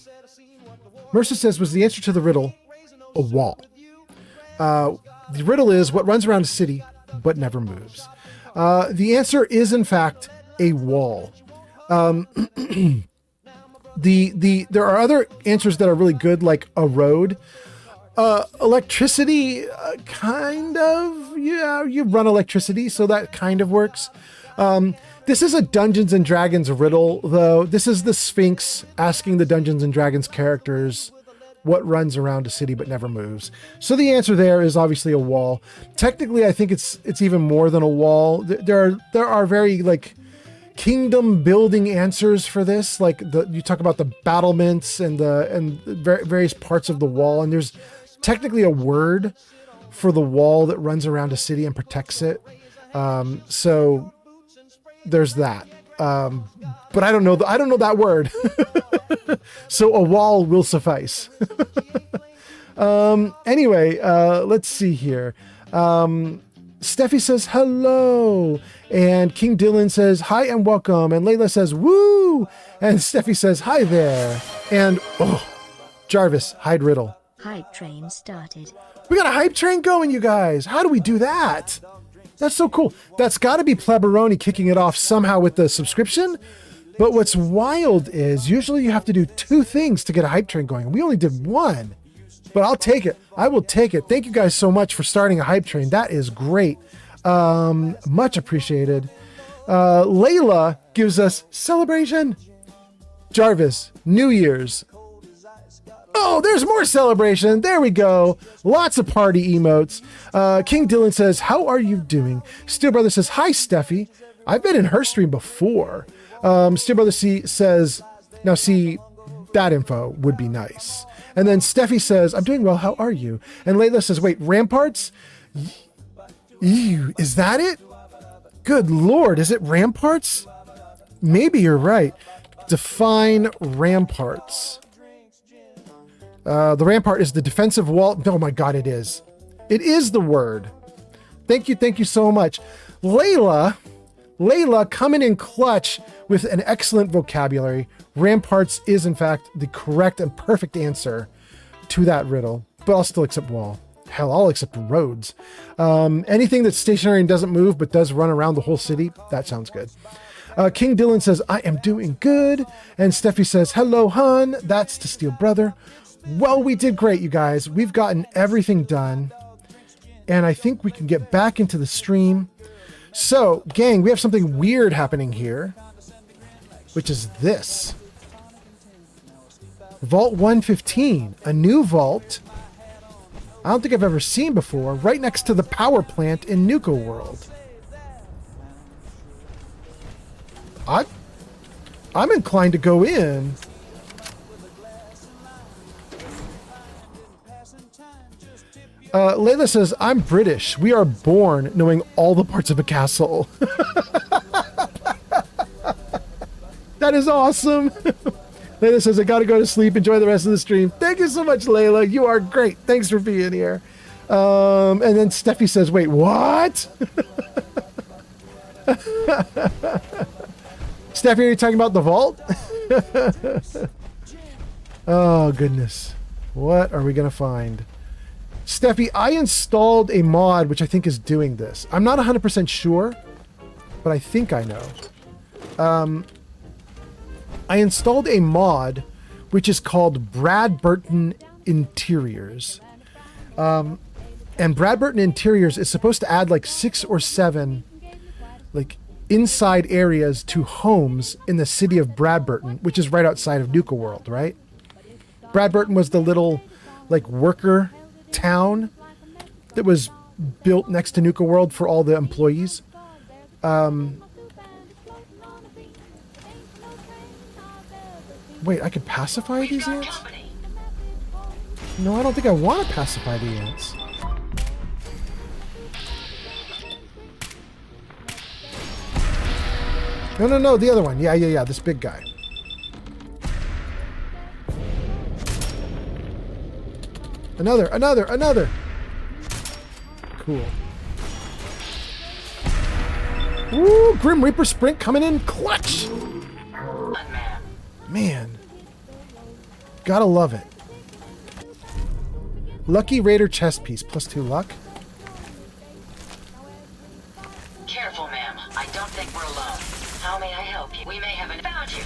Mercer says, was the answer to the riddle a wall? The riddle is what runs around a city but never moves. The answer is in fact a wall. There are other answers that are really good, like a road. Electricity, kind of. Yeah, you run electricity, so that kind of works. This is a Dungeons and Dragons riddle, though. This is the Sphinx asking the Dungeons and Dragons characters what runs around a city but never moves. So the answer there is obviously a wall. Technically, I think it's even more than a wall. There are very like kingdom building answers for this. Like you talk about the battlements and various parts of the wall, and there's technically a word for the wall that runs around a city and protects it. So there's that. But I don't know that word. So a wall will suffice. Anyway, let's see here. Steffi says hello, and King Dylan says hi and welcome, and Layla says woo, and Steffi says hi there, and Jarvis, hide riddle. Hype train started. We got a hype train going, you guys. How do we do that? That's so cool. That's got to be Pleberoni kicking it off somehow with the subscription. But what's wild is usually you have to do 2 things to get a hype train going. We only did 1, but I'll take it. I will take it. Thank you guys so much for starting a hype train. That is great. Much appreciated. Layla gives us celebration. Jarvis, New Year's. Oh, there's more celebration. There we go. Lots of party emotes. King Dylan says, how are you doing? Steel Brother says, hi, Steffi. I've been in her stream before. Steel Brother says, now see, that info would be nice. And then Steffi says, I'm doing well. How are you? And Layla says, wait, ramparts? Ew, is that it? Good Lord, is it ramparts? Maybe you're right. Define ramparts. The rampart is the defensive wall. Oh my God, it is. It is the word. Thank you so much. Layla coming in clutch with an excellent vocabulary. Ramparts is in fact the correct and perfect answer to that riddle, but I'll still accept wall. Hell, I'll accept roads. Anything that's stationary and doesn't move but does run around the whole city, that sounds good. King Dylan says, I am doing good. And Steffi says, hello, hun. That's to Steel Brother. Well, we did great, you guys. We've gotten everything done. And I think we can get back into the stream. So, gang, we have something weird happening here, which is this. Vault 115, a new vault I don't think I've ever seen before, right next to the power plant in Nuka World. I'm inclined to go in. Layla says, I'm British. We are born knowing all the parts of a castle. That is awesome. Layla says, I gotta go to sleep. Enjoy the rest of the stream. Thank you so much, Layla. You are great. Thanks for being here. And then Steffi says, wait, what? Steffi, are you talking about the vault? Oh, goodness. What are we going to find? Steffi, I installed a mod which I think is doing this. I'm not 100% sure, but I think I know. I installed a mod which is called Brad Burton Interiors. And Brad Burton Interiors is supposed to add like 6 or 7 like inside areas to homes in the city of Bradburton, which is right outside of Nuka World, right? Bradburton was the little like worker town that was built next to Nuka World for all the employees. Wait, I could pacify these ants? No, I don't think I want to pacify the ants. No, the other one. Yeah, this big guy. Another. Cool. Woo! Grim Reaper sprint coming in clutch. Man. Gotta love it. Lucky Raider chest piece. +2 luck. Careful, ma'am. I don't think we're alone. How may I help you? We may have found you.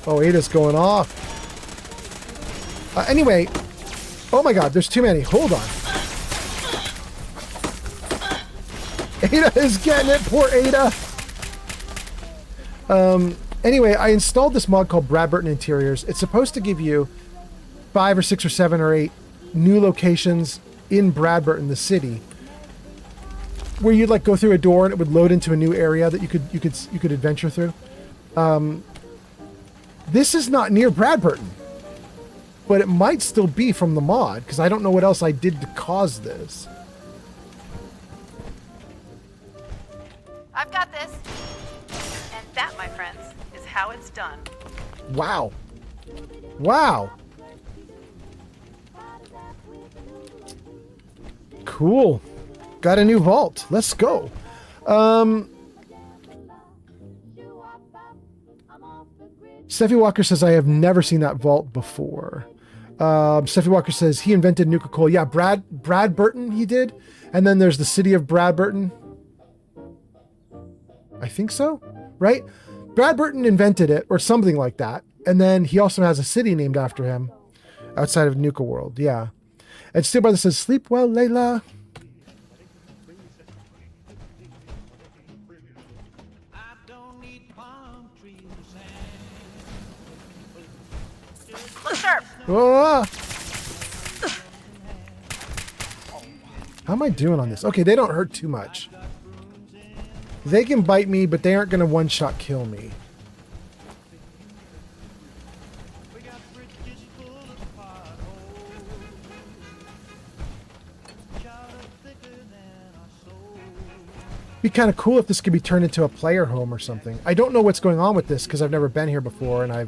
Oh, Ada's going off. Anyway. Oh my god, there's too many. Hold on. Ada is getting it. Poor Ada. Anyway, I installed this mod called Brad Burton Interiors. It's supposed to give you 5 or 6 or 7 or 8 new locations in Bradburton, the city, where you'd like go through a door and it would load into a new area that you could adventure through. This is not near Bradburton, but it might still be from the mod because I don't know what else I did to cause this. I've got this. And that, my friends, is how it's done. Wow. Wow. Cool. Got a new vault. Let's go. Steffi Walker says, I have never seen that vault before. Steffi Walker says he invented Nuka Cola. Yeah, Brad Burton he did. And then there's the city of Bradburton. I think so, right? Brad Burton invented it or something like that. And then he also has a city named after him outside of Nuka World. Yeah. And Steel Brother says, sleep well, Layla. Look sharp. Oh! How am I doing on this? Okay, they don't hurt too much. They can bite me, but they aren't going to one-shot kill me. Be kind of cool if this could be turned into a player home or something. I don't know what's going on with this because I've never been here before, and I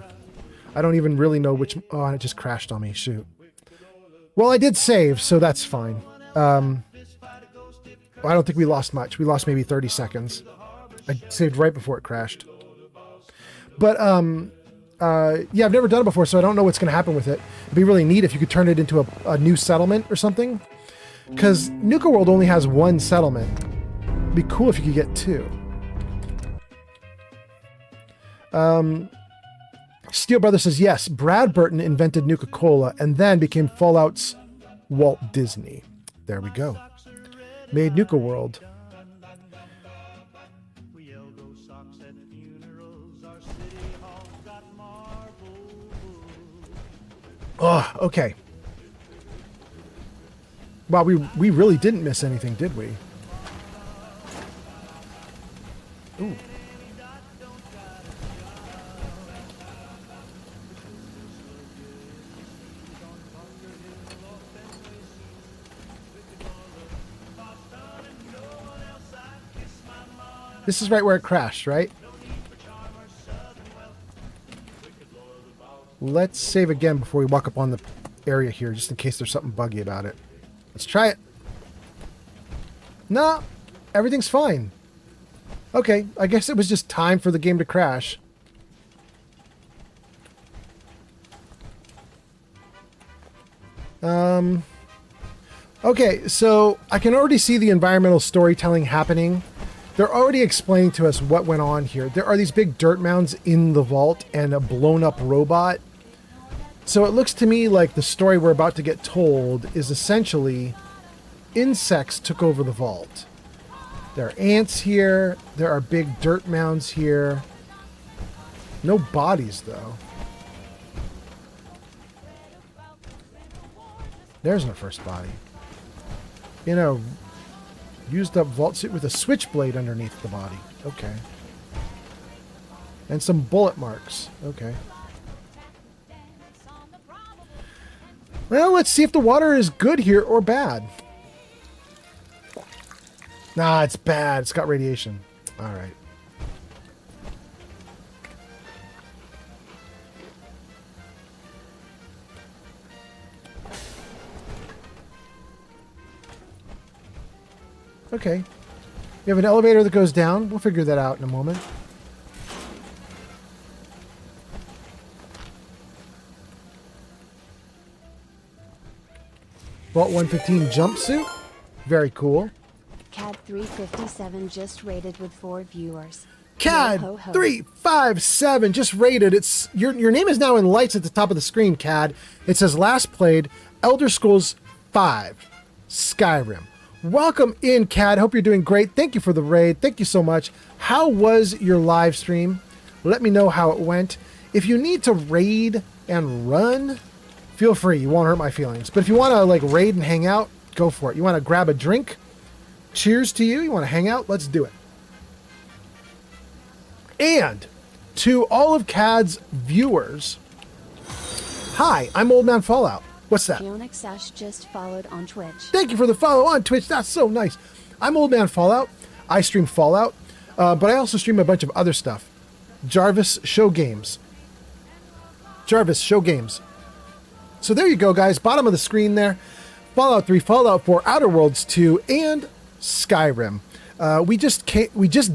don't even really know which... Oh, and it just crashed on me. Shoot. Well, I did save, so that's fine. I don't think we lost much. We lost maybe 30 seconds. I saved right before it crashed. But, yeah, I've never done it before, so I don't know what's going to happen with it. It'd be really neat if you could turn it into a new settlement or something. Because Nuka World only has 1 settlement. It'd be cool if you could get 2. Steel Brother says, yes, Brad Burton invented Nuka Cola and then became Fallout's Walt Disney. There we go. Made Nuka World. Oh, okay. Wow, we really didn't miss anything, did we? Ooh. This is right where it crashed, right? Let's save again before we walk up on the area here, just in case there's something buggy about it. Let's try it. No, everything's fine. Okay, I guess it was just time for the game to crash. Okay, so I can already see the environmental storytelling happening. They're already explaining to us what went on here. There are these big dirt mounds in the vault and a blown up robot. So it looks to me like the story we're about to get told is essentially insects took over the vault. There are ants here. There are big dirt mounds here. No bodies, though. There's no first body. You know, used up vault suit with a switchblade underneath the body. Okay. And some bullet marks. Okay. Well, let's see if the water is good here or bad. Nah, it's bad. It's got radiation. All right. Okay. We have an elevator that goes down. We'll figure that out in a moment. Vault 115 jumpsuit. Very cool. CAD 357 just rated with 4 viewers. CAD Ho, ho, ho. 357 just rated. It's your name is now in lights at the top of the screen, CAD. It says last played Elder Scrolls 5 Skyrim. Welcome in, CAD. Hope you're doing great. Thank you for the raid. Thank you so much. How was your live stream? Let me know how it went. If you need to raid and run, feel free. You won't hurt my feelings. But if you want to like raid and hang out, go for it. You want to grab a drink? Cheers to you. You want to hang out? Let's do it. And to all of CAD's viewers, hi, I'm Old Man Fallout. What's that? Phoenix Ash just followed on Twitch. Thank you for the follow on Twitch. That's so nice. I'm Old Man Fallout. I stream Fallout, but I also stream a bunch of other stuff. Jarvis Show Games. Jarvis Show Games. So there you go, guys. Bottom of the screen there. Fallout 3, Fallout 4, Outer Worlds 2, and Skyrim. We just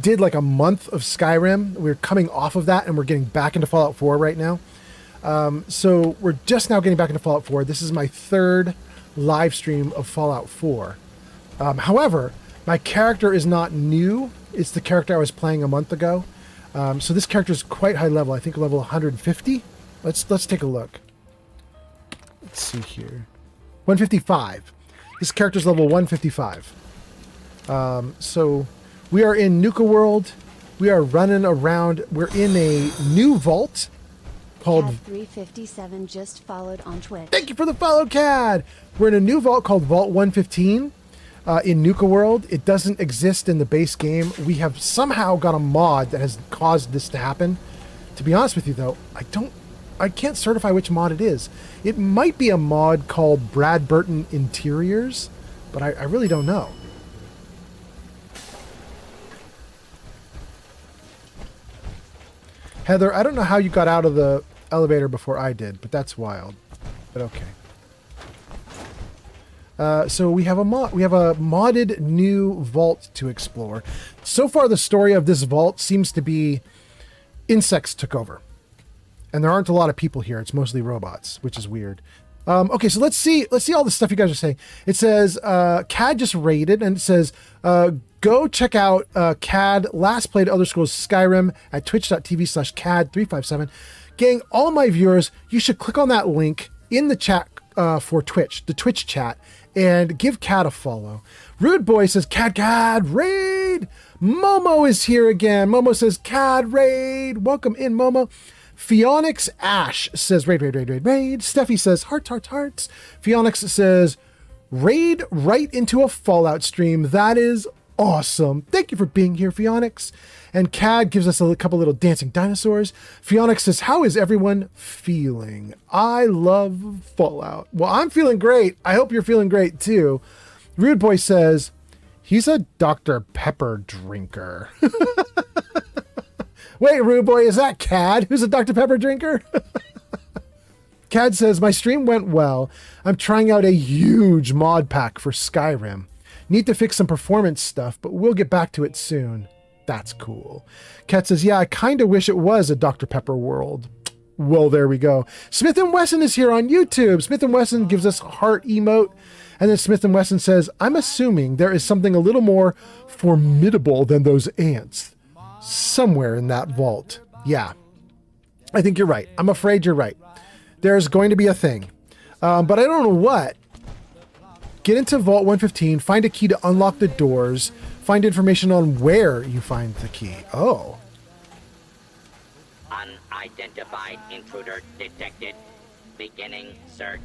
did like a month of Skyrim. We're coming off of that, and we're getting back into Fallout 4 right now. So we're just now getting back into Fallout 4. This is my third live stream of Fallout 4. However, my character is not new. It's the character I was playing a month ago. So this character is quite high level. I think level 150. Let's take a look. Let's see here. 155. This character's level 155. So we are in Nuka World. We are running around. We're in a new vault called... CAD 357 just followed on Twitch. Thank you for the follow, CAD. We're in a new vault called Vault 115 in Nuka World. It doesn't exist in the base game. We have somehow got a mod that has caused this to happen. To be honest with you, though, I can't certify which mod it is. It might be a mod called Brad Burton Interiors, but I really don't know. Heather, I don't know how you got out of the elevator before I did, but that's wild. But okay. So we have a modded new vault to explore. So far, the story of this vault seems to be insects took over. And there aren't a lot of people here. It's mostly robots, which is weird. Okay, so let's see all the stuff you guys are saying. It says CAD just raided, and it says go check out CAD last played Elder Scrolls Skyrim at twitch.tv/CAD357. Gang, all my viewers, you should click on that link in the chat for Twitch, the Twitch chat, and give CAD a follow. Rude Boy says CAD raid. Momo is here again. Momo says CAD raid. Welcome in, Momo. Phoenix Ash says raid. Steffi says hearts. Phoenix says raid right into a Fallout stream. That is awesome. Thank you for being here, Phoenix. And CAD gives us a couple little dancing dinosaurs. Phoenix says, how is everyone feeling? I love Fallout. Well, I'm feeling great. I hope you're feeling great too. Rude Boy says, he's a Dr. Pepper drinker. Wait, Rude Boy, is that CAD who's a Dr. Pepper drinker? CAD says, my stream went well. I'm trying out a huge mod pack for Skyrim. Need to fix some performance stuff, but we'll get back to it soon. That's cool. Kat says, yeah, I kind of wish it was a Dr. Pepper world. Well, there we go. Smith & Wesson is here on YouTube. Smith & Wesson gives us a heart emote. And then Smith & Wesson says, I'm assuming there is something a little more formidable than those ants somewhere in that vault. Yeah, I think you're right. I'm afraid you're right. There's going to be a thing. But I don't know what. Get into Vault 115, find a key to unlock the doors, find information on where you find the key. Oh. Unidentified intruder detected. Beginning search.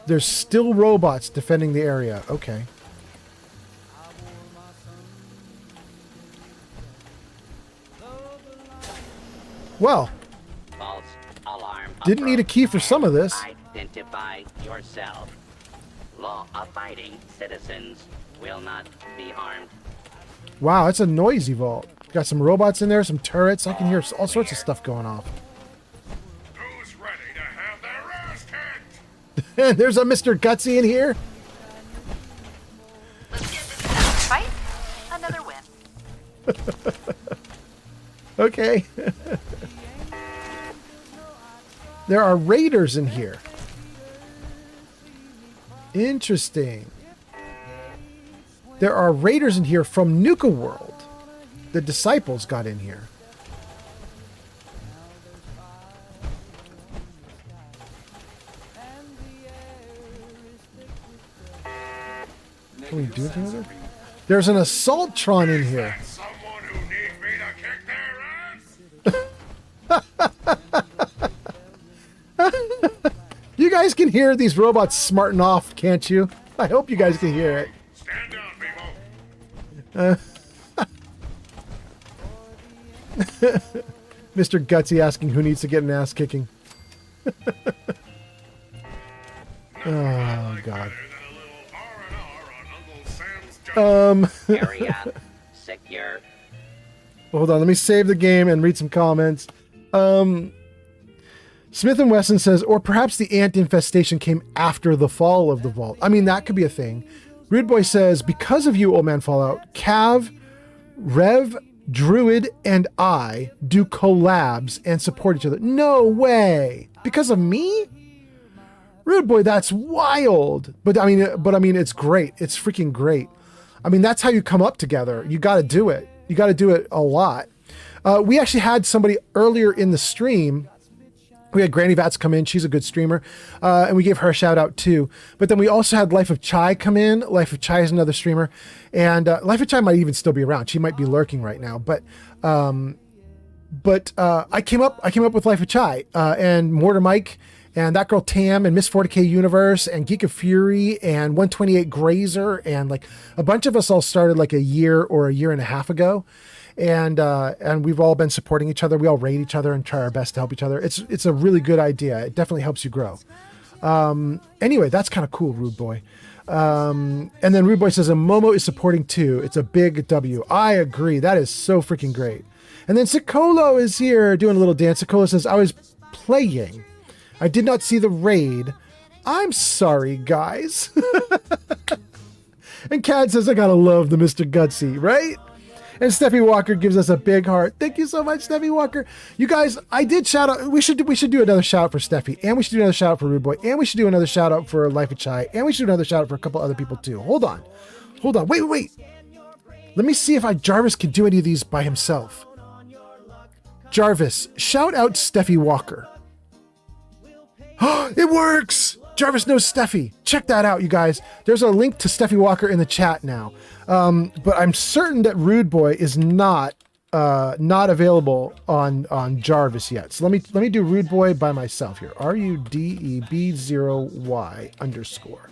There's still robots defending the area. Okay. Well. False alarm. Didn't need a key for some of this. Identify yourself. Law-abiding citizens will not be harmed. Wow, it's a noisy vault. Got some robots in there, some turrets. I can hear all sorts of stuff going off. Who's ready to have their ass kicked? There's a Mr. Gutsy in here. Let's get this fight. Okay. There are raiders in here. Interesting. There are raiders in here from Nuka World. The disciples got in here. Can we do anything with it? There's an Assaultron in here. Someone who needs me to kick their ass? You guys can hear these robots smarting off, can't you? I hope you guys can hear it. Stand down, people. Mr. Gutsy asking who needs to get an ass kicking. Oh, God. Area secure. Hold on, let me save the game and read some comments. Smith and Wesson says, or perhaps the ant infestation came after the fall of the vault. I mean, that could be a thing. Rude Boy says, because of you, Old Man Fallout, Cav, Rev, Druid, and I do collabs and support each other. No way. Because of me? Rude Boy, that's wild. But I mean, it's great. It's freaking great. I mean, that's how you come up together. You got to do it. You got to do it a lot. We actually had somebody earlier in the stream. We had Granny Vats come in. She's a good streamer. And we gave her a shout out too. But then we also had Life of Chai come in. Life of Chai is another streamer. And Life of Chai might even still be around. She might be lurking right now. But I came up with Life of Chai and Mortar Mike and that girl Tam and Miss 40K Universe and Geek of Fury and 128 Grazer and like a bunch of us all started like a year or a year and a half ago. And we've all been supporting each other. We all raid each other and try our best to help each other. It's a really good idea. It definitely helps you grow. Anyway, that's kind of cool, Rude Boy. And then Rude Boy says, and Momo is supporting too. It's a big W. I agree. That is so freaking great. And then Sicolo is here doing a little dance. Sicolo says, I was playing. I did not see the raid. I'm sorry, guys. And Cad says, I gotta love the Mr. Gutsy, right? And Steffi Walker gives us a big heart. Thank you so much, Steffi Walker. You guys, I did shout out. We should do another shout out for Steffi, and we should do another shout out for Rude Boy, and we should do another shout out for Life of Chai, and we should do another shout out for a couple other people too. Hold on. Wait. Let me see if Jarvis can do any of these by himself. Jarvis, shout out Steffi Walker. It works! Jarvis knows Steffi. Check that out, you guys. There's a link to Steffi Walker in the chat now. But I'm certain that Rude Boy is not available on Jarvis yet. So let me do Rude Boy by myself here. RUDEB0Y_.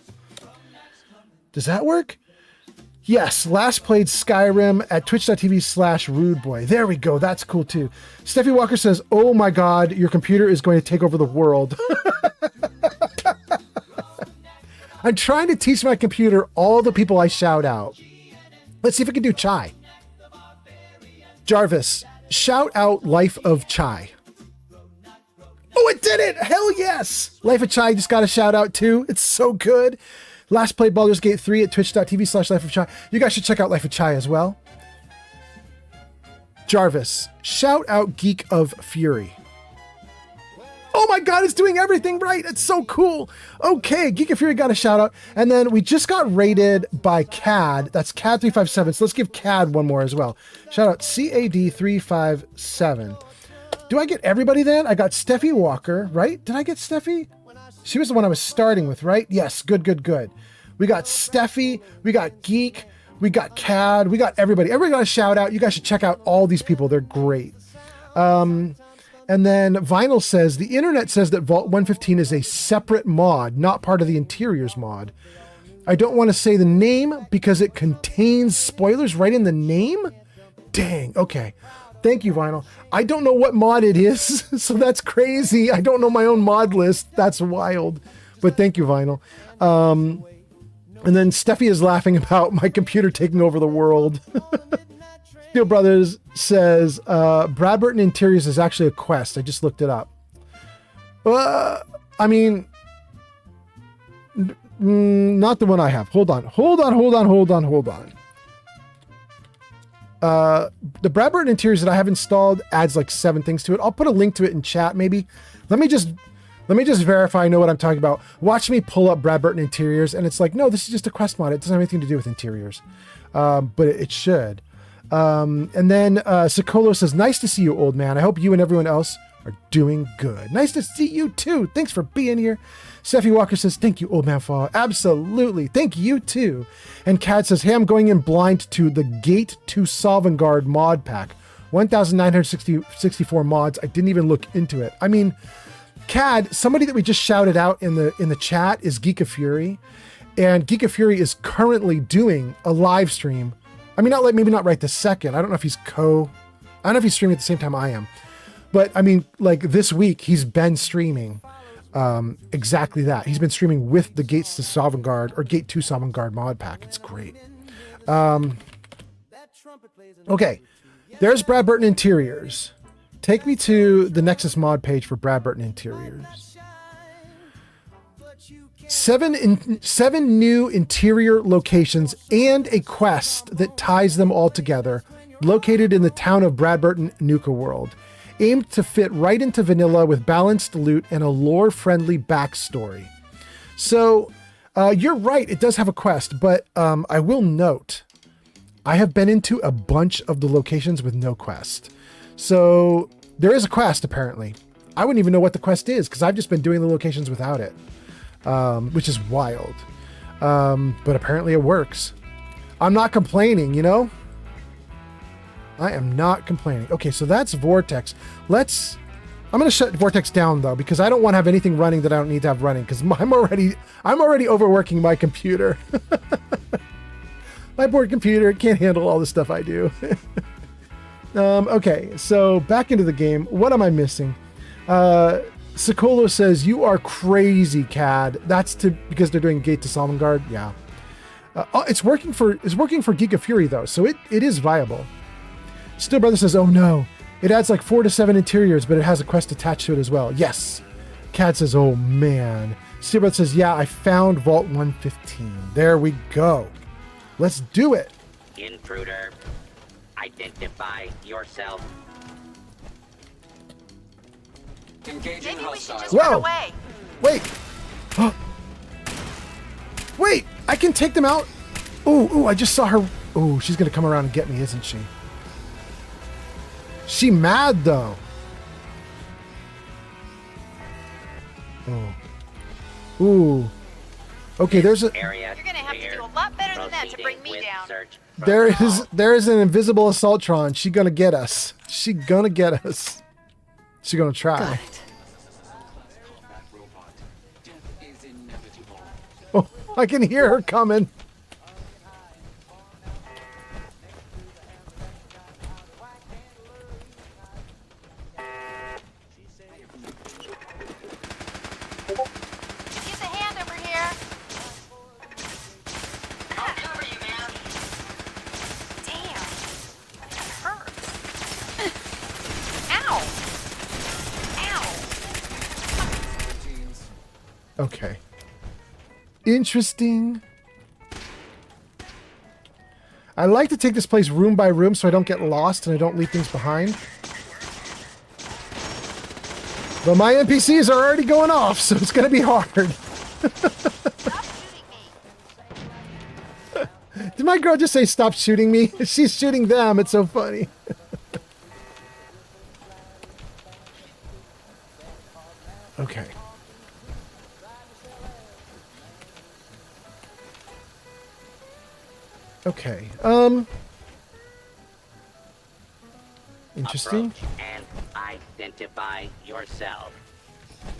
Does that work? Yes, last played Skyrim at twitch.tv/rudeboy. There we go. That's cool too. Steffi Walker says, oh my God, your computer is going to take over the world. I'm trying to teach my computer all the people I shout out. Let's see if we can do Chai. Jarvis, shout out Life of Chai. Oh, it did it! Hell yes! Life of Chai just got a shout out too. It's so good. Last played Baldur's Gate 3 at twitch.tv/Life of Chai. You guys should check out Life of Chai as well. Jarvis, shout out Geek of Fury. Oh my God, it's doing everything right. It's so cool. Okay, Geek of Fury got a shout out. And then we just got rated by CAD. That's CAD357. So let's give CAD one more as well. Shout out CAD357. Do I get everybody then? I got Steffi Walker, right? Did I get Steffi? She was the one I was starting with, right? Yes, good. We got Steffi, we got Geek, we got CAD, we got everybody. Everybody got a shout out. You guys should check out all these people. They're great. And then Vinyl says, the internet says that Vault 115 is a separate mod, not part of the Interiors mod. I don't want to say the name because it contains spoilers right in the name. Dang, okay. Thank you, Vinyl. I don't know what mod it is, so that's crazy. I don't know my own mod list. That's wild. But thank you, Vinyl. And then Steffi is laughing about my computer taking over the world. Steel Brothers says, Brad Burton Interiors is actually a quest. I just looked it up. I mean, not the one I have. Hold on. the Brad Burton Interiors that I have installed adds like 7 things to it. I'll put a link to it in chat maybe. Let me just verify I know what I'm talking about. Watch me pull up Brad Burton Interiors and it's like, no, this is just a quest mod. It doesn't have anything to do with interiors. But it should. And then Sicolo says, nice to see you, old man. I hope you and everyone else are doing good. Nice to see you too. Thanks for being here. Steffi Walker says, thank you, old man Fall. Absolutely. Thank you too. And Cad says, hey, I'm going in blind to the Gate to Sovngarde mod pack. 1,964 mods. I didn't even look into it. I mean, Cad, somebody that we just shouted out in the chat is Geek of Fury. And Geek of Fury is currently doing a live stream. I mean, maybe not right this second. I don't know if he's I don't know if he's streaming at the same time I am. But I mean, like this week, he's been streaming exactly that. He's been streaming with the Gates to Sovngarde or Gate to Sovngarde mod pack. It's great. Okay, there's Brad Burton Interiors. Take me to the Nexus mod page for Brad Burton Interiors. 7 new interior locations and a quest that ties them all together, located in the town of Brad Burton, Nuka World. Aimed to fit right into vanilla with balanced loot and a lore-friendly backstory. So, you're right, it does have a quest, but I will note, I have been into a bunch of the locations with no quest. So, there is a quest, apparently. I wouldn't even know what the quest is, because I've just been doing the locations without it, which is wild. But apparently it works. I'm not complaining, you know? I am not complaining. Okay, so that's Vortex. I'm going to shut Vortex down though, because I don't want to have anything running that I don't need to have running, because I'm already overworking my computer. My board computer can't handle all the stuff I do. Okay, so back into the game. What am I missing? Sicolo says, you are crazy, Cad. That's because they're doing Gate to Sovngarde. Yeah. It's working for Geek of Fury though, so it is viable. Still Brother says, oh no, it adds like 4 to 7 interiors, but it has a quest attached to it as well. Yes. Cad says, oh man. Still Brother says, yeah, I found Vault 115. There we go. Let's do it. Intruder, identify yourself. Maybe we should just run away. Wait. Wait, I can take them out. Ooh, I just saw her. Ooh, she's going to come around and get me, isn't she? She mad though. Oh. Ooh. Okay, there's a You're gonna have to do a lot better than that to bring me down. there is an invisible Assaultron. She gonna get us. She gonna get us. She gonna try. Oh, I can hear her coming. Use a hand over here. I'll cover you, man. Damn. That hurts. Ow. Ow. Okay. Interesting. I like to take this place room by room so I don't get lost and I don't leave things behind. But my NPCs are already going off, so it's going to be hard. Stop shooting me. Did my girl just say stop shooting me? She's shooting them. It's so funny. Okay. Okay. Interesting. Approach and identify yourself.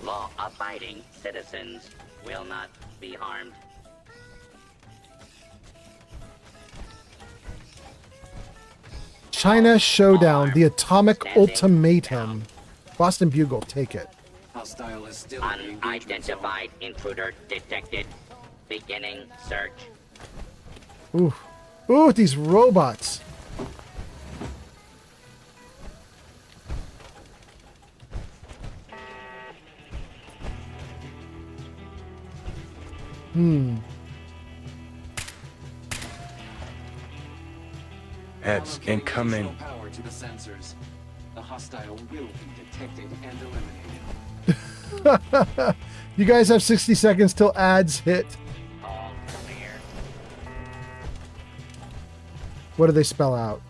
Law-abiding citizens will not be harmed. China Showdown, the Atomic Ultimatum. Boston Bugle, take it. Unidentified intruder detected. Beginning search. Ooh. Ooh, these robots. Heads incoming. Power to the sensors. The hostile will be detected and eliminated. You guys have 60 seconds till ads hit. All clear. What do they spell out?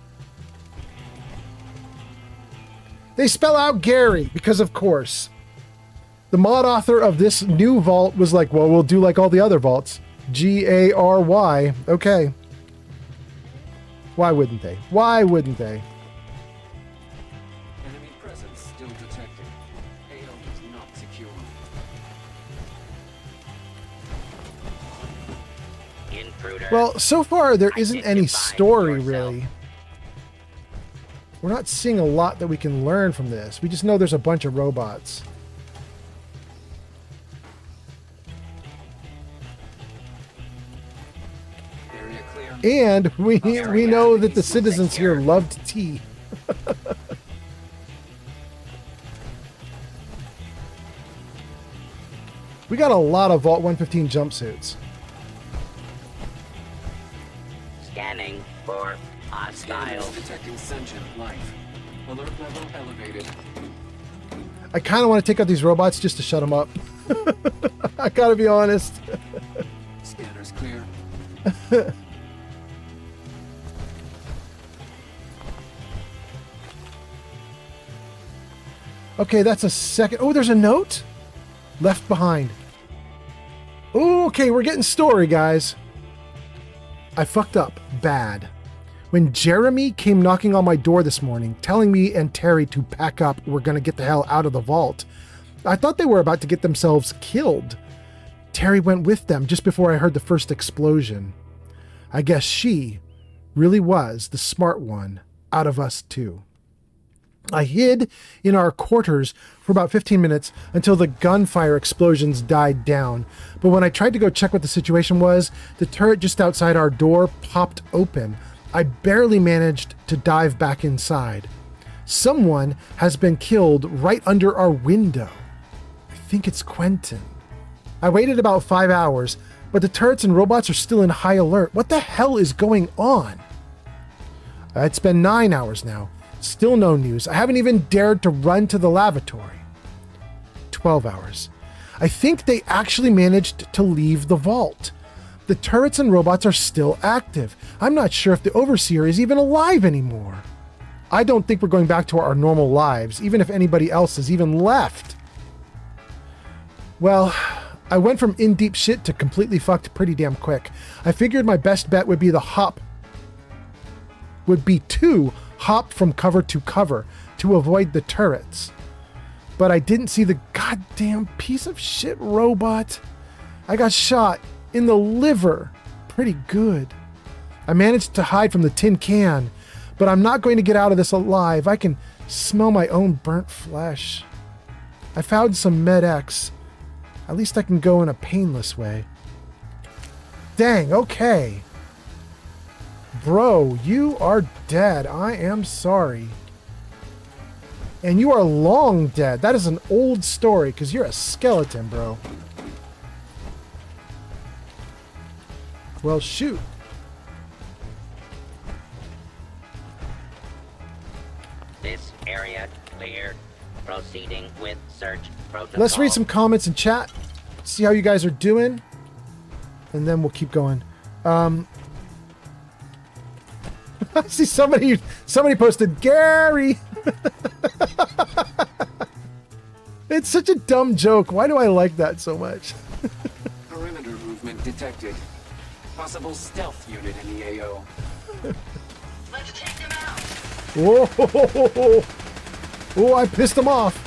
They spell out Gary, because of course. The mod author of this new vault was like, well, we'll do like all the other vaults. Gary. Okay. Why wouldn't they? Why wouldn't they? Enemy presence still detected. AO is not secure. Intruder. Well, so far there isn't any story really. We're not seeing a lot that we can learn from this. We just know there's a bunch of robots. Area clear. And we know that the citizens here loved tea. We got a lot of Vault 115 jumpsuits. Scanning for hostile. Scanners detecting sentient life. Alert level elevated. I kind of want to take out these robots just to shut them up. I gotta be honest. Scanners clear. Okay, that's a second. Oh, there's a note? Left behind. Ooh, okay, we're getting story, guys. I fucked up bad. When Jeremy came knocking on my door this morning, telling me and Terry to pack up, we're going to get the hell out of the vault, I thought they were about to get themselves killed. Terry went with them just before I heard the first explosion. I guess she really was the smart one out of us two. I hid in our quarters for about 15 minutes until the gunfire explosions died down. But when I tried to go check what the situation was, the turret just outside our door popped open. I barely managed to dive back inside. Someone has been killed right under our window. I think it's Quentin. I waited about 5 hours, but the turrets and robots are still in high alert. What the hell is going on? It's been 9 hours now. Still no news. I haven't even dared to run to the lavatory. 12 hours. I think they actually managed to leave the vault. The turrets and robots are still active. I'm not sure if the Overseer is even alive anymore. I don't think we're going back to our normal lives, even if anybody else has even left. Well, I went from in deep shit to completely fucked pretty damn quick. I figured my best bet would be to hop from cover to cover to avoid the turrets. But I didn't see the goddamn piece of shit robot. I got shot in the liver pretty good. I managed to hide from the tin can, but I'm not going to get out of this alive. I can smell my own burnt flesh. I found some Med-X. At least I can go in a painless way. Dang, okay. Bro, you are dead. I am sorry. And you are long dead. That is an old story, because you're a skeleton, bro. Well, shoot. This area clear. Proceeding with search protocol. Let's read some comments in chat. See how you guys are doing. And then we'll keep going. I see somebody posted Gary. It's such a dumb joke. Why do I like that so much? Perimeter movement detected. Possible stealth unit in the AO. Let's take them out. Whoa! Oh, I pissed him off.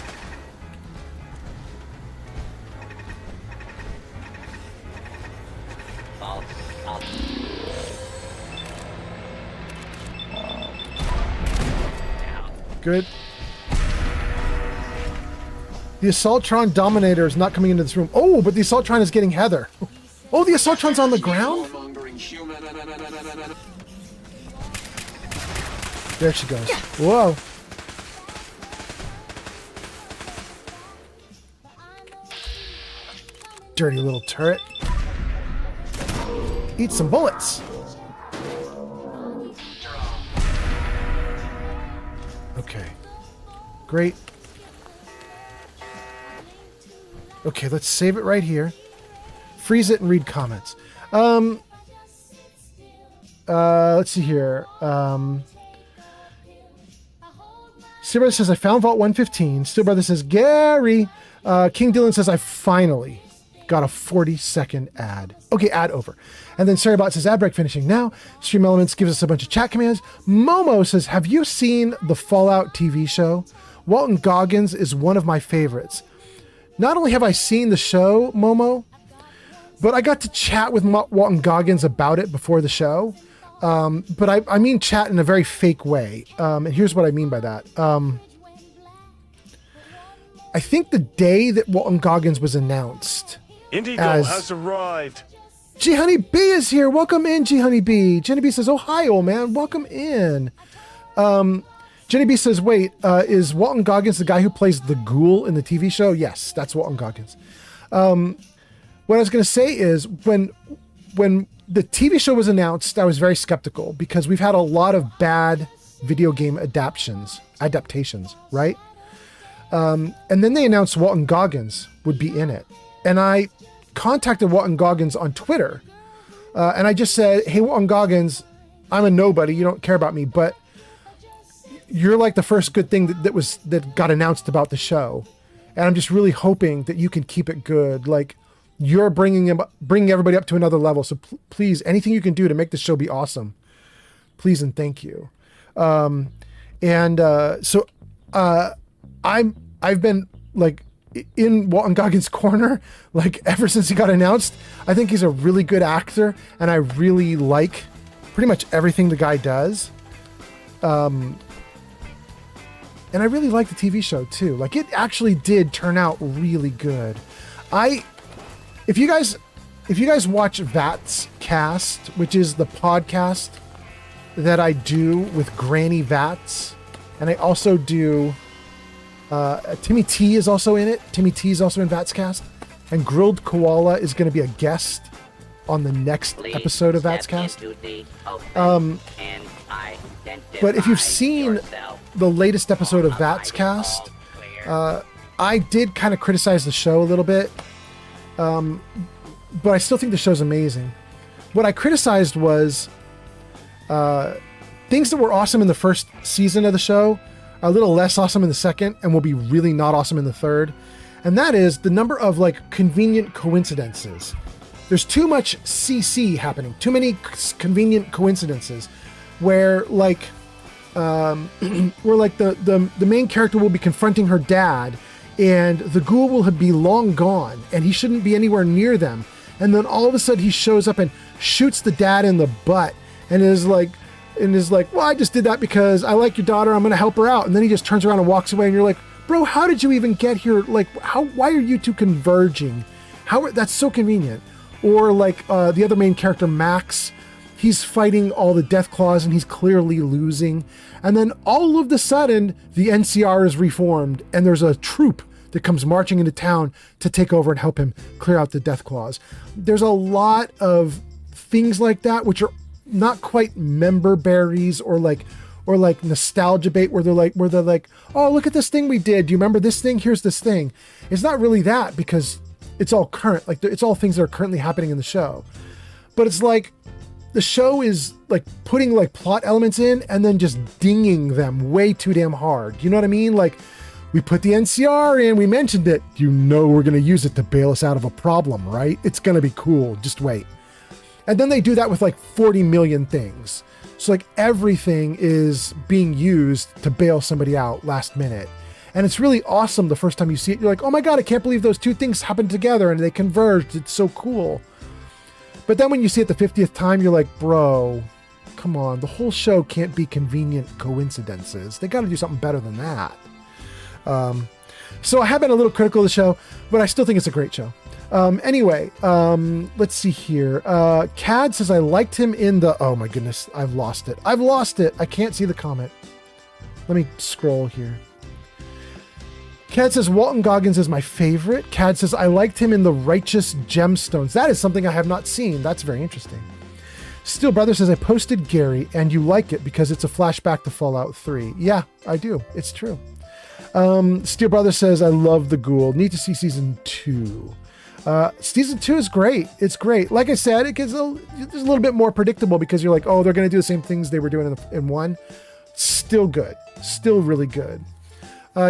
Good. The Assaultron Dominator is not coming into this room. Oh, but the Assaultron is getting Heather. Oh, the Assaultron's on the ground? There she goes. Whoa. Dirty little turret. Eat some bullets. Great. Okay, let's save it right here. Freeze it and read comments. Let's see here. Steel Brother says, I found Vault 115. Steel Brother says, Gary. King Dylan says, I finally got a 40-second ad. Okay, ad over. And then Sarabot says, ad break finishing now. Stream Elements gives us a bunch of chat commands. Momo says, have you seen the Fallout TV show? Walton Goggins is one of my favorites. Not only have I seen the show, Momo, but I got to chat with Walton Goggins about it before the show. But I mean chat in a very fake way. And here's what I mean by that. I think the day that Walton Goggins was announced, Indigo has arrived. G Honey B is here. Welcome in, G Honey B. Jenny B says, oh, hi, old man. Welcome in. Jenny B says, wait, is Walton Goggins the guy who plays the ghoul in the TV show? Yes, that's Walton Goggins. What I was going to say is when the TV show was announced, I was very skeptical because we've had a lot of bad video game adaptations, right? And then they announced Walton Goggins would be in it. And I contacted Walton Goggins on Twitter. And I just said, hey, Walton Goggins, I'm a nobody. You don't care about me, but you're like the first good thing that got announced about the show. And I'm just really hoping that you can keep it good. Like, you're bringing everybody up to another level. So please, anything you can do to make the show be awesome, please and thank you. I've been like in Walton Goggins' corner like ever since he got announced. I think he's a really good actor, and I really like pretty much everything the guy does. And I really like the TV show too. Like, it actually did turn out really good. If you guys watch Vats Cast, which is the podcast that I do with Granny Vats, and I also do Timmy T is also in it. Timmy T is also in Vats Cast, and Grilled Koala is going to be a guest on the next episode of Vats Cast. But if you've seen the latest episode of Vats Cast, I did kind of criticize the show a little bit. But I still think the show's amazing. What I criticized was things that were awesome in the first season of the show are a little less awesome in the second and will be really not awesome in the third. And that is the number of like convenient coincidences. There's too much CC happening, too many convenient coincidences where like the main character will be confronting her dad, and the ghoul will be long gone, and he shouldn't be anywhere near them. And then all of a sudden he shows up and shoots the dad in the butt, and is like, well, I just did that because I like your daughter. I'm going to help her out. And then he just turns around and walks away, and you're like, bro, how did you even get here? Like, why are you two converging? That's so convenient. Or like the other main character, Max, he's fighting all the Death Claws and he's clearly losing. And then all of a sudden, the NCR is reformed and there's a troop that comes marching into town to take over and help him clear out the Death Claws. There's a lot of things like that, which are not quite member berries or like nostalgia bait where they're like, oh, look at this thing we did. Do you remember this thing? Here's this thing. It's not really that because it's all current. Like, it's all things that are currently happening in the show. But it's like the show is like putting like plot elements in and then just dinging them way too damn hard. You know what I mean? Like, we put the NCR in, we mentioned it. You know we're going to use it to bail us out of a problem, right? It's going to be cool. Just wait. And then they do that with like 40 million things. So like everything is being used to bail somebody out last minute. And it's really awesome the first time you see it. You're like, oh my God, I can't believe those two things happened together and they converged. It's so cool. But then when you see it the 50th time, you're like, bro, come on. The whole show can't be convenient coincidences. They got to do something better than that. So I have been a little critical of the show, but I still think it's a great show. Anyway, let's see here. Cad says I liked him in the... Oh my goodness, I've lost it. I can't see the comment. Let me scroll here. Cad says Walton Goggins is my favorite. Cad says I liked him in the Righteous Gemstones. That is something I have not seen. That's very interesting. Steel Brother says I posted Gary and you like it because it's a flashback to Fallout 3. Yeah, I do. It's true. Steel Brother says, I love the Ghoul. Need to see season 2. Season 2 is great. It's great. Like I said, it gets it's a little bit more predictable because you're like, oh, they're going to do the same things they were doing in 1. Still good. Still really good.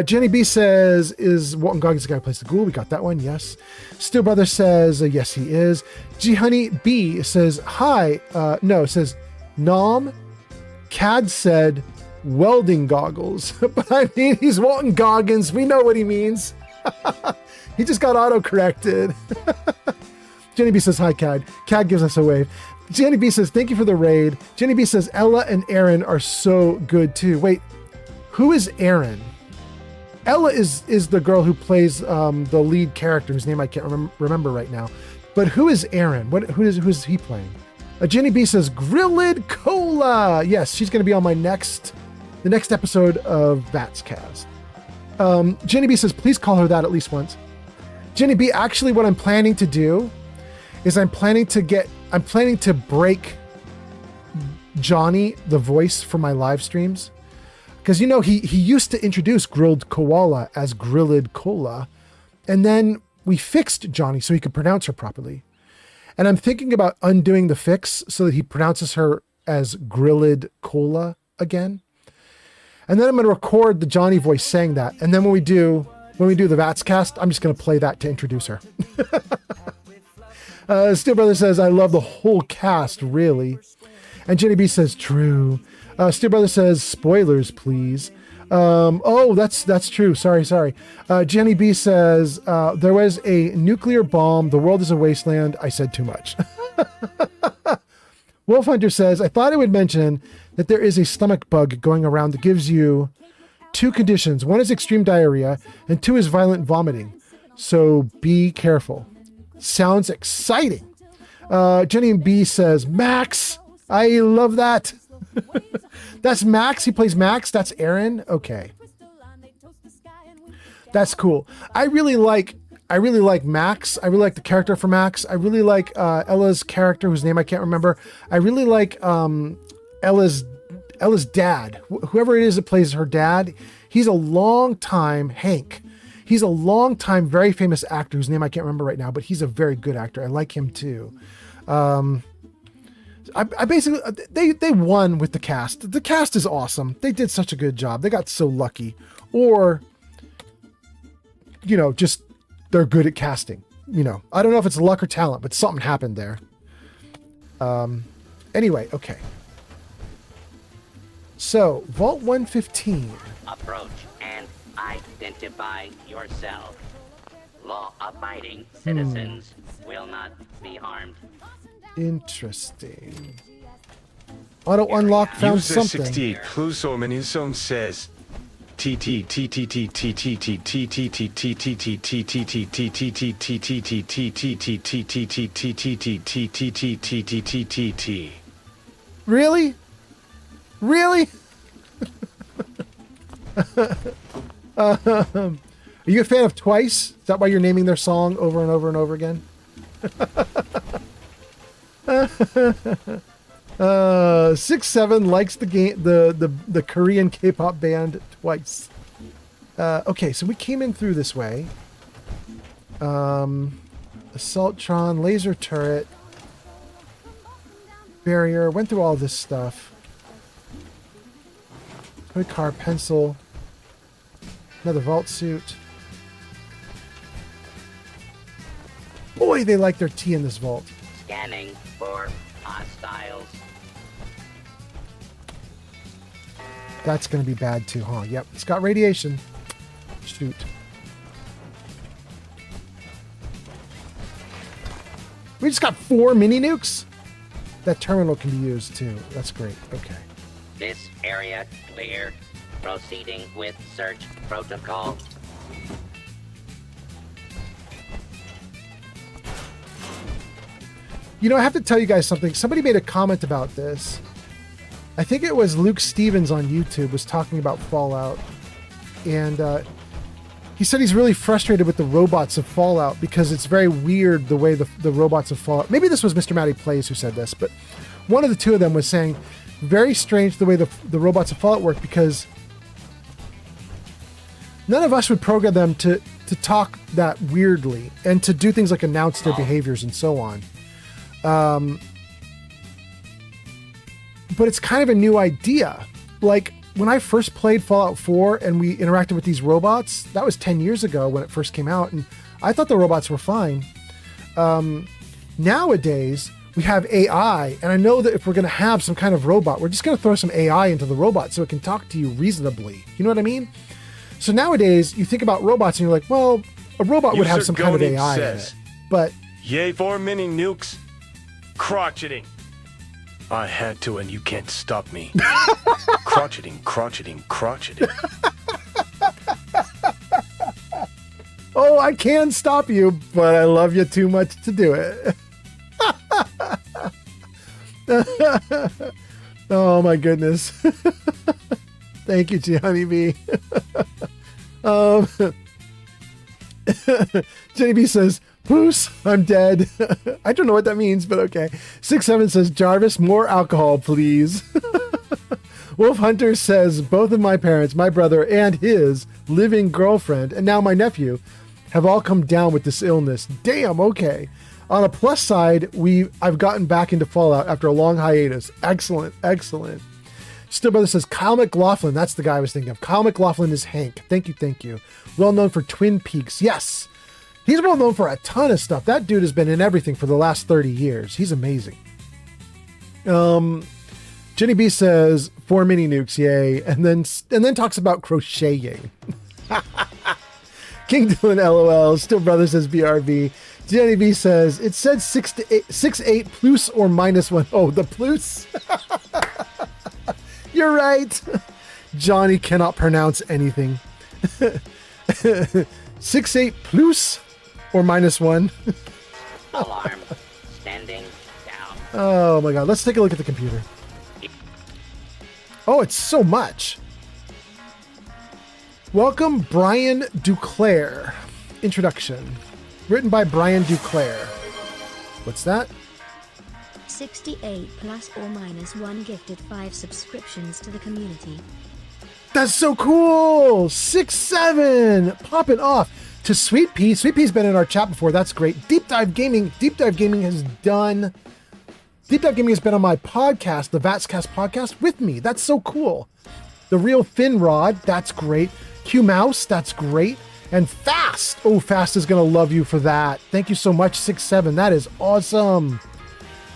Jenny B says, is Walton Goggins the guy who plays the Ghoul? We got that one. Yes. Steel Brother says, yes, he is. G Honey B says, hi. No, it says, Nom. Cad said, welding goggles. But I mean, he's Walton Goggins. We know what he means. He just got auto-corrected. Jenny B says, hi, Cad. Cad gives us a wave. Jenny B says, thank you for the raid. Jenny B says, Ella and Aaron are so good too. Wait, who is Aaron? Ella is the girl who plays the lead character, whose name I can't remember right now. But who is Aaron? Who is he playing? Jenny B says, Grilled Cola. Yes, she's going to be on the next episode of Vats Cast. Jenny B says, please call her that at least once. Jenny B, actually what I'm planning to do is I'm planning to break Johnny, the voice, for my live streams. Because, you know, he used to introduce Grilled Koala as Grilled Cola. And then we fixed Johnny so he could pronounce her properly. And I'm thinking about undoing the fix so that he pronounces her as Grilled Cola again. And then I'm going to record the Johnny voice saying that. And then when we do the Vats Cast, I'm just going to play that to introduce her. Steel Brother says, I love the whole cast, really. And Jenny B says, true. Steel Brother says, spoilers, please. Oh, that's true. Sorry. Jenny B says, there was a nuclear bomb. The world is a wasteland. I said too much. Wolf Hunter says, I thought I would mention that there is a stomach bug going around that gives you 2 conditions. 1 is extreme diarrhea and 2 is violent vomiting. So be careful. Sounds exciting. Jenny B says, Max. I love that. That's Max. He plays Max. That's Aaron. Okay. That's cool. I really like Max. I really like the character for Max. I really like Ella's character, whose name I can't remember. I really like Ella's dad. Whoever it is that plays her dad, he's a long time Hank. He's a long time, very famous actor whose name I can't remember right now, but he's a very good actor. I like him too. I basically, they won with the cast. The cast is awesome. They did such a good job. They got so lucky. Or, you know, just they're good at casting. You know, I don't know if it's luck or talent, but something happened there. Anyway, okay. So, Vault 115. Approach and identify yourself. Law-abiding citizens will not be harmed. Interesting. Auto unlock found User something. 68 Plusom in his zone says TT Really? Really? Are you a fan of Twice? Is that why you're naming their song over and over and over again? 6-7 likes the game, the Korean K-pop band Twice. Okay, so we came in through this way. Assaultron, laser turret, barrier, went through all this stuff. Toy car, pencil, another vault suit. Boy, they like their tea in this vault. Scanning for hostiles. That's going to be bad too, huh? Yep, it's got radiation. Shoot. We just got 4 mini nukes? That terminal can be used too. That's great. Okay. This area clear. Proceeding with search protocol. You know, I have to tell you guys something. Somebody made a comment about this. I think it was Luke Stevens on YouTube was talking about Fallout. And he said he's really frustrated with the robots of Fallout because it's very weird the way the robots of Fallout... Maybe this was Mr. Matty Plays who said this, but one of the two of them was saying very strange the way the robots of Fallout work because None of us would program them to talk that weirdly and to do things like announce their behaviors and so on. But it's kind of a new idea. Like when I first played Fallout 4 and we interacted with these robots, that was 10 years ago when it first came out, and I thought the robots were fine. Nowadays, we have AI, and I know that if we're going to have some kind of robot, we're just going to throw some AI into the robot so it can talk to you reasonably. You know what I mean? So nowadays, you think about robots and you're like, well, a robot would have some kind of AI in it. But yay for mini nukes. Crotcheting. I had to, and you can't stop me. Crotcheting, crotcheting, crotcheting. Oh, I can stop you, but I love you too much to do it. Oh my goodness. Thank you, Johnny B. Jenny B says, Bruce, I'm dead. I don't know what that means, but okay. 6-7 says, Jarvis, more alcohol, please. Wolf Hunter says, both of my parents, my brother and his living girlfriend, and now my nephew, have all come down with this illness. Damn, okay. On a plus side, I've gotten back into Fallout after a long hiatus. Excellent, excellent. Still Brother says, Kyle MacLachlan, that's the guy I was thinking of. Kyle MacLachlan is Hank. Thank you, thank you. Well known for Twin Peaks. Yes. He's well known for a ton of stuff. That dude has been in everything for the last 30 years. He's amazing. Jenny B says, 4 mini nukes, yay. And then talks about crocheting. King Dylan LOL. Still Brother says BRB. Jenny B says, it said 6-8 plus or minus 1. Oh, the plus? You're right. Johnny cannot pronounce anything. 6-8 plus or minus 1. Alarm. Standing down. Oh my god. Let's take a look at the computer. Oh, it's so much. Welcome, Brian Duclair. Introduction. Written by Brian Duclair. What's that? 68 plus or minus 1 gifted 5 subscriptions to the community. That's so cool! 6-7! Popping off to Sweet Pea. Sweet Pea's been in our chat before. That's great. Deep Dive Gaming has been on my podcast, the Vatscast podcast, with me. That's so cool. The Real Finrod, that's great. Q Mouse, that's great. And Fast. Oh, Fast is going to love you for that. Thank you so much, 6-7. That is awesome.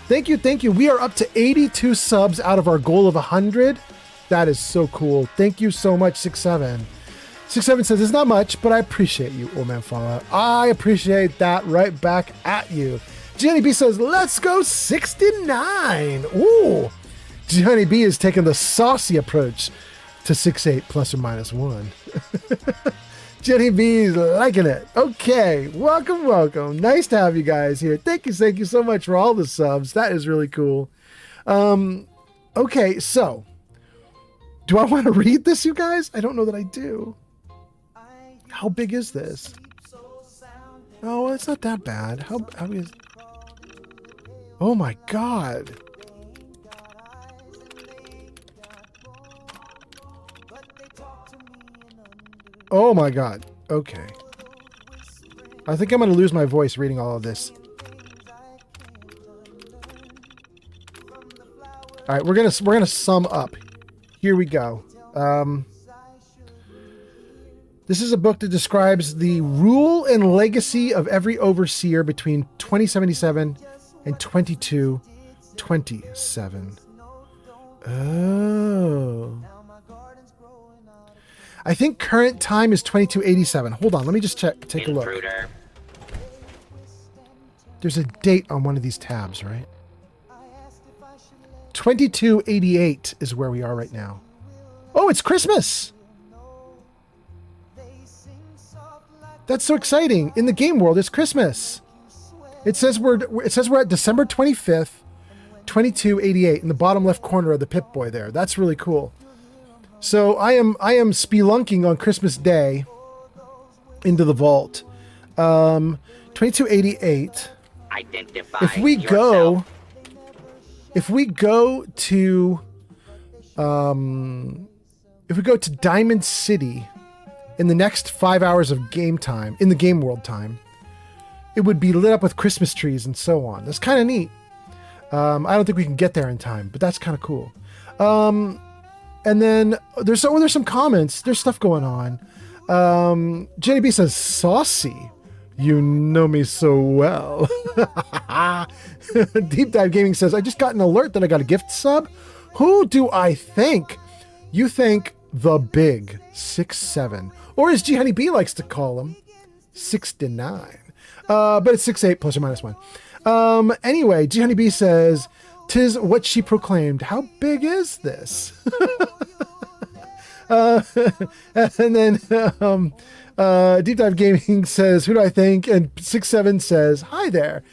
Thank you, thank you. We are up to 82 subs out of our goal of 100. That is so cool. Thank you so much, 6-7. 6-7 says, it's not much, but I appreciate you, Old Man Fallout. I appreciate that right back at you. Johnny B says, let's go 69. Ooh. Johnny B is taking the saucy approach to 6-8 plus or minus 1. Jenny B's liking it. Okay, welcome. Nice to have you guys here. Thank you so much for all the subs. That is really cool. Okay, so do I want to read this, you guys? I don't know that I do. How big is this? Oh, it's not that bad. How is? Oh my god. Oh my god. Okay. I think I'm going to lose my voice reading all of this. All right, we're going to sum up. Here we go. This is a book that describes the rule and legacy of every overseer between 2077 and 2227. Oh. I think current time is 2287. Hold on, let me just take a look. There's a date on one of these tabs, right? 2288 is where we are right now. Oh, it's Christmas! That's so exciting. In the game world, it's Christmas. It says we're at December 25th, 2288 in the bottom left corner of the Pip-Boy there. That's really cool. So I am spelunking on Christmas Day into the vault. 2288. Identify If we go to Diamond City in the next 5 hours of game time, in the game world time, it would be lit up with Christmas trees and so on. That's kind of neat. I don't think we can get there in time, but that's kind of cool. And then there's some comments. There's stuff going on. Jenny B says, saucy. You know me so well. Deep Dive Gaming says, I just got an alert that I got a gift sub. Who do I thank? You thank the big 6'7", or as G Honey B likes to call him, 69. But it's 6'8" plus or minus 1. Anyway, G Honey B says, 'tis what she proclaimed. How big is this? And then Deep Dive Gaming says, who do I thank? And 6'7" says, hi there.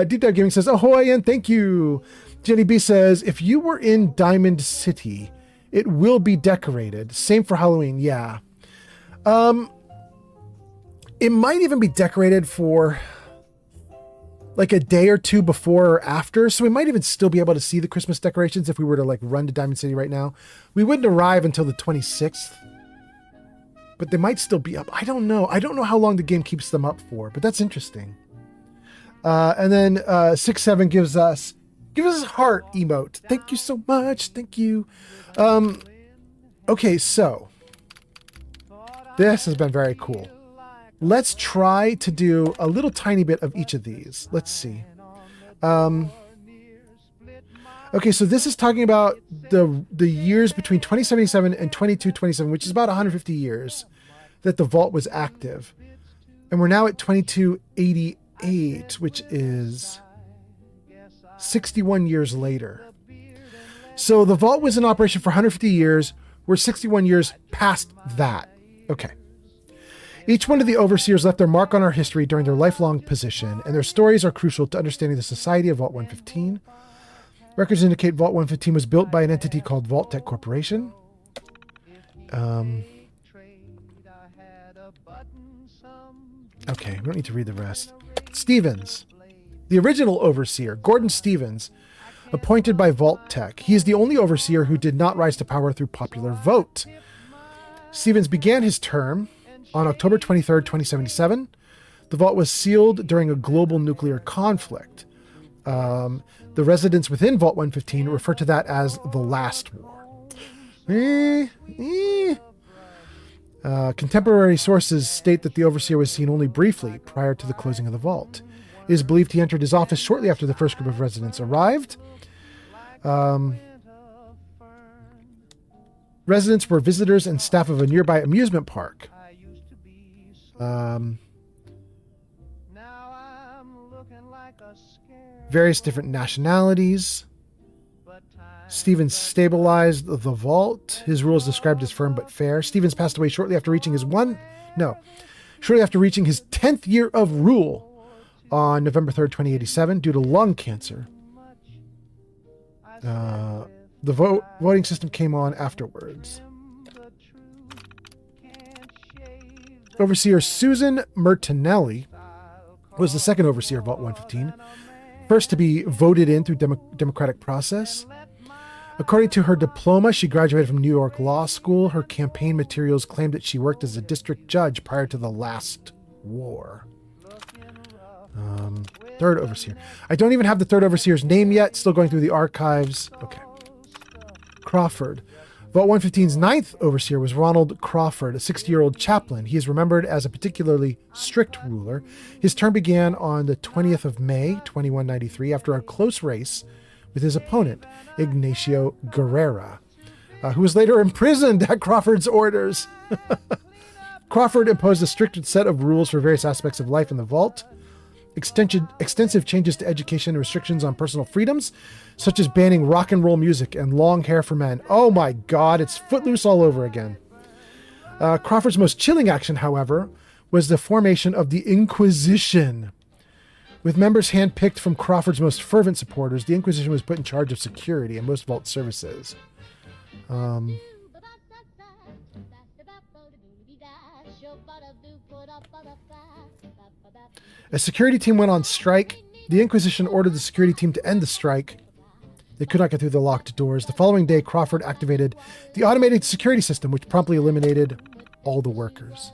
Deep Dive Gaming says, ahoy and thank you. Jenny B says, if you were in Diamond City, it will be decorated. Same for Halloween. Yeah. It might even be decorated for like a day or two before or after. So we might even still be able to see the Christmas decorations if we were to like run to Diamond City right now. We wouldn't arrive until the 26th, but they might still be up. I don't know. I don't know how long the game keeps them up for, but that's interesting. And then 6'7" gives us heart emote. Thank you so much. Thank you. Okay, so this has been very cool. Let's try to do a little tiny bit of each of these. Let's see. Okay, so this is talking about the years between 2077 and 2227, which is about 150 years that the vault was active. And we're now at 2288, which is 61 years later. So the vault was in operation for 150 years. We're 61 years past that. Okay. Each one of the overseers left their mark on our history during their lifelong position, and their stories are crucial to understanding the society of Vault 115. Records indicate Vault 115 was built by an entity called Vault Tech Corporation. Okay, we don't need to read the rest. Stevens, the original overseer, Gordon Stevens, appointed by Vault Tech. He is the only overseer who did not rise to power through popular vote. Stevens began his term on October 23rd, 2077. The vault was sealed during a global nuclear conflict. The residents within Vault 115 refer to that as the Last War. Contemporary sources state that the overseer was seen only briefly prior to the closing of the vault. It is believed he entered his office shortly after the first group of residents arrived. Residents were visitors and staff of a nearby amusement park. Various different nationalities. Stevens stabilized the vault. His rule is described as firm but fair. Stevens passed away shortly after reaching his 10th year of rule on November 3rd, 2087, due to lung cancer. The voting system came on afterwards. Overseer Susan Mertinelli was the second overseer of Vault 115, first to be voted in through democratic process. According to her diploma, she graduated from New York Law School. Her campaign materials claimed that she worked as a district judge prior to the last war. Third overseer. I don't even have the third overseer's name yet. Still going through the archives. Okay. Crawford. Vault 115's ninth overseer was Ronald Crawford, a 60-year-old chaplain. He is remembered as a particularly strict ruler. His term began on the 20th of May, 2193, after a close race with his opponent, Ignacio Guerrera, who was later imprisoned at Crawford's orders. Crawford imposed a strict set of rules for various aspects of life in the vault. Extensive changes to education and restrictions on personal freedoms, such as banning rock and roll music and long hair for men. Oh my God, it's Footloose all over again. Crawford's most chilling action, however, was the formation of the Inquisition. With members handpicked from Crawford's most fervent supporters, the Inquisition was put in charge of security and most vault services. A security team went on strike. The Inquisition ordered the security team to end the strike. They could not get through the locked doors. The following day, Crawford activated the automated security system, which promptly eliminated all the workers.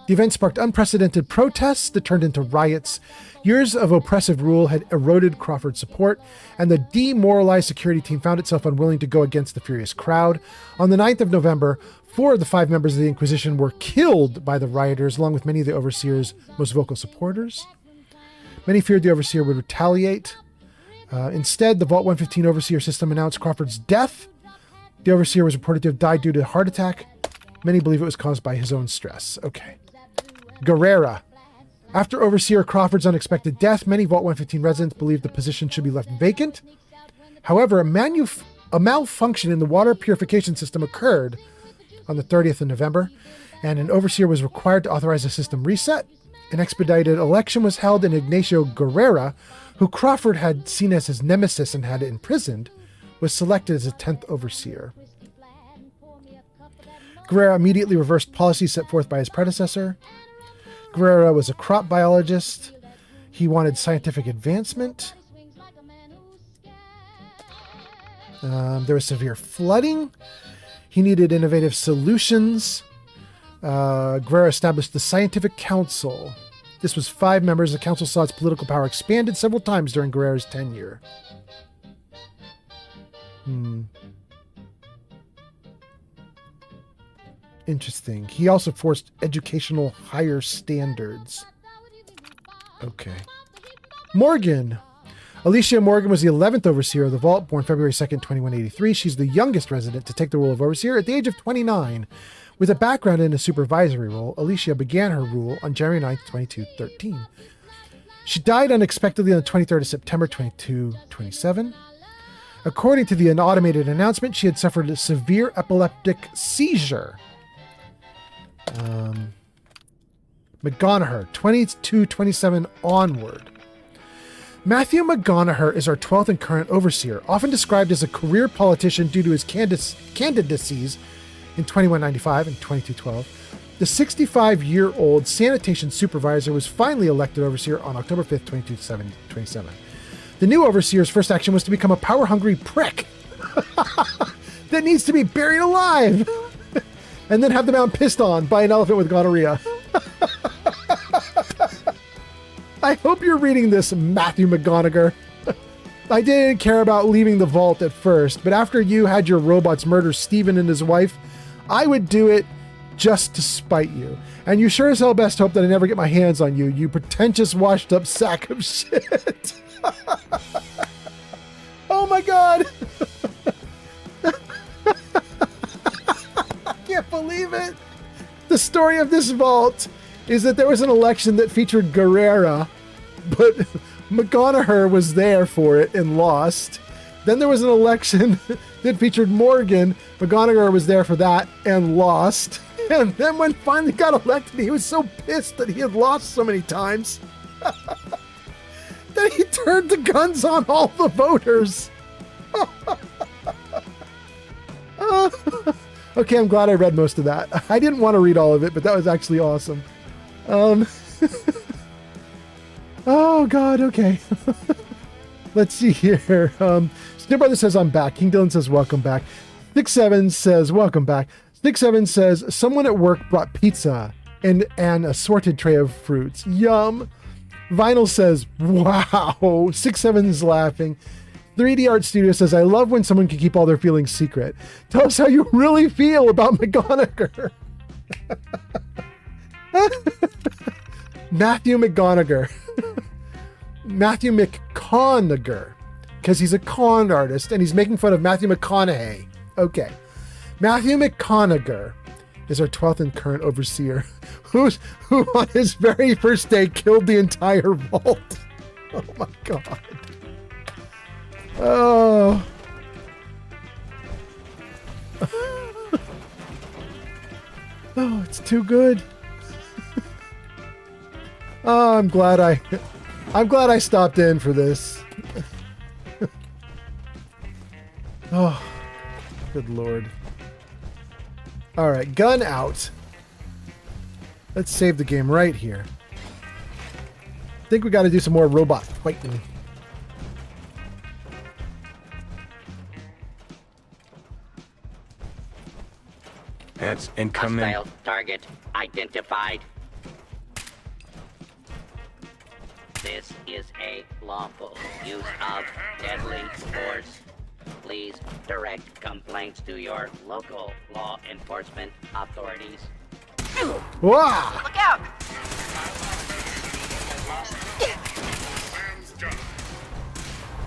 The event sparked unprecedented protests that turned into riots. Years of oppressive rule had eroded Crawford's support, and the demoralized security team found itself unwilling to go against the furious crowd. On the 9th of November, 4 of the 5 members of the Inquisition were killed by the rioters, along with many of the Overseer's most vocal supporters. Many feared the Overseer would retaliate. Instead, the Vault 115 Overseer system announced Crawford's death. The Overseer was reported to have died due to a heart attack. Many believe it was caused by his own stress. Okay. Guerrera. After Overseer Crawford's unexpected death, many Vault 115 residents believed the position should be left vacant. However, a malfunction in the water purification system occurred on the 30th of November, and an Overseer was required to authorize a system reset. An expedited election was held, and Ignacio Guerrera, who Crawford had seen as his nemesis and had imprisoned, was selected as a 10th Overseer. Guerrera immediately reversed policies set forth by his predecessor. Guerrera was a crop biologist. He wanted scientific advancement. There was severe flooding. He needed innovative solutions. Guerrera established the Scientific Council. This was 5 members. The council saw its political power expanded several times during Guerrera's tenure. Interesting. He also forced educational higher standards. Okay. Morgan. Alicia Morgan was the 11th Overseer of the Vault, born February 2nd, 2183. She's the youngest resident to take the role of Overseer at the age of 29. With a background in a supervisory role, Alicia began her rule on January 9th, 2213. She died unexpectedly on the 23rd of September, 2227. According to the automated announcement, she had suffered a severe epileptic seizure. McGonagher, 2227 onward. Matthew McGonagher is our 12th and current Overseer, often described as a career politician due to his candidacies in 2195 and 2212. The 65-year-old sanitation supervisor was finally elected Overseer on October 5th, 2227. The new Overseer's first action was to become a power-hungry prick that needs to be buried alive and then have the mountain pissed on by an elephant with gonorrhea. I hope you're reading this, Matthew McGonagher. I didn't care about leaving the vault at first, but after you had your robots murder Stephen and his wife, I would do it just to spite you. And you sure as hell best hope that I never get my hands on you, you pretentious washed up sack of shit. Oh my god. I can't believe it. The story of this vault is that there was an election that featured Guerrera, but McGonagher was there for it and lost. Then there was an election that featured Morgan. McGonagher was there for that and lost. And then when finally got elected, he was so pissed that he had lost so many times that he turned the guns on all the voters. Okay, I'm glad I read most of that. I didn't want to read all of it, but that was actually awesome. Oh god, okay. Let's see here. Snip Brother says I'm back. King Dylan says welcome back. Stick 7 says welcome back. Stick 7 says someone at work brought pizza and an assorted tray of fruits. Yum. Vinyl says wow. 6-7 is laughing. 3D Art Studio says I love when someone can keep all their feelings secret. Tell us how you really feel about McGonagher. Matthew McGonagher. Matthew McConaughey, because he's a con artist and he's making fun of Matthew McConaughey. Okay. Matthew McConaughey is our 12th and current Overseer, who on his very first day killed the entire vault. Oh my god. Oh. Oh, it's too good. Oh, I'm glad I stopped in for this. Oh, good lord. All right, gun out. Let's save the game right here. I think we got to do some more robot fighting. That's incoming. Hostile target identified. This is a lawful use of deadly force. Please direct complaints to your local law enforcement authorities. Wow! Look out!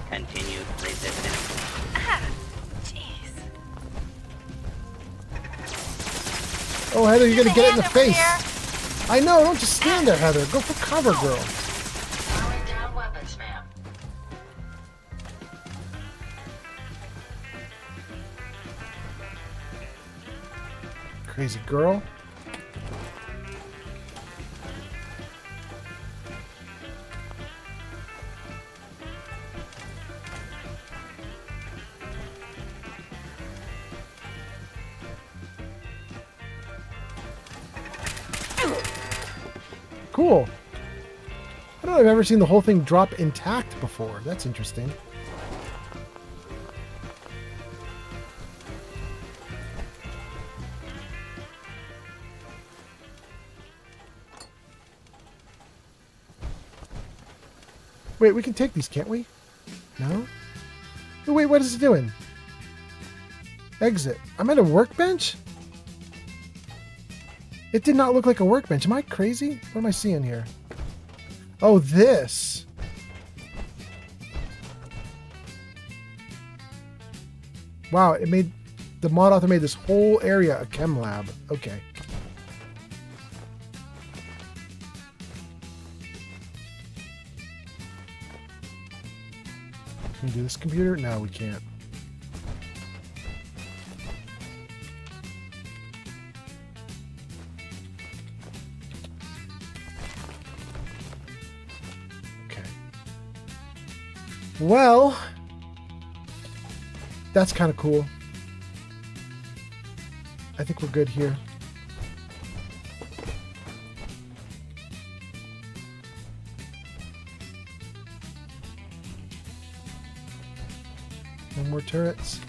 Continued resistance. Jeez. Oh, Heather, you're gonna get it in the Hand over face. here. I know, don't just stand there, Heather. Go for cover, girl. Throwing down weapons, ma'am. Crazy girl. Cool. I don't know if I've ever seen the whole thing drop intact before. That's interesting. Wait, we can take these, can't we? No? Oh, wait, what is it doing? Exit. I'm at a workbench? It did not look like a workbench. Am I crazy? What am I seeing here? Oh, this. Wow, it made... The mod author made this whole area a chem lab. Okay. Can we do this computer? No, we can't. Okay. Well, that's kind of cool. I think we're good here. No more turrets.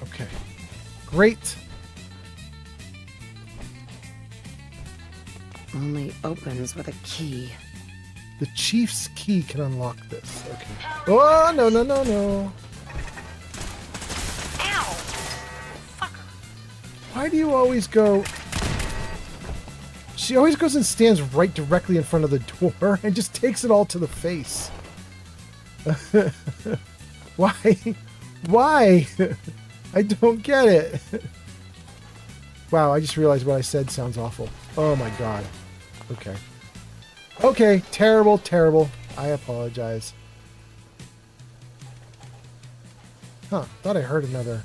Okay. Great. Only opens with a key. The chief's key can unlock this. Okay. Oh, no, no, no, no. Ow! Fucker. Why do you always go... She always goes and stands right directly in front of the door and just takes it all to the face. Why? Why? I don't get it. Wow, I just realized what I said sounds awful. Oh my god. Okay. Okay, terrible, terrible. I apologize. Huh, thought I heard another.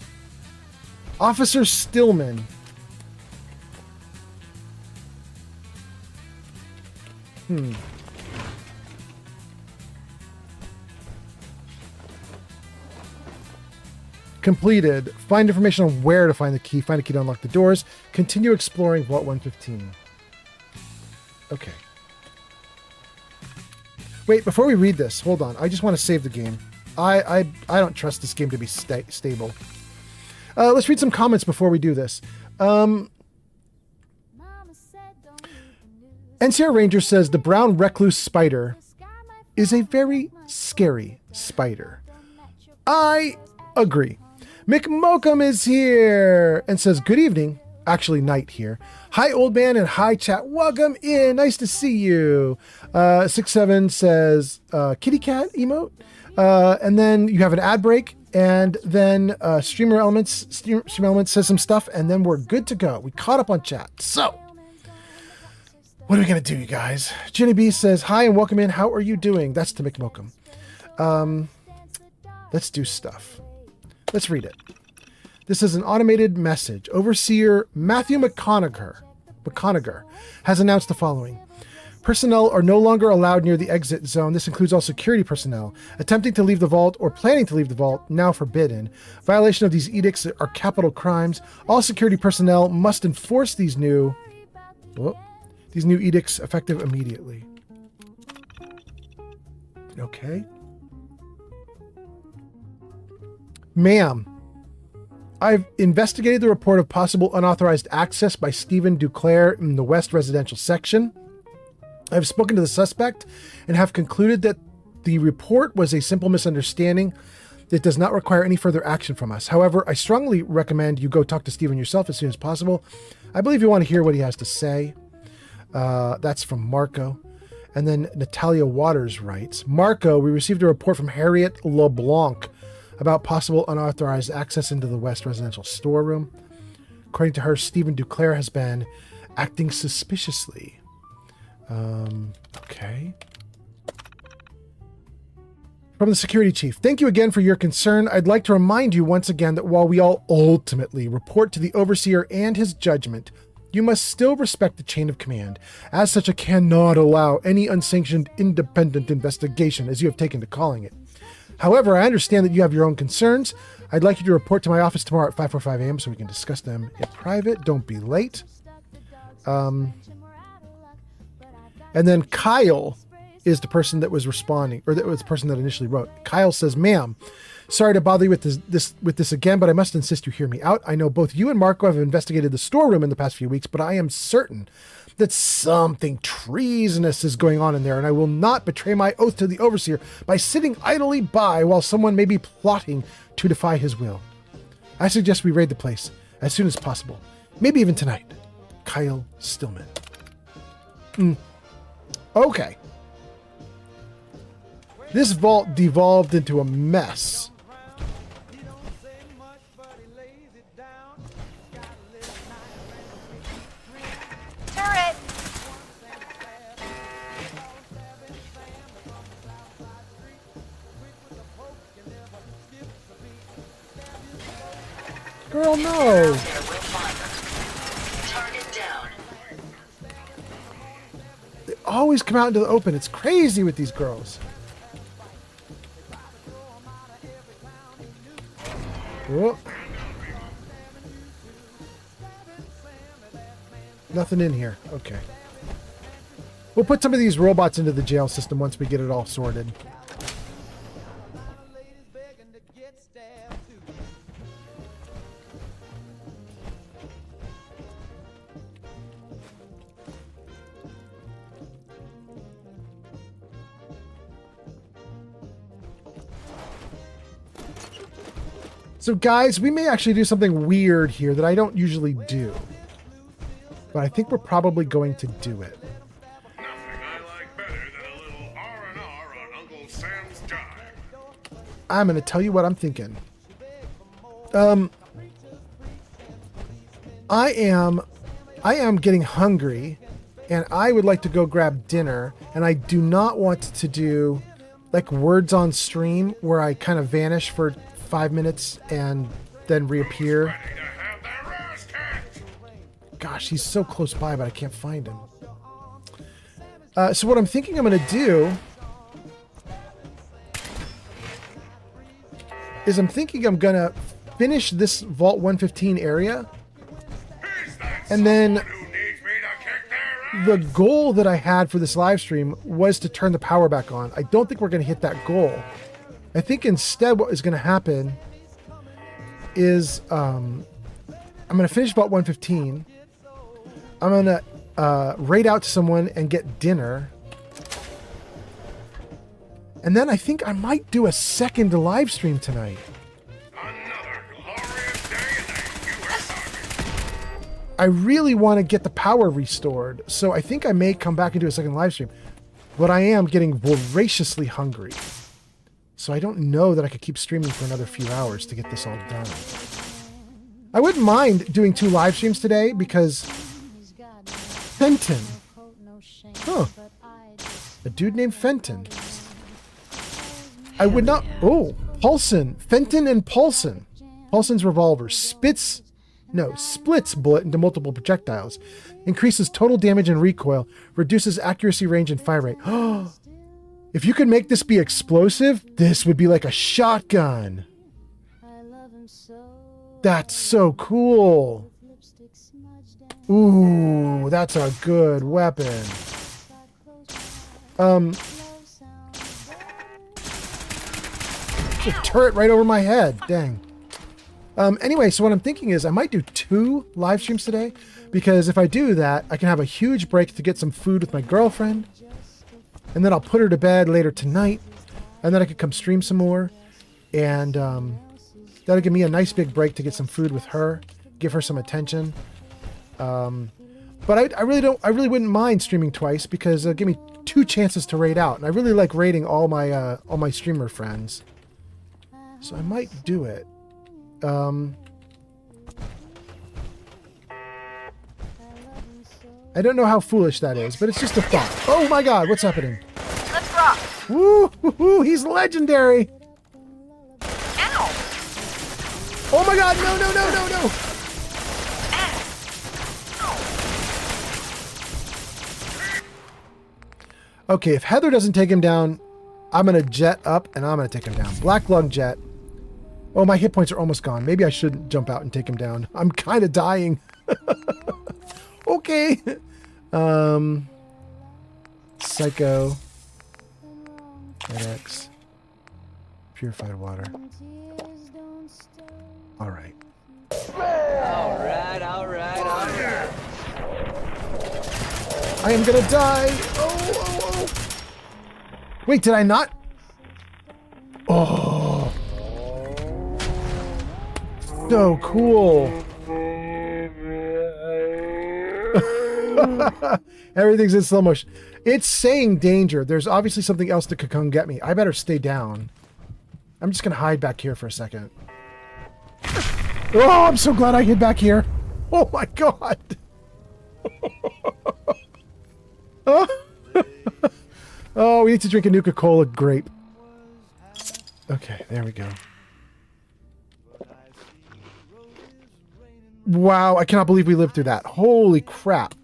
Officer Stillman. Completed. Find information on where to find the key. Find a key to unlock the doors. Continue exploring Vault 115. Okay. Wait, before we read this, hold on. I just want to save the game. I don't trust this game to be stable. Let's read some comments before we do this. NCR Ranger says the brown recluse spider is a very scary spider. I agree. Mick Mokum is here and says, good evening. Actually, night here. Hi, old man, and hi, chat. Welcome in. Nice to see you. 67 says, kitty cat emote. And then you have an ad break. And then Streamer Elements says some stuff. And then we're good to go. We caught up on chat. So, what are we going to do, you guys? Jenny B says, hi, and welcome in. How are you doing? That's to Mick Mokum. Let's do stuff. Let's read it. This is an automated message. Overseer Matthew McConaughey has announced the following. Personnel are no longer allowed near the exit zone. This includes all security personnel. Attempting to leave the vault or planning to leave the vault, now forbidden. Violation of these edicts are capital crimes. All security personnel must enforce these new edicts effective immediately. Okay. Ma'am, I've investigated the report of possible unauthorized access by Stephen Duclair in the West Residential Section. I've spoken to the suspect and have concluded that the report was a simple misunderstanding that does not require any further action from us. However, I strongly recommend you go talk to Stephen yourself as soon as possible. I believe you want to hear what he has to say. That's from Marco. And then Natalia Waters writes, Marco, we received a report from Harriet LeBlanc about possible unauthorized access into the West Residential storeroom. According to her, Stephen Duclair has been acting suspiciously. Okay. From the security chief, thank you again for your concern. I'd like to remind you once again that while we all ultimately report to the overseer and his judgment, you must still respect the chain of command. As such, I cannot allow any unsanctioned independent investigation, as you have taken to calling it. However, I understand that you have your own concerns. I'd like you to report to my office tomorrow at 5:45 a.m. so we can discuss them in private. Don't be late. And then Kyle is the person that was responding, or that was the person that initially wrote. Kyle says, ma'am, sorry to bother you with this again, but I must insist you hear me out. I know both you and Marco have investigated the storeroom in the past few weeks, but I am certain that something treasonous is going on in there, and I will not betray my oath to the overseer by sitting idly by while someone may be plotting to defy his will. I suggest we raid the place as soon as possible, maybe even tonight. Kyle Stillman. Okay. This vault devolved into a mess. Turret! Girl, no! They always come out into the open. It's crazy with these girls. Oh. Nothing in here. Okay. We'll put some of these robots into the jail system once we get it all sorted. So guys, we may actually do something weird here that I don't usually do. But I think we're probably going to do it. Nothing I like better than a little R&R on Uncle Sam's dime. I'm going to tell you what I'm thinking. I am getting hungry, and I would like to go grab dinner, and I do not want to do like words on stream where I kind of vanish for 5 minutes and then reappear. Gosh, he's so close by, but I can't find him. So what I'm thinking I'm going to do is I'm going to finish this Vault 115 area. And then the goal that I had for this live stream was to turn the power back on. I don't think we're going to hit that goal. I think instead what is going to happen is I'm going to finish Vault 115. I'm going to raid out to someone and get dinner. And then I think I might do a second live stream tonight. I really want to get the power restored, so I think I may come back and do a second live stream. But I am getting voraciously hungry. So I don't know that I could keep streaming for another few hours to get this all done. I wouldn't mind doing 2 live streams today because Fenton. Huh. A dude named Fenton. I would not... Oh, Paulson. Fenton and Paulson. Paulson's revolver. Spitz No, splits bullet into multiple projectiles. Increases total damage and recoil. Reduces accuracy, range, and fire rate. If you could make this be explosive, this would be like a shotgun. That's so cool. Ooh, that's a good weapon. There's a turret right over my head. Dang. Anyway, so what I'm thinking is I might do 2 live streams today, because if I do that, I can have a huge break to get some food with my girlfriend, and then I'll put her to bed later tonight, and then I could come stream some more, and that'll give me a nice big break to get some food with her, give her some attention. But I really wouldn't mind streaming twice, because it'll give me 2 chances to raid out, and I really like raiding all my streamer friends, so I might do it. I don't know how foolish that is, but it's just a thought. Oh my god, what's happening? Let's rock. Woo, woo, he's legendary. Ow. Oh my god, no, no, no, no, no. Okay, if Heather doesn't take him down, I'm going to jet up and I'm going to take him down. Black lung jet. Oh, my hit points are almost gone. Maybe I shouldn't jump out and take him down. I'm kind of dying. Okay. Psycho. FedEx. Purified water. All right. All right, all right, all right. I am gonna die. Oh, oh, oh. Wait, did I not? Oh. So cool. Everything's in slow motion. It's saying danger. There's obviously something else that could come get me. I better stay down. I'm just gonna hide back here for a second. Oh, I'm so glad I hid back here. Oh my god. Oh. Oh, we need to drink a Nuka-Cola grape. Okay, there we go. Wow, I cannot believe we lived through that. Holy crap.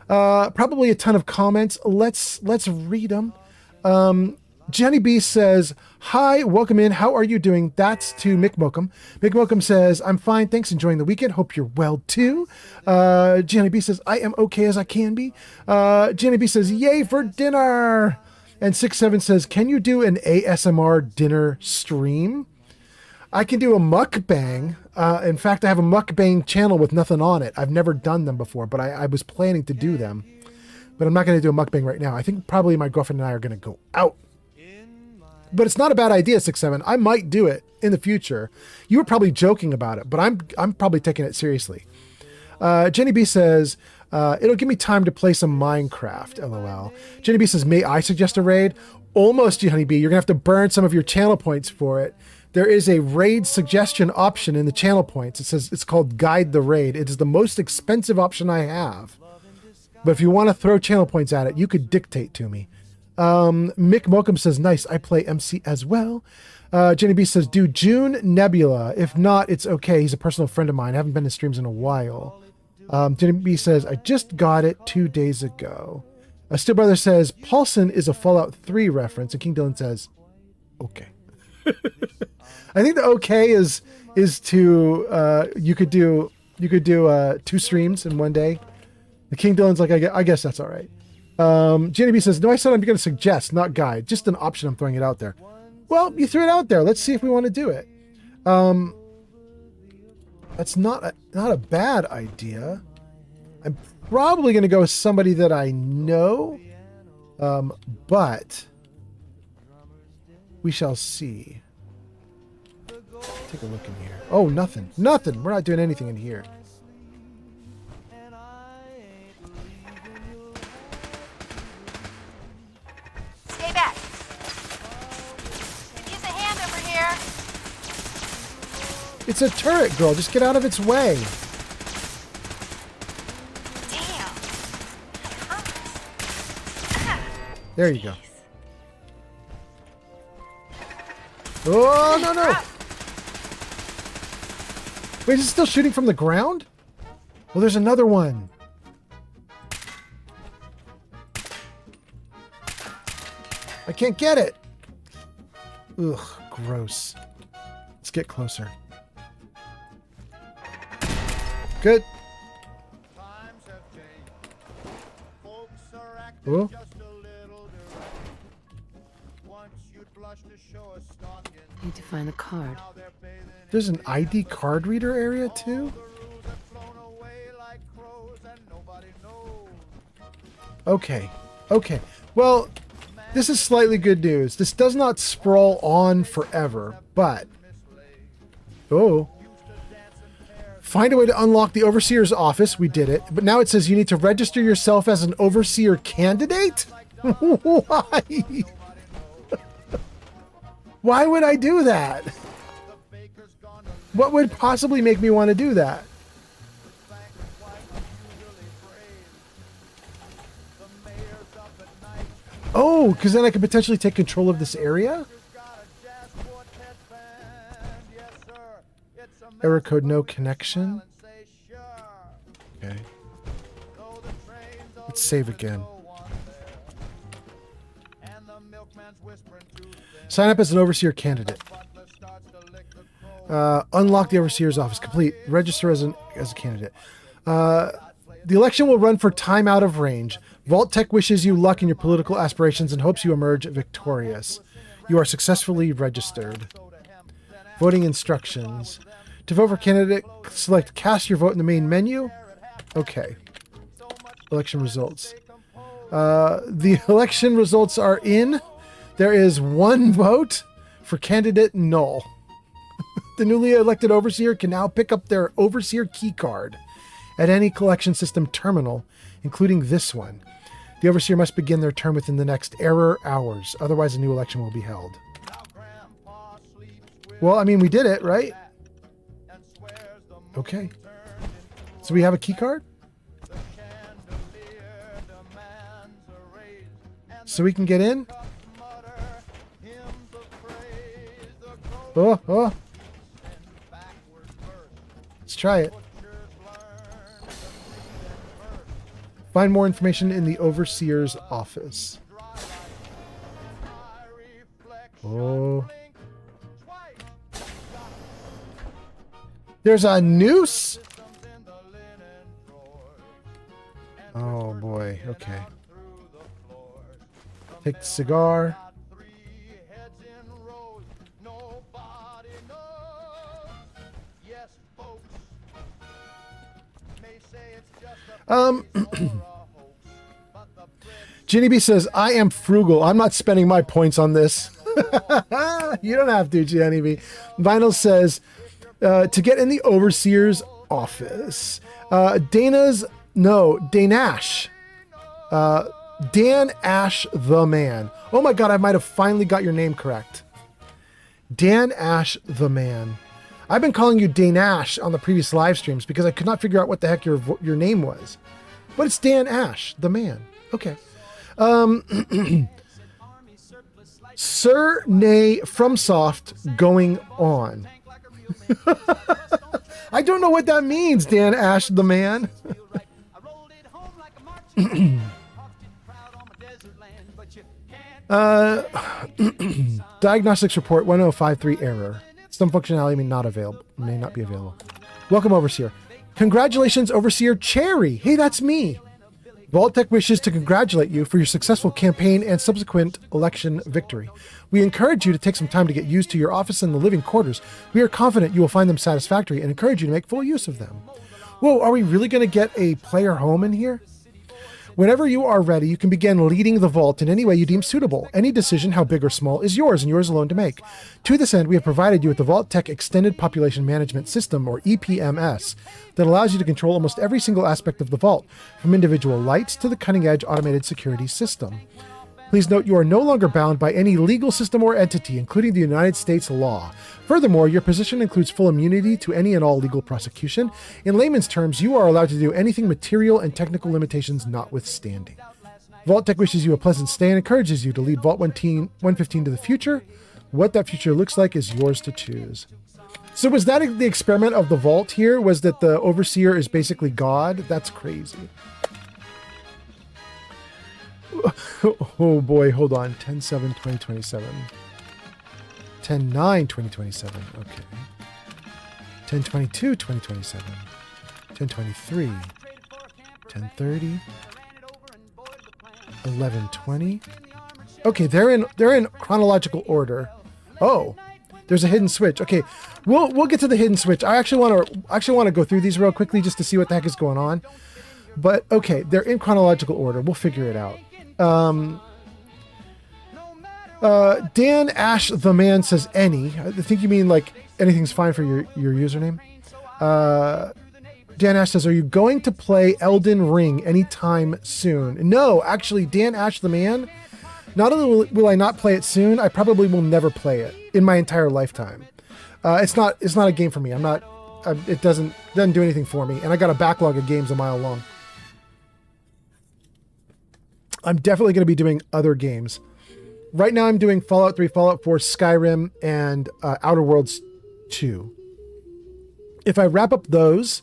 Probably a ton of comments. Let's read them. Jenny B says, "Hi, welcome in. How are you doing?" That's to Mick Mokum. Mick Mokum says, "I'm fine. Thanks. Enjoying the weekend. Hope you're well too." Jenny B says, "I am okay as I can be." Jenny B says, "Yay for dinner." And 67 says, "Can you do an ASMR dinner stream?" I can do a mukbang. In fact, I have a mukbang channel with nothing on it. I've never done them before, but I was planning to do them. But I'm not going to do a mukbang right now. I think probably my girlfriend and I are going to go out. But it's not a bad idea, 67. I might do it in the future. You were probably joking about it, but I'm probably taking it seriously. Jenny B says, "It'll give me time to play some Minecraft, LOL." Jenny B says, "May I suggest a raid?" Almost, Jenny B. You're going to have to burn some of your channel points for it. There is a raid suggestion option in the channel points. It says it's called Guide the Raid. It is the most expensive option I have. But if you want to throw channel points at it, you could dictate to me. Mick Mokum says, "Nice, I play MC as well." Jenny B says, "Do June Nebula. If not, it's okay. He's a personal friend of mine. I haven't been to streams in a while." Jenny B says, "I just got it 2 days ago." Still Brother says, "Paulson is a Fallout 3 reference." And King Dylan says, "Okay." I think the okay is to you could do 2 streams in one day. The King Dylan's like, I guess that's all right. Jenny B says, "No, I said I'm going to suggest, not guide. Just an option. I'm throwing it out there." Well, you threw it out there. Let's see if we want to do it. That's not a bad idea. I'm probably going to go with somebody that I know, but we shall see. Take a look in here. Oh, nothing. Nothing. We're not doing anything in here. Stay back. Could use a hand over here. It's a turret, girl. Just get out of its way. Damn. There you go. Oh, no, no. Wait, is it still shooting from the ground? Well, there's another one. I can't get it. Ugh, gross. Let's get closer. Good. Oh. Need to find the card. There's an ID card reader area too? Okay. Okay. Well, this is slightly good news. This does not sprawl on forever, but... Oh. Find a way to unlock the Overseer's office. We did it. But now it says you need to register yourself as an Overseer candidate? Why? Why would I do that? What would possibly make me want to do that? Oh, because then I could potentially take control of this area? Error code no connection. Okay. Let's save again. Sign up as an Overseer candidate. Unlock the Overseer's office. Complete. Register as a candidate. The election will run for time out of range. Vault Tech wishes you luck in your political aspirations and hopes you emerge victorious. You are successfully registered. Voting instructions. To vote for candidate, select cast your vote in the main menu. Okay. Election results. The election results are in. There is one vote for candidate null. The newly elected Overseer can now pick up their Overseer key card at any collection system terminal, including this one. The Overseer must begin their term within the next error hours. Otherwise, a new election will be held. Well, I mean, we did it, right? Okay. So we have a key card? So we can get in? Oh, oh. Let's try it. Find more information in the Overseer's office. Oh. There's a noose? Oh boy, okay. Take the cigar. Ginny B says, I am frugal. I'm not spending my points on this. You don't have to, Ginny B. Vinyl says, to get in the Overseer's office. Danash. Dan Ash the Man. Oh my god, I might have finally got your name correct. Dan Ash the Man. I've been calling you Danash on the previous live streams because I could not figure out what the heck your name was. But it's Dan Ash, the man. Okay. Sir Nay FromSoft going on. I don't know what that means, Dan Ash, the man. Diagnostics report 1053 error. Some functionality may not be available. Welcome, Overseer. Congratulations, Overseer Cherry. Hey, that's me. Vault-Tec wishes to congratulate you for your successful campaign and subsequent election victory. We encourage you to take some time to get used to your office and the living quarters. We are confident you will find them satisfactory and encourage you to make full use of them. Whoa, are we really going to get a player home in here? Whenever you are ready, you can begin leading the vault in any way you deem suitable. Any decision, how big or small, is yours and yours alone to make. To this end, we have provided you with the Vault-Tec Extended Population Management System, or EPMS, that allows you to control almost every single aspect of the vault, from individual lights to the cutting-edge automated security system. Please note you are no longer bound by any legal system or entity, including the United States law. Furthermore, your position includes full immunity to any and all legal prosecution. In layman's terms, you are allowed to do anything material and technical limitations notwithstanding. Vault-Tec wishes you a pleasant stay and encourages you to lead Vault 115 to the future. What that future looks like is yours to choose. So was that the experiment of the vault here? Was that the overseer is basically God? That's crazy. Oh boy, hold on. 10/7/2027. 10/9/2027. Okay. 10/22/2027. 10/23. 10/30. 11/20. Okay, they're in chronological order. Oh, there's a hidden switch. Okay, we'll get to the hidden switch. I actually want to go through these real quickly just to see what the heck is going on. But okay, they're in chronological order. We'll figure it out. Dan Ash the Man says any. I think you mean like anything's fine for your username. Dan Ash says, are you going to play Elden Ring anytime soon? No, actually, Dan Ash the Man, not only will I not play it soon, I probably will never play it in my entire lifetime. It's not a game for me. It doesn't do anything for me. And I got a backlog of games a mile long. I'm definitely going to be doing other games. Right now I'm doing Fallout 3, Fallout 4, Skyrim, and Outer Worlds 2. If I wrap up those,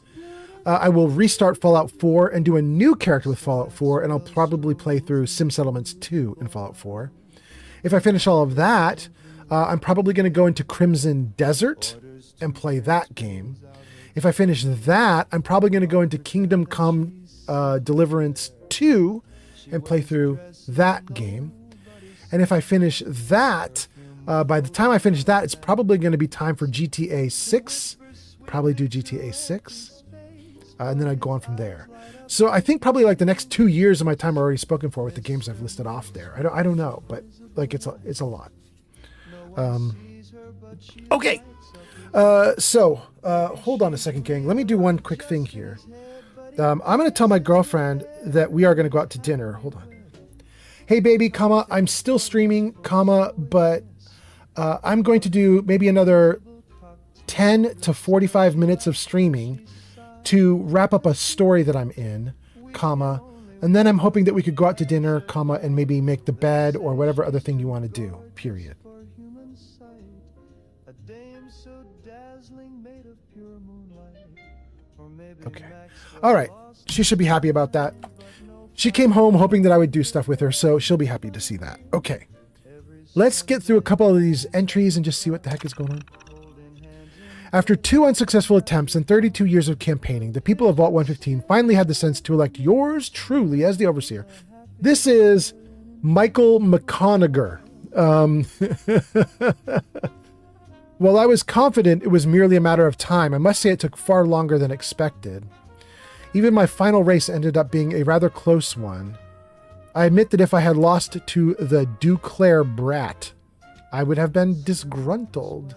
I will restart Fallout 4 and do a new character with Fallout 4, and I'll probably play through Sim Settlements 2 in Fallout 4. If I finish all of that, I'm probably going to go into Crimson Desert and play that game. If I finish that, I'm probably going to go into Kingdom Come Deliverance 2 and play through that game. And if I finish that, by the time I finish that, it's probably going to be time for GTA 6. Probably do GTA 6. And then I'd go on from there. So I think probably like the next 2 years of my time are already spoken for with the games I've listed off there. I don't know, but like it's a lot. Okay. So hold on a second, gang. Let me do one quick thing here. I'm going to tell my girlfriend that we are going to go out to dinner. Hold on. Hey, baby, comma, I'm still streaming, comma, but I'm going to do maybe another 10 to 45 minutes of streaming to wrap up a story that I'm in, comma, and then I'm hoping that we could go out to dinner, comma, and maybe make the bed or whatever other thing you want to do, period. Okay. All right. She should be happy about that. She came home hoping that I would do stuff with her, so she'll be happy to see that. Okay. Let's get through a couple of these entries and just see what the heck is going on. After 2 unsuccessful attempts and 32 years of campaigning, the people of Vault 115 finally had the sense to elect yours truly as the overseer. This is Michael McConaughey. While I was confident it was merely a matter of time, I must say it took far longer than expected. Even my final race ended up being a rather close one. I admit that if I had lost to the Duclair brat, I would have been disgruntled.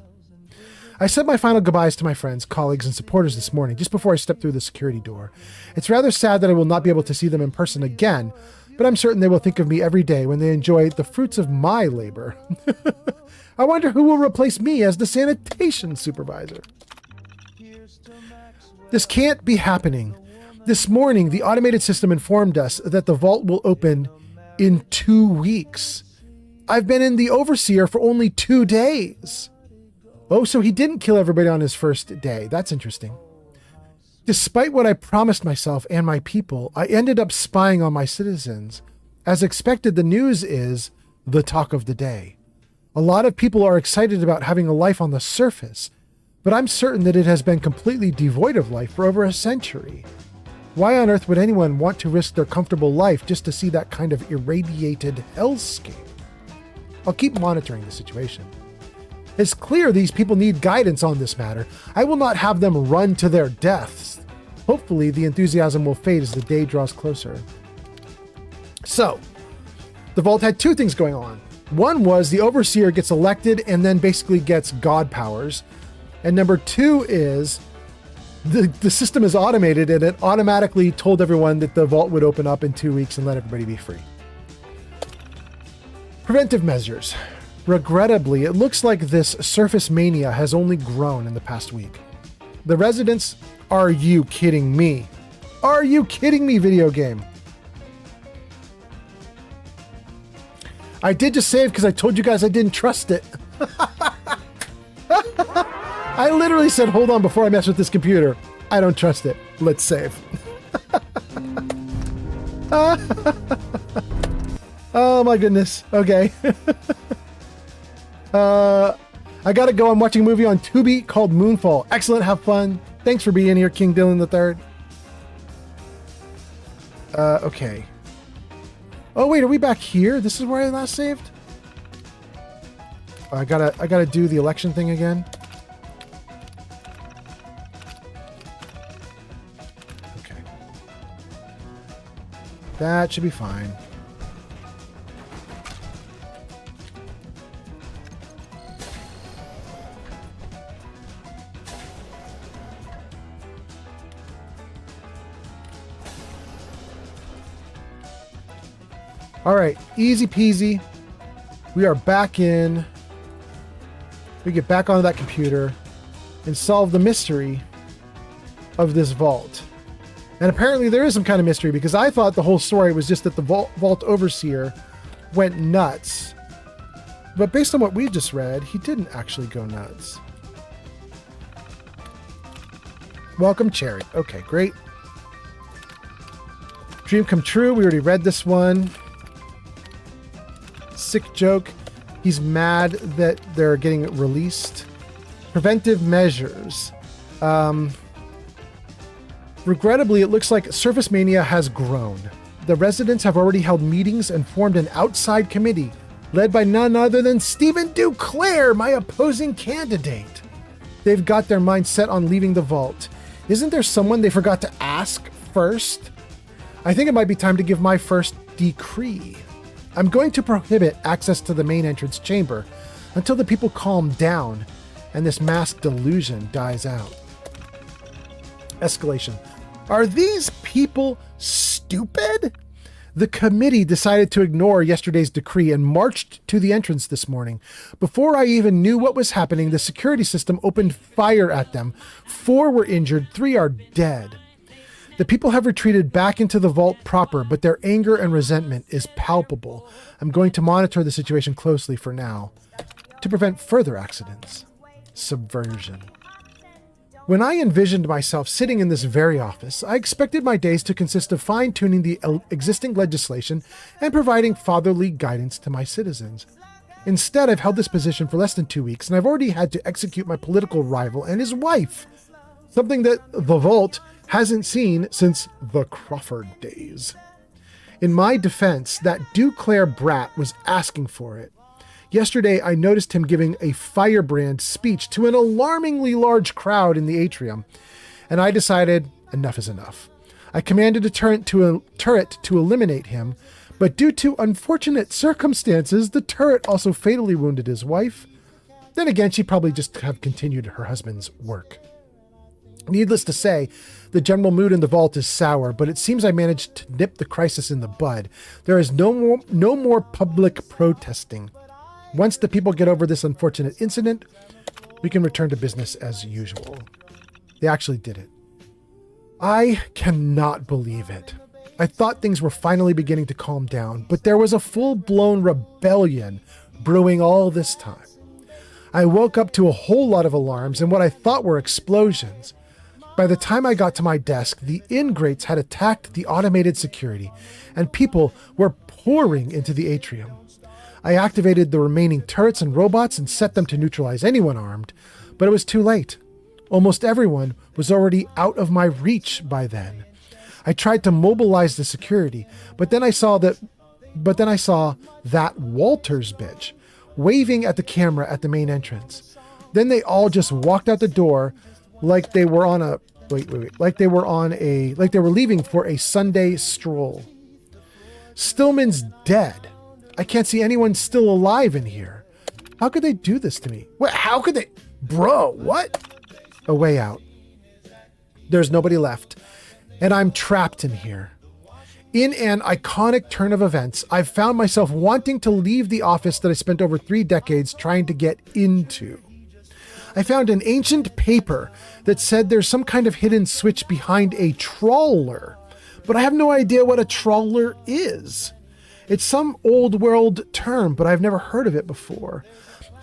I said my final goodbyes to my friends, colleagues, and supporters this morning, just before I stepped through the security door. It's rather sad that I will not be able to see them in person again, but I'm certain they will think of me every day when they enjoy the fruits of my labor. I wonder who will replace me as the sanitation supervisor. This can't be happening. This morning, the automated system informed us that the vault will open in 2 weeks. I've been in the overseer for only 2 days. Oh, so he didn't kill everybody on his first day. That's interesting. Despite what I promised myself and my people, I ended up spying on my citizens. As expected, the news is the talk of the day. A lot of people are excited about having a life on the surface, but I'm certain that it has been completely devoid of life for over a century. Why on earth would anyone want to risk their comfortable life just to see that kind of irradiated hellscape? I'll keep monitoring the situation. It's clear these people need guidance on this matter. I will not have them run to their deaths. Hopefully, the enthusiasm will fade as the day draws closer. So, the Vault had 2 things going on. One was the Overseer gets elected and then basically gets God powers. And number 2 is the system is automated and it automatically told everyone that the Vault would open up in 2 weeks and let everybody be free. Preventive measures. Regrettably, it looks like this surface mania has only grown in the past week. The residents, are you kidding me? Are you kidding me, video game? I did just save because I told you guys I didn't trust it. I literally said, hold on before I mess with this computer. I don't trust it. Let's save. Oh my goodness. Okay. I gotta go. I'm watching a movie on Tubi called Moonfall. Excellent. Have fun. Thanks for being here, King Dylan III. Okay. Oh wait, are we back here? This is where I last saved? I gotta do the election thing again. Okay. That should be fine. All right, easy peasy. We are back in. We get back onto that computer and solve the mystery of this vault. And apparently there is some kind of mystery, because I thought the whole story was just that the vault overseer went nuts. But based on what we just read, he didn't actually go nuts. Welcome, Cherry. Okay, great. Dream come true. We already read this one. Sick joke. He's mad that they're getting released. Preventive measures. Regrettably, it looks like Surface Mania has grown. The residents have already held meetings and formed an outside committee led by none other than Stephen Duclair, my opposing candidate. They've got their mind set on leaving the vault. Isn't there someone they forgot to ask first? I think it might be time to give my first decree. I'm going to prohibit access to the main entrance chamber until the people calm down and this mass delusion dies out. Escalation. Are these people stupid? The committee decided to ignore yesterday's decree and marched to the entrance this morning. Before I even knew what was happening, the security system opened fire at them. 4 were injured, 3 are dead. The people have retreated back into the vault proper, but their anger and resentment is palpable. I'm going to monitor the situation closely for now to prevent further accidents. Subversion. When I envisioned myself sitting in this very office, I expected my days to consist of fine-tuning the existing legislation and providing fatherly guidance to my citizens. Instead, I've held this position for less than 2 weeks, and I've already had to execute my political rival and his wife, something that the vault hasn't seen since the Crawford days. In my defense, that Duclair brat was asking for it. Yesterday, I noticed him giving a firebrand speech to an alarmingly large crowd in the atrium, and I decided enough is enough. I commanded a turret to eliminate him, but due to unfortunate circumstances, the turret also fatally wounded his wife. Then again, she'd probably just have continued her husband's work. Needless to say, the general mood in the vault is sour, but it seems I managed to nip the crisis in the bud. There is no more public protesting. Once the people get over this unfortunate incident, we can return to business as usual. They actually did it. I cannot believe it. I thought things were finally beginning to calm down, but there was a full-blown rebellion brewing all this time. I woke up to a whole lot of alarms and what I thought were explosions. By the time I got to my desk, the ingrates had attacked the automated security, and people were pouring into the atrium. I activated the remaining turrets and robots and set them to neutralize anyone armed, but it was too late. Almost everyone was already out of my reach by then. I tried to mobilize the security, but then I saw that Walters bitch waving at the camera at the main entrance. Then they all just walked out the door like they were like they were leaving for a Sunday stroll. Stillman's dead. I can't see anyone still alive in here. How could they do this to me? What? How could they? Bro, what? A way out. There's nobody left, and I'm trapped in here. In an iconic turn of events, I've found myself wanting to leave the office that I spent over 3 decades trying to get into. I found an ancient paper that said there's some kind of hidden switch behind a trawler, but I have no idea what a trawler is. It's some old world term, but I've never heard of it before.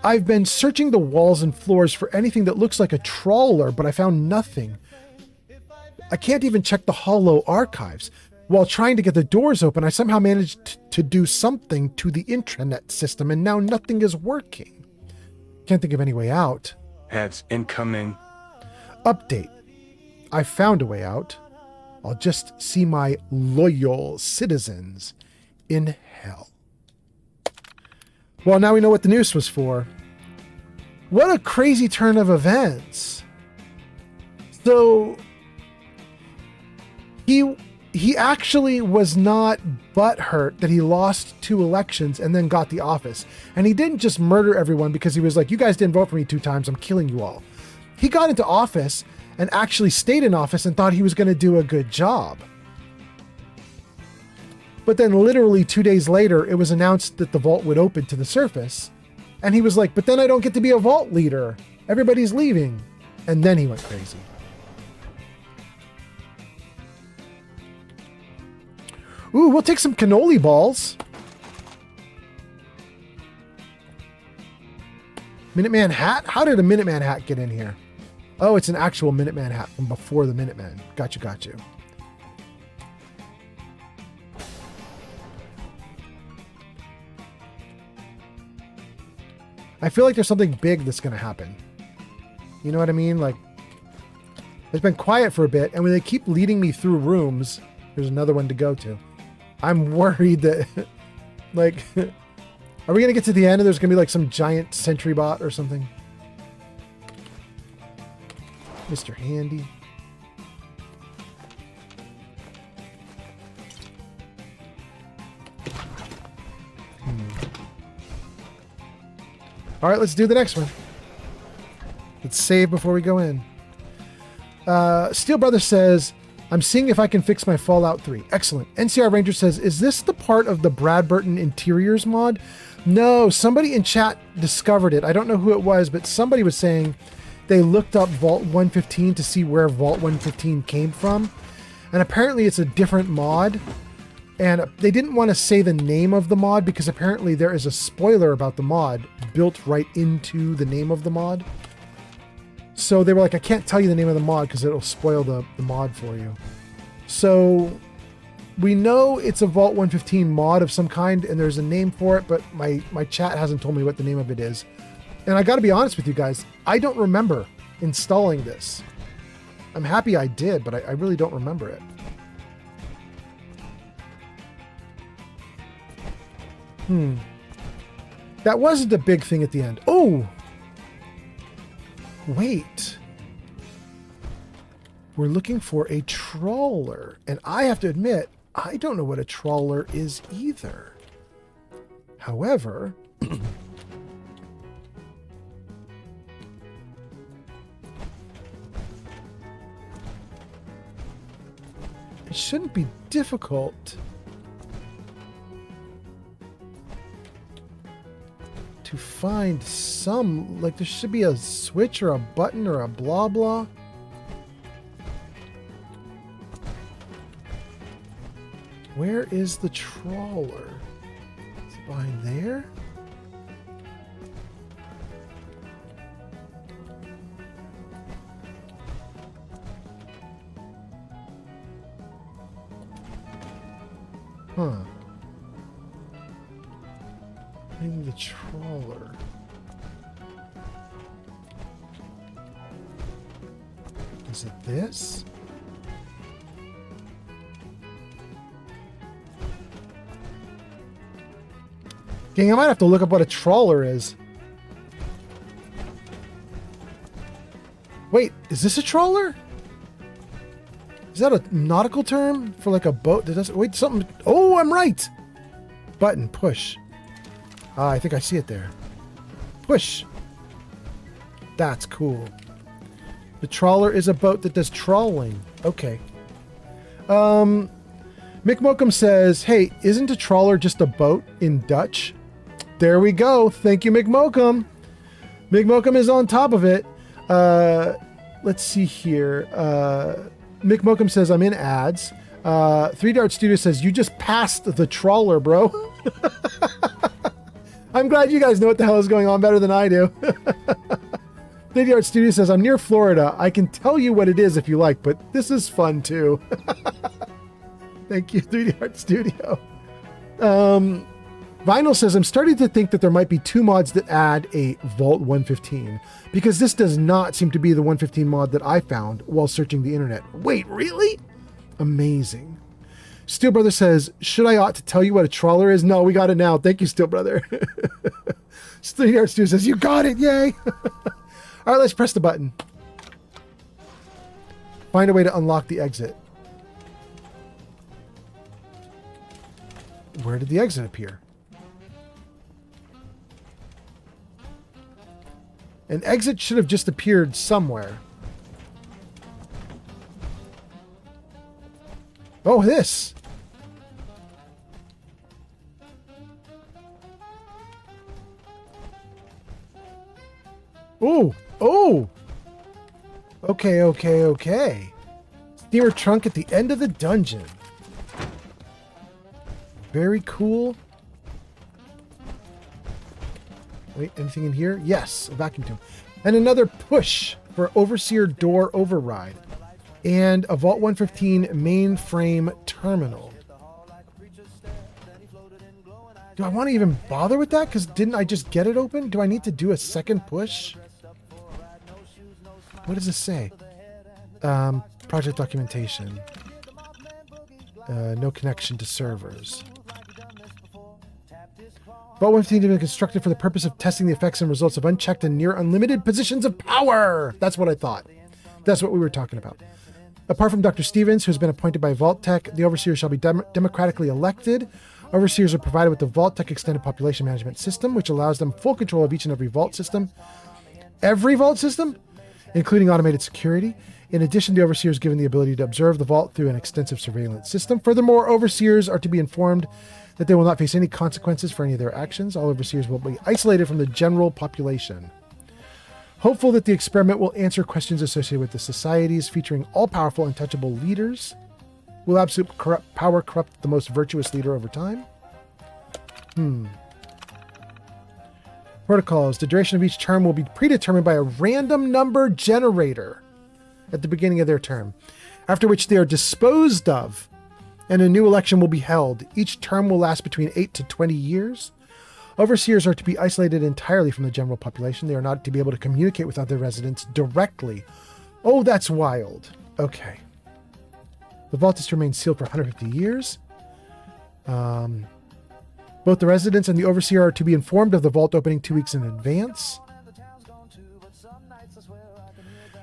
I've been searching the walls and floors for anything that looks like a trawler, but I found nothing. I can't even check the hollow archives. While trying to get the doors open, I somehow managed to do something to the intranet system, and now nothing is working. Can't think of any way out. Ads incoming. Update. I found a way out. I'll just see my loyal citizens in hell. Well, now we know what the noose was for. What a crazy turn of events. So he actually was not butthurt that he lost 2 elections and then got the office. And he didn't just murder everyone because he was like, you guys didn't vote for me 2 times, I'm killing you all. He got into office and actually stayed in office and thought he was going to do a good job. But then literally 2 days later, it was announced that the vault would open to the surface. And he was like, but then I don't get to be a vault leader. Everybody's leaving. And then he went crazy. Ooh, we'll take some cannoli balls. Minuteman hat? How did a Minuteman hat get in here? Oh, it's an actual Minuteman hat from before the Minuteman. Got you. I feel like there's something big that's going to happen. You know what I mean? Like, it's been quiet for a bit, and when they keep leading me through rooms, there's another one to go to. I'm worried that, like, are we going to get to the end and there's going to be like some giant sentry bot or something? Mr. Handy. All right, let's do the next one. Let's save before we go in. Steel Brother says, I'm seeing if I can fix my Fallout 3. Excellent. NCR Ranger says, is this the part of the Brad Burton Interiors mod? No, somebody in chat discovered it. I don't know who it was, but somebody was saying they looked up Vault 115 to see where Vault 115 came from. And apparently it's a different mod. And they didn't want to say the name of the mod because apparently there is a spoiler about the mod built right into the name of the mod. So they were like, I can't tell you the name of the mod because it'll spoil the mod for you. So we know it's a Vault 115 mod of some kind and there's a name for it, but my chat hasn't told me what the name of it is. And I got to be honest with you guys, I don't remember installing this. I'm happy I did, but I really don't remember it. That wasn't a big thing at the end. Oh! Wait. We're looking for a trawler. And I have to admit, I don't know what a trawler is either. However... it shouldn't be difficult to find some, like there should be a switch or a button or a blah blah. Where is the trawler? Is it behind there? Huh. Maybe the trawler. Is it this? Gang, I might have to look up what a trawler is. Wait, is this a trawler? Is that a nautical term for like a boat that doesn't... Wait, something... Oh, I'm right! Button, push. Ah, I think I see it there. Push. That's cool. The trawler is a boat that does trawling. Okay. Mick Mokum says, hey, isn't a trawler just a boat in Dutch? There we go. Thank you, Mick Mokum. Mick Mokum is on top of it. Let's see here. Mick Mokum says, I'm in ads. 3 Dart Studio says, you just passed the trawler, bro. I'm glad you guys know what the hell is going on better than I do. 3D Art Studio says, I'm near Florida. I can tell you what it is if you like, but this is fun too. Thank you, 3D Art Studio. Vinyl says, I'm starting to think that there might be 2 mods that add a Vault 115, because this does not seem to be the 115 mod that I found while searching the internet. Wait, really? Amazing. Steel Brother says, should I ought to tell you what a trawler is? No, we got it now. Thank you, Steel Brother. 3D Art Studio says, you got it, yay. All right, let's press the button. Find a way to unlock the exit. Where did the exit appear? An exit should have just appeared somewhere. Oh, this. Oh, oh. Okay. Steamer trunk at the end of the dungeon. Very cool. Wait, anything in here? Yes, a vacuum tube. And another push for Overseer door override. And a Vault 115 mainframe terminal. Do I want to even bother with that? Because didn't I just get it open? Do I need to do a second push? What does this say? Project documentation. No connection to servers. Vault 115 has been constructed for the purpose of testing the effects and results of unchecked and near unlimited positions of power. That's what I thought. That's what we were talking about. Apart from Dr. Stevens, who's been appointed by Vault Tech, the Overseers shall be democratically elected. Overseers are provided with the Vault Tech Extended Population Management System, which allows them full control of each and every Vault system. Every Vault system, including automated security. In addition, the Overseers are given the ability to observe the Vault through an extensive surveillance system. Furthermore, Overseers are to be informed that they will not face any consequences for any of their actions. All Overseers will be isolated from the general population. Hopeful that the experiment will answer questions associated with the societies, featuring all-powerful, untouchable leaders. Will absolute power corrupt the most virtuous leader over time? Protocols. The duration of each term will be predetermined by a random number generator at the beginning of their term, after which they are disposed of, and a new election will be held. Each term will last between 8 to 20 years. Overseers are to be isolated entirely from the general population. They are not to be able to communicate with other residents directly. Oh, that's wild. Okay. The vault is to remain sealed for 150 years. Both the residents and the Overseer are to be informed of the vault opening 2 weeks in advance.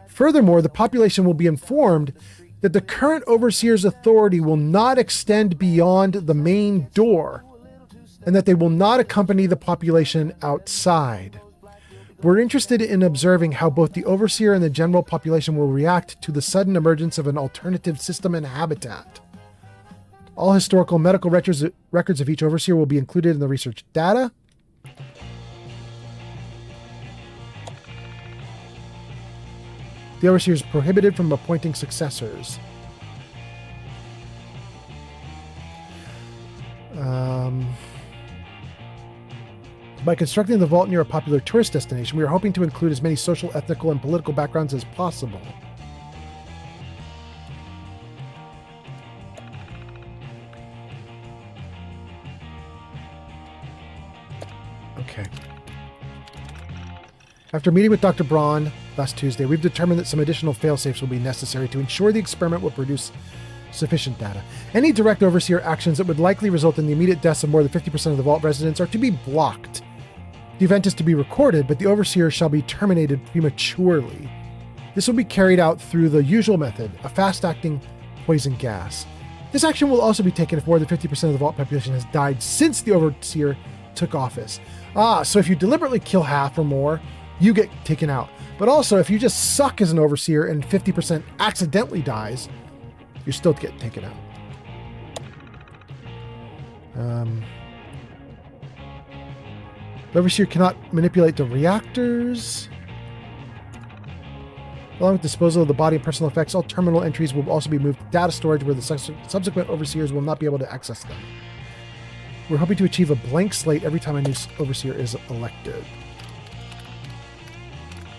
Furthermore, the population will be informed that the current Overseer's authority will not extend beyond the main door, and that they will not accompany the population outside. We're interested in observing how both the Overseer and the general population will react to the sudden emergence of an alternative system and habitat. All historical and medical records of each Overseer will be included in the research data. The Overseer is prohibited from appointing successors. By constructing the vault near a popular tourist destination, we are hoping to include as many social, ethnical, and political backgrounds as possible. Okay. After meeting with Dr. Braun last Tuesday, we've determined that some additional failsafes will be necessary to ensure the experiment will produce sufficient data. Any direct Overseer actions that would likely result in the immediate deaths of more than 50% of the vault residents are to be blocked. The event is to be recorded, but the Overseer shall be terminated prematurely. This will be carried out through the usual method, a fast-acting poison gas. This action will also be taken if more than 50% of the vault population has died since the Overseer took office. So if you deliberately kill half or more, you get taken out. But also, if you just suck as an Overseer and 50% accidentally dies, you still get taken out. The Overseer cannot manipulate the reactors. Along with disposal of the body and personal effects, all terminal entries will also be moved to data storage where the subsequent Overseers will not be able to access them. We're hoping to achieve a blank slate every time a new overseer is elected.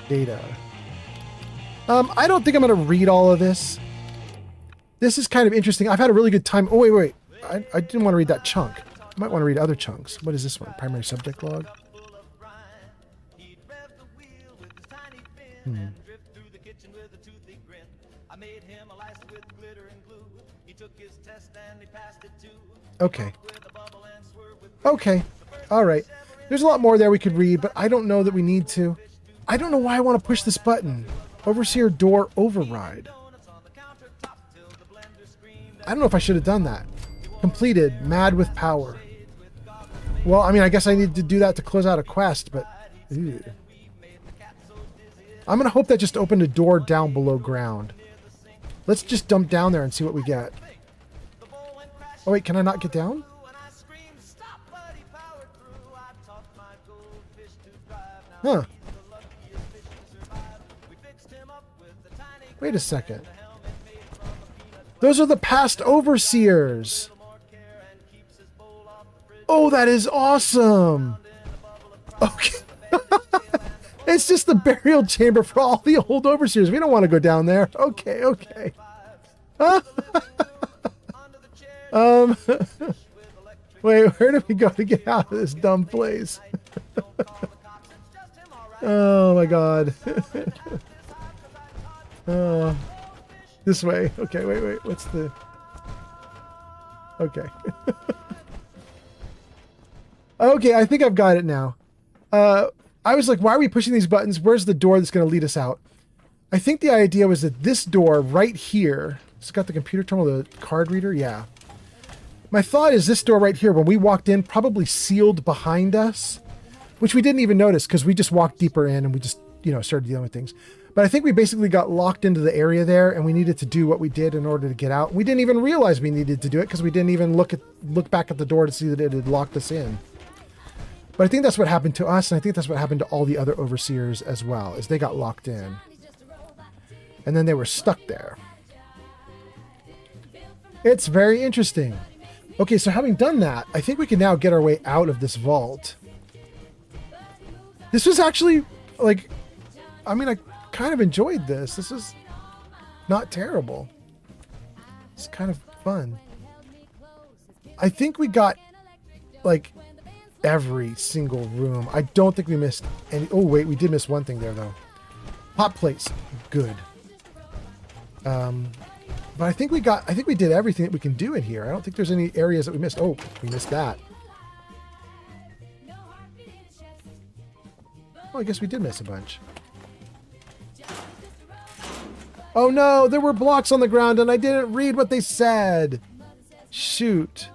Data. I don't think I'm going to read all of this. This is kind of interesting. I've had a really good time. Oh, wait. I didn't want to read that chunk. I might want to read other chunks. What is this one? Primary subject log? Okay. Okay. All right. There's a lot more there we could read, but I don't know that we need to. I don't know why I want to push this button. Overseer door override. I don't know if I should have done that. Completed. Mad with power. Well, I mean, I guess I need to do that to close out a quest, but... Ew. I'm going to hope that just opened a door down below ground. Let's just dump down there and see what we get. Oh, wait, can I not get down? Huh. Wait a second. Those are the past overseers. Oh, that is awesome. Okay. It's just the burial chamber for all the old overseers. We don't want to go down there. Okay, okay. Wait, where do we go to get out of this dumb place? Oh my god. This way. Okay, wait. What's the... Okay. Okay, I think I've got it now. I was like, why are we pushing these buttons? Where's the door that's going to lead us out? I think the idea was that this door right here... It's got the computer terminal, the card reader? Yeah. My thought is this door right here, when we walked in, probably sealed behind us, which we didn't even notice because we just walked deeper in and we just, started dealing with things. But I think we basically got locked into the area there and we needed to do what we did in order to get out. We didn't even realize we needed to do it because we didn't even look back at the door to see that it had locked us in. But I think that's what happened to us, and I think that's what happened to all the other overseers as well, is they got locked in. And then they were stuck there. It's very interesting. Okay, so having done that, I think we can now get our way out of this vault. This was actually, like, I mean, I kind of enjoyed this. This is not terrible. It's kind of fun. I think we got, like, every single room. I don't think we missed any. Oh, wait, we did miss one thing there, though. Hot plates. Good. But I think we did everything that we can do in here. I don't think there's any areas that we missed. Oh, we missed that. Well, I guess we did miss a bunch. Oh no, there were blocks on the ground and I didn't read what they said. Shoot.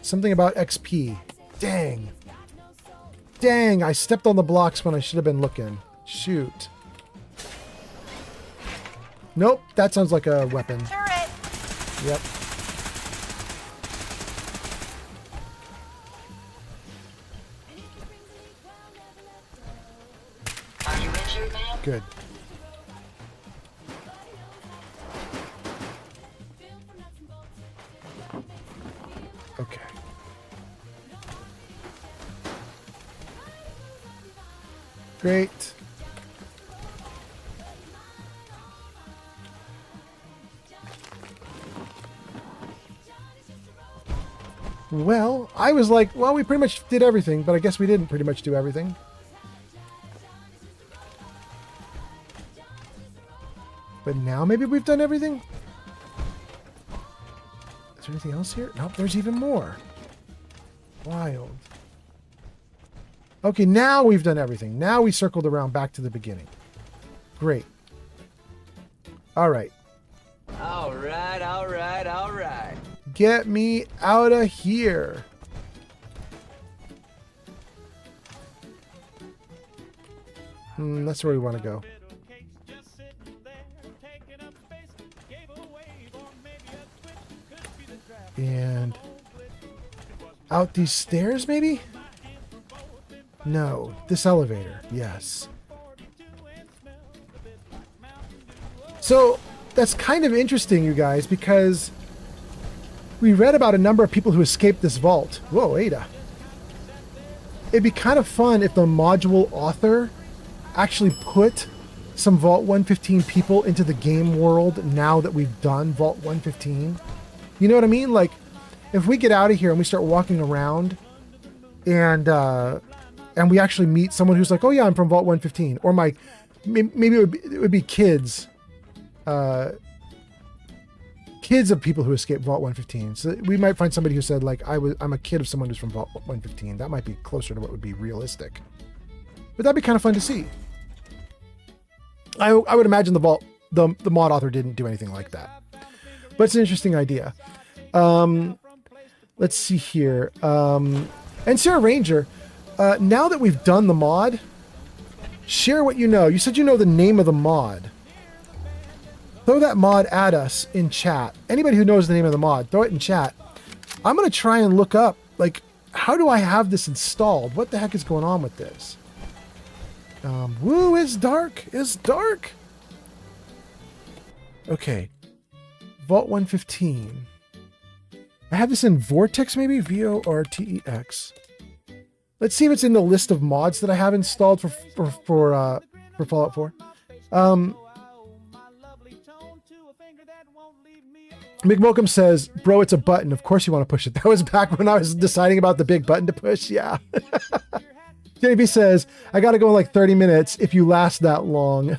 Something about XP. Dang. Dang, I stepped on the blocks when I should have been looking. Shoot. Nope, that sounds like a weapon. Turret. Yep. Are you injured, ma'am? Good. Okay. Great. Well, I was like, well, we pretty much did everything, but I guess we didn't pretty much do everything. But now maybe we've done everything? Is there anything else here? Nope, there's even more. Wild. Okay, now we've done everything. Now we circled around back to the beginning. Great. All right. All right, all right, all right. Get me out of here. That's where we want to go. And out these stairs, maybe? No, this elevator. Yes. So that's kind of interesting, you guys, because We read about a number of people who escaped this vault. Whoa, Ada. It'd be kind of fun if the module author actually put some Vault 115 people into the game world now that we've done Vault 115. You know what I mean? Like, if we get out of here and we start walking around and we actually meet someone who's like, oh yeah, I'm from Vault 115. Or maybe it would be kids. Kids of people who escaped Vault 115. So we might find somebody who said, like, I'm a kid of someone who's from Vault 115. That might be closer to what would be realistic. But that'd be kind of fun to see. I would imagine the mod author didn't do anything like that. But it's an interesting idea. Let's see here. And Sarah Ranger, now that we've done the mod, share what you know. You said you know the name of the mod. Throw that mod at us in chat. Anybody who knows the name of the mod, throw it in chat. I'm going to try and look up, like, how do I have this installed? What the heck is going on with this? Woo, it's dark. It's dark. Okay. Vault 115. I have this in Vortex, maybe? VORTEX. Let's see if it's in the list of mods that I have installed for Fallout 4. McMokum says, bro, it's a button. Of course you want to push it. That was back when I was deciding about the big button to push. Yeah. Jenny B says, I got to go in like 30 minutes if you last that long.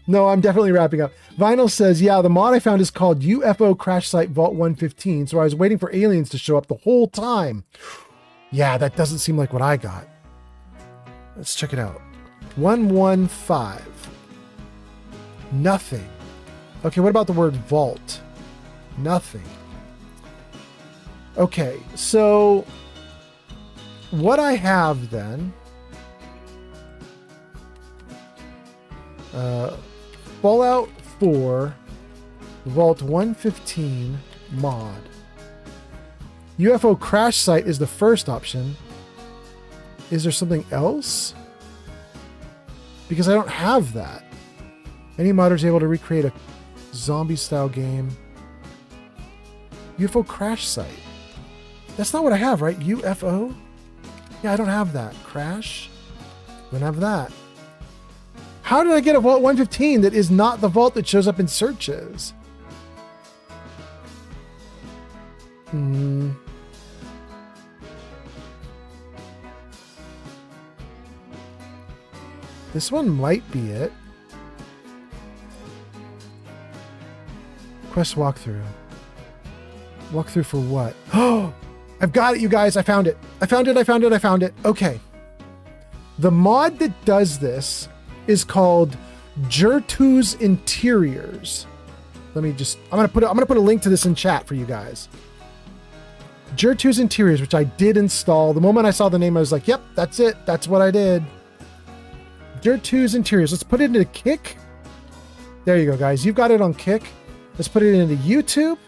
No, I'm definitely wrapping up. Vinyl says, yeah, the mod I found is called UFO Crash Site Vault 115. So I was waiting for aliens to show up the whole time. Yeah, that doesn't seem like what I got. Let's check it out. 115. Nothing. Okay, what about the word vault? Nothing. Okay, so what I have then, Fallout 4 Vault 115 mod. UFO Crash Site is the first option. Is there something else? Because I don't have that. Any modder is able to recreate a zombie style game. UFO Crash Site. That's not what I have, right? UFO? Yeah, I don't have that. Crash? Don't have that. How did I get a Vault 115 that is not the vault that shows up in searches? This one might be it. Quest walkthrough. Walkthrough for what? Oh, I've got it, you guys. I found it. I found it. Okay. The mod that does this is called Jertu's Interiors. I'm gonna put a link to this in chat for you guys. Jertu's Interiors, which I did install. The moment I saw the name, I was like, yep, that's it. That's what I did. Jertu's Interiors. Let's put it into Kick. There you go, guys. You've got it on Kick. Let's put it into YouTube.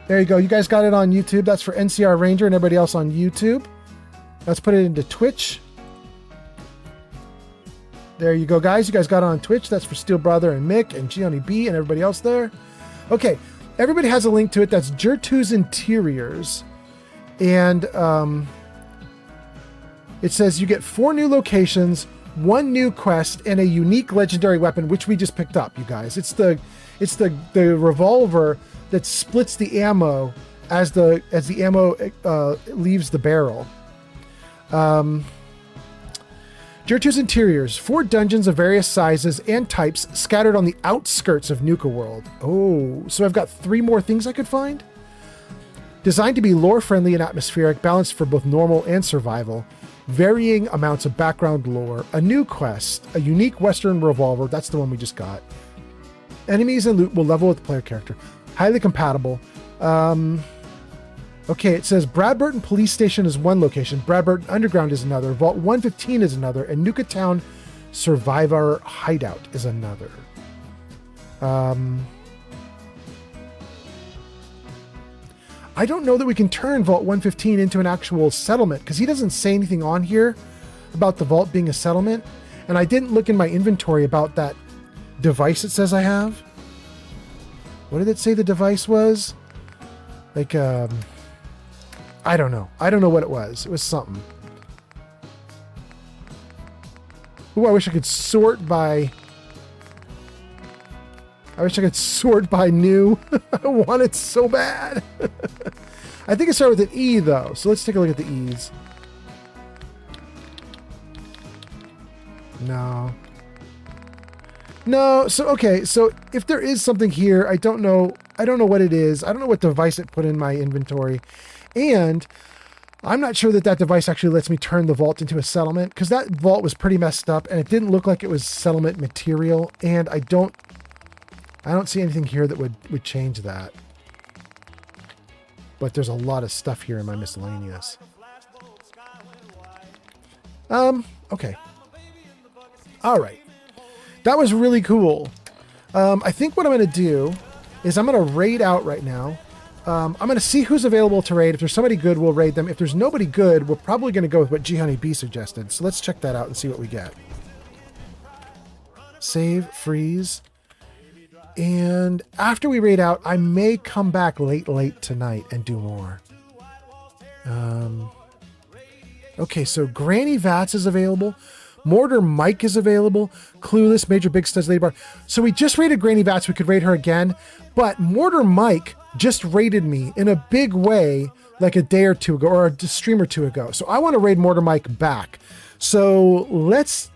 There you go. You guys got it on YouTube. That's for NCR Ranger and everybody else on YouTube. Let's put it into Twitch. There you go, guys. You guys got it on Twitch. That's for Steel Brother and Mick and Gianni B and everybody else there. Okay. Everybody has a link to it. That's Jertu's Interiors. And it says you get 4 new locations, 1 new quest, and a unique legendary weapon, which we just picked up, you guys. It's the revolver that splits the ammo as the ammo leaves the barrel. Jertu's Interiors, 4 dungeons of various sizes and types scattered on the outskirts of Nuka World. Oh, so I've got 3 more things I could find? Designed to be lore-friendly and atmospheric, balanced for both normal and survival. Varying amounts of background lore, a new quest, a unique Western revolver, that's the one we just got. Enemies and loot will level with the player character. Highly compatible. Okay, it says Bradburton Police Station is one location, Bradburton Underground is another, Vault 115 is another, and Nuka Town Survivor Hideout is another. I don't know that we can turn Vault 115 into an actual settlement because he doesn't say anything on here about the vault being a settlement. And I didn't look in my inventory about that device it says I have. What did it say the device was? Like, I don't know. I don't know what it was. It was something. Ooh, I wish I could sort by... I wish I could sort by new. I want it so bad. I think it started with an E, though. So let's take a look at the E's. No. No, so okay, so if there is something here, I don't know what it is. I don't know what device it put in my inventory. And I'm not sure that that device actually lets me turn the vault into a settlement, because that vault was pretty messed up and it didn't look like it was settlement material, and I don't see anything here that would change that. But there's a lot of stuff here in my miscellaneous. Okay. All right. That was really cool. I think what I'm going to do is I'm going to raid out right now. I'm going to see who's available to raid. If there's somebody good, we'll raid them. If there's nobody good, we're probably going to go with what G Honey B suggested. So let's check that out and see what we get. Save, freeze. And after we raid out, I may come back late tonight and do more. Okay, so Granny Vats is available. Mortar Mike is available. Clueless, Major Big Studs, Lady Bar. So we just raided Granny Vats. We could raid her again. But Mortar Mike just raided me in a big way like a day or two ago, or a stream or two ago. So I want to raid Mortar Mike back. So let's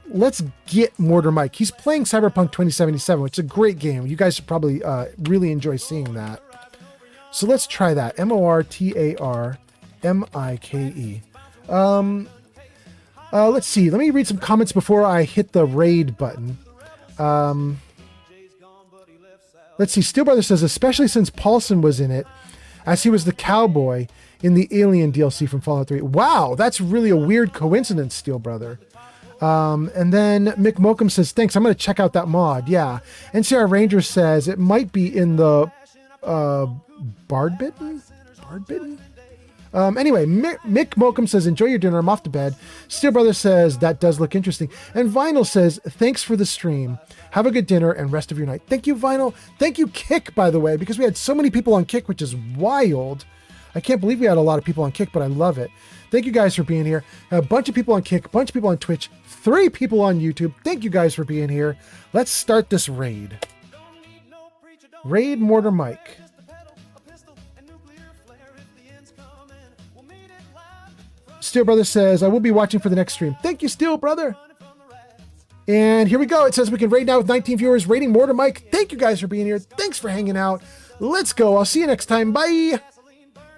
get Mortar Mike. He's playing Cyberpunk 2077, which is a great game. You guys should probably really enjoy seeing that. So let's try that. MortarMike. Let's see. Let me read some comments before I hit the raid button. Let's see. Steel Brother says, especially since Paulson was in it, as he was the cowboy in the Alien DLC from Fallout 3. Wow, that's really a weird coincidence, Steel Brother. And then Mick Mokum says, thanks, I'm going to check out that mod. Yeah. NCR Ranger says it might be in the Bardbitten? Anyway, Mick Mokum says, enjoy your dinner, I'm off to bed. Steel Brother says, that does look interesting. And Vinyl says, thanks for the stream. Have a good dinner and rest of your night. Thank you, Vinyl. Thank you, Kick, by the way, because we had so many people on Kick, which is wild. I can't believe we had a lot of people on Kick, but I love it. Thank you guys for being here. A bunch of people on Kick, a bunch of people on Twitch, 3 people on YouTube. Thank you guys for being here. Let's start this raid. Raid Mortar Mike. Steel Brother says, I will be watching for the next stream. Thank you, Steel Brother. And here we go. It says we can raid now with 19 viewers, raiding Mortar Mike. Thank you guys for being here. Thanks for hanging out. Let's go. I'll see you next time. Bye.